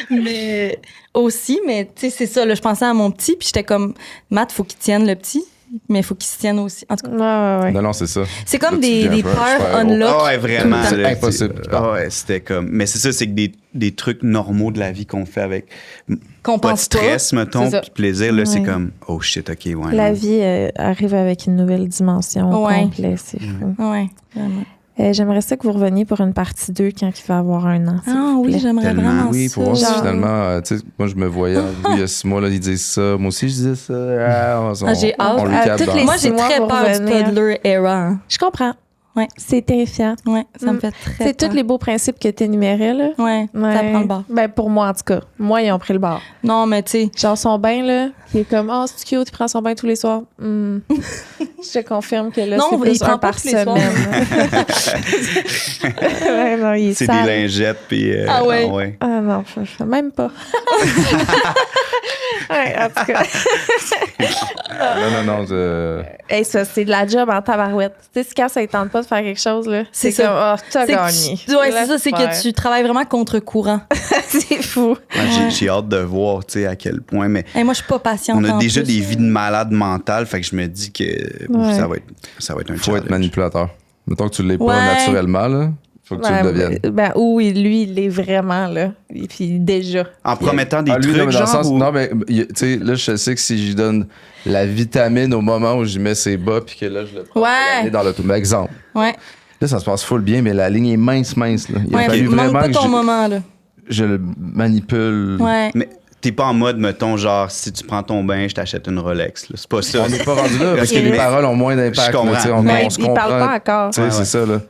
mais aussi, mais tu sais, c'est ça, là, je pensais à mon petit, puis j'étais comme, Matt, faut qu'il tienne le petit, mais il faut qu'il se tienne aussi. En tout cas, Ouais. Non, non, c'est ça. c'est comme Là, tu des deviens un peu un peurs super-héros. unlock. Ah ouais, vraiment. tout le temps. là, Impossible. Ah ouais, c'était comme... Mais c'est ça, c'est que des trucs normaux de la vie qu'on fait avec Qu'on pas de pense pas. stress, mettons, C'est ça. puis plaisir, là, c'est Ouais. comme... Oh shit, OK, ouais. La non. vie arrive avec une nouvelle dimension au Ouais. complet. C'est fou. Ouais, vraiment. J'aimerais ça que vous reveniez pour une partie 2 quand il va avoir un an. s'il Ah vous oui, plaît. j'aimerais Tellement. vraiment Oui, ça. pour voir si Genre- finalement, tu sais, moi, je me voyais en vous il y a 6 mois, là, ils disent ça. Moi aussi, je disais ça. J'ai hâte. On À recap toutes dans- les Moi, j'ai 6 mois très pour peur du revenir. toddler era. Hein. Je comprends. Ouais. C'est terrifiant. Ouais, ça me Mm. fait très C'est peur. tous les beaux principes que tu énumérais, là. Ouais, ça prend le bord. Ben, pour moi, en tout cas. Moi, ils ont pris le bord. Non, mais tu sais, Genre, son bain, là, il est comme, oh, c'est cute, il prend son bain tous les soirs. Je te confirme que là, Non, c'est il plus prend un pas par tous les soirs. semaine. Ouais, non, il est C'est sale. des lingettes, puis... Ah ouais. Ah non, même pas. Ouais, en tout cas. Non, Hey, ça, c'est de la job en tabarouette. Tu sais, si quand ça ne tente pas de faire quelque chose, là, C'est c'est ça. comme, oh, t'as c'est gagné. que tu- ouais, c'est Laisse ça, c'est faire. que tu travailles vraiment contre courant. C'est fou. Ouais, j'ai hâte de voir, tu sais, à quel point, mais... Et moi, je suis pas patiente. On a en déjà plus. des vies de malades mentales, fait que je me dis que Ouais. ça va être un faut challenge. être manipulateur. Mettons que tu l'es pas Ouais. naturellement, là. Faut que tu le deviennes. Oui, lui, il l'est vraiment, là. Et puis déjà. En promettant des Ah, lui, trucs, non, mais dans le genre, sens- ou- non, mais tu sais, là, je sais que si j'y donne la vitamine au moment où j'y mets ses bas, puis que là, je le prends pour Ouais. l'amener dans l'auto. Mais exemple, Ouais. là, ça se passe full bien, mais la ligne est mince, là. Il a Ouais, fallu manque vraiment pas que ton moment, là. je le manipule. Ouais. Mais t'es pas en mode, mettons, genre, si tu prends ton bain, je t'achète une Rolex. là. C'est pas ça. On n'est pas rendu là, parce que Ok. les paroles ont moins d'impact. Je comprends. là, tu sais, on Mais se il comprend. parle pas encore. Tu sais, Ouais, c'est ouais. ça, là.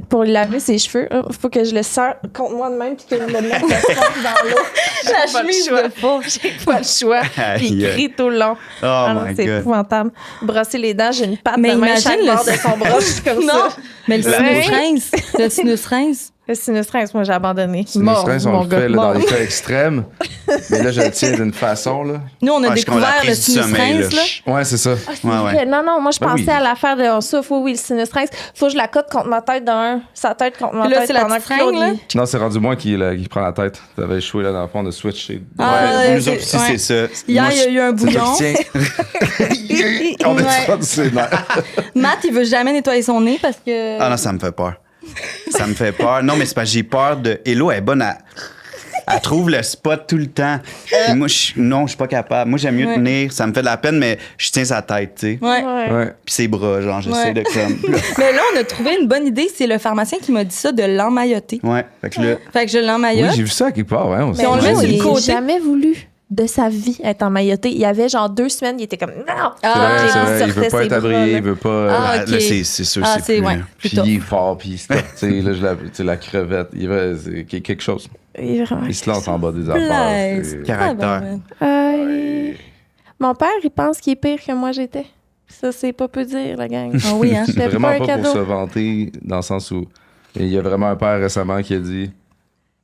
Pour lui laver ses cheveux, il faut que je le serre contre moi de même puis que je le mette dans l'eau. La Pas le chemise choix. de faux. J'ai pas le choix. Puis il Aïe. crie tout le long. Oh Alors, my c'est God. épouvantable. Brosser les dents, j'ai une patte Mais de main imagine chaque le- bord de son bras. Je suis comme Non, ça. mais le Ouais. sinus rince. Le sinus rince. Le sinus rince, moi, j'ai abandonné. C'est une Mort, stress, on mon le gars, fait là, dans mort. les cas extrêmes. Mais là, je le tiens d'une façon, là. Nous, on a Ah, je comprends la découvert le prise du sinus sommeil, rince, là. Ouais, c'est ça. C'est Ouais, vrai. Non, moi, je Ben pensais oui. à l'affaire de on souffle. Oui, le sinus rince. Faut que je la cote contre ma tête d'un. Sa tête contre ma Puis là, tête c'est la pendant petite que Claude, fringue, là. il- Non, c'est rendu moi qui prend la tête. T'avais échoué là dans le fond de switcher. Ah, Ouais, ouais, nous c'est- autres aussi, ouais. c'est ça. Hier, Moi, il y a eu un bouillon. Tiens. On Ouais. est pas du scénaire. Matt, il veut jamais nettoyer son nez parce que. Ah non, ça me fait peur. Ça me fait peur. Non, mais c'est parce que j'ai peur de... Hello, elle est bonne à... Elle trouve le spot tout le temps. Puis moi, non, je suis pas capable. Moi, j'aime mieux Ouais. tenir. Ça me fait de la peine, mais je tiens sa tête, tu sais. Ouais. Ouais. Ouais. Puis ses bras, genre, j'essaie Ouais. de comme... Mais là, on a trouvé une bonne idée. C'est le pharmacien qui m'a dit ça de l'emmailloter. Ouais, fait que là... Fait que je Oui, l'emmaillote. j'ai vu ça à quelque part, ouais. Mais on le met lui, sur le il côté. n'a jamais voulu de sa vie être emmailloté. Il y avait genre 2 semaines, il était comme non. C'est Ah, vrai, c'est vrai. Il sortait veut pas ses être bras, abrié, là. il veut pas. Ah, là, ok. c'est sûr, Ah, c'est c'est plus... ouais. Puis Plutôt. il est fort, puis il se tape, tu sais, là, tu sais, la crevette, il va, c'est quelque chose. Il est vraiment- Il se lance en bas des affaires. Blaise. c'est- Caractère. Mon père, il pense qu'il est pire que moi j'étais. Ça, c'est pas peu dire, la gang. Ah oui, hein. C'est C'était vraiment pas un pas pour cadeau. se vanter, dans le sens où il y a vraiment un père récemment qui a dit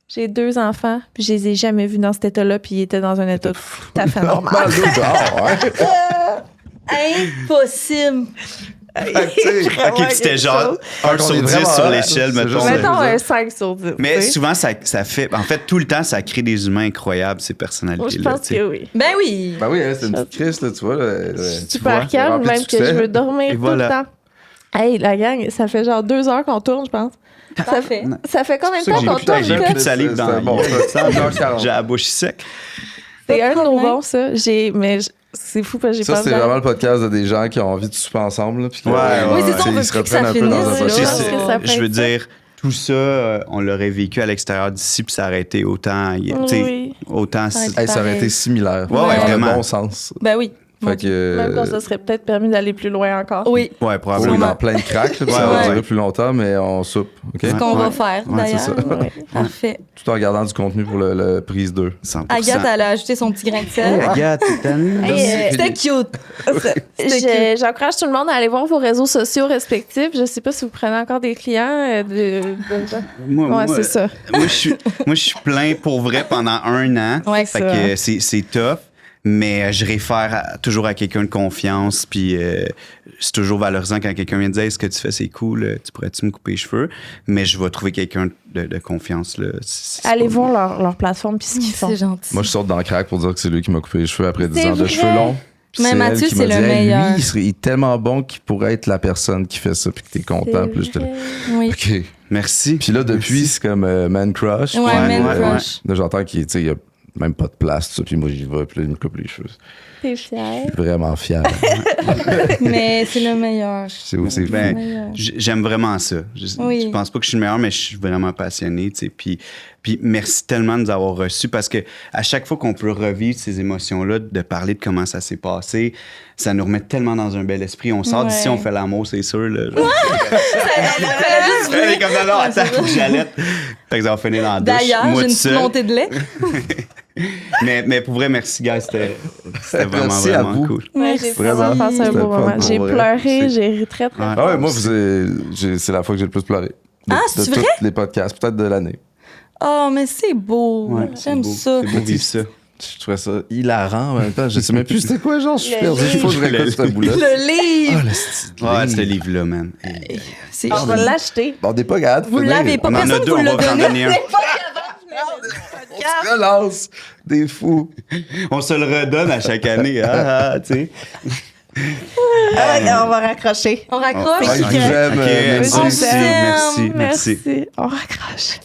J'ai 2 enfants, puis je les ai jamais vus dans cet état-là, puis ils étaient dans un état tout à fait normal. Ah, ouais. Impossible. Fait que, tu sais, OK, puis c'était genre 1 On sur est 10 vraiment sur hot, l'échelle, c'est mettons. juste- Mettons Ouais. un 5 sur 10. Mais tu sais. souvent, ça fait... En fait, tout le temps, ça crée des humains incroyables, ces Moi, je personnalités-là. pense tu sais. que oui. Ben oui. Ben oui, hein, c'est une petite crise, là, tu vois. Là, vois, Super calme, rempli de même que succès. je veux dormir Et tout voilà. le temps. Hey, la gang, ça fait genre 2 heures qu'on tourne, je pense. Parfait. Ça fait combien de C'est ça temps que qu'on J'ai tourne? plus de salive dans la bon, bouche. ça, 1h40. J'ai la bouche sec. C'est un de nos problème. bons, ça. C'est fou parce que j'ai Ça, pas c'est vraiment le podcast de des gens qui ont envie de souper ensemble. Là, puis que, Ouais, Oui, c'est ça, on ils veut se plus que ça reprennent un peu dans un finisse, podcast. là. Tu sais, pense que ça peut je veux être ça. dire, tout ça, on l'aurait vécu à l'extérieur d'ici, puis ça aurait été autant. Tu sais, Oui. autant. Ça aurait été Hey, ça aurait été pareil. similaire. Ouais, Dans vraiment. le bon sens. Ben oui. Fait que, Même qu'on se serait peut-être permis d'aller plus loin encore. Oui. Ouais, oui, probablement. dans plein de cracks, là, puis ça Ouais, va ouais. durer plus longtemps, mais on soupe. OK? Ce qu'on va faire, Ouais, d'ailleurs. c'est ça. Ouais. Parfait. Tout en gardant du contenu pour le prise 2. 100%. Agathe, elle a ajouté son petit grain de sel. Agathe, t'es tannée. Hey, C'était cute. J'encourage tout le monde à aller voir vos réseaux sociaux respectifs. Je sais pas si vous prenez encore des clients. Moi, Ouais, c'est ça. Moi, je suis plein pour vrai pendant 1 an. Ouais, Fait ça. que c'est tough. Mais je réfère toujours à quelqu'un de confiance. Puis c'est toujours valorisant quand quelqu'un vient me dire Hey, ce que tu fais, c'est cool. Tu pourrais-tu me couper les cheveux? Mais je vais trouver quelqu'un de confiance. Là. Allez pas- voir leur plateforme puis ce qu'ils font. C'est gentil. Moi, je saute dans le crack pour dire que c'est lui qui m'a coupé les cheveux après 10 C'est ans de vrai. cheveux longs. Puis Mais c'est Mathieu, elle qui m'a c'est le dit, Hey, meilleur. lui, il est tellement bon qu'il pourrait être la personne qui fait ça puis que t'es content. Puis là, j'étais là, Oui. OK. Merci. Puis là, depuis, c'est comme Man Crush. Ouais, Puis, man ouais, crush. Là, j'entends qu'il n'y a même pas de place, tout ça, puis moi, j'y vais, puis là, il me coupe les cheveux. T'es fière. Je suis vraiment fier. Mais c'est le meilleur. C'est aussi Ben, Le meilleur. J'aime vraiment ça. Oui. Je pense pas que je suis le meilleur, mais je suis vraiment passionné. Tu sais. Puis merci tellement de nous avoir reçus parce que à chaque fois qu'on peut revivre ces émotions-là, de parler de comment ça s'est passé, ça nous remet tellement dans un bel esprit. On sort d'ici, Ouais. on fait l'amour, c'est sûr. Là, Elle est comme ça, non, attends, faut que j'allaite. Fait que ça va finir dans la douche. D'ailleurs, moi j'ai une tout petite seul. montée de lait. Mais pour vrai, merci, guys. C'était vraiment, Merci à vraiment vous. cool. Ouais, j'ai Vraiment, vraiment passé un c'était beau fun moment. pour J'ai vrai. pleuré, j'ai ri très, très Ouais. Ah ouais, fort. moi, c'est la fois que j'ai le plus pleuré. De, Ah, de c'est tous vrai? les podcasts, peut-être de l'année. Oh, mais c'est beau. Ouais, c'est J'aime beau. ça. C'est beau vivre ça. Je trouvais ça hilarant en même temps. Je sais même plus c'était quoi, genre, je suis Le perdu. Il faut que je récolte ce bout-là. Le livre. Ah, le style. Ouais, ce livre-là, man. C'est On va l'acheter. On n'est pas capable de Vous finir. l'avez pas. On en a Personne deux, vous on l'a va vous en donné. donner un. On se relance. Des fous. On se le redonne à chaque année. Ah, tu sais. On va raccrocher. On raccroche. Ouais, je vous aime. Ok, Merci. On merci, s'aime. merci, merci. Merci. On raccroche.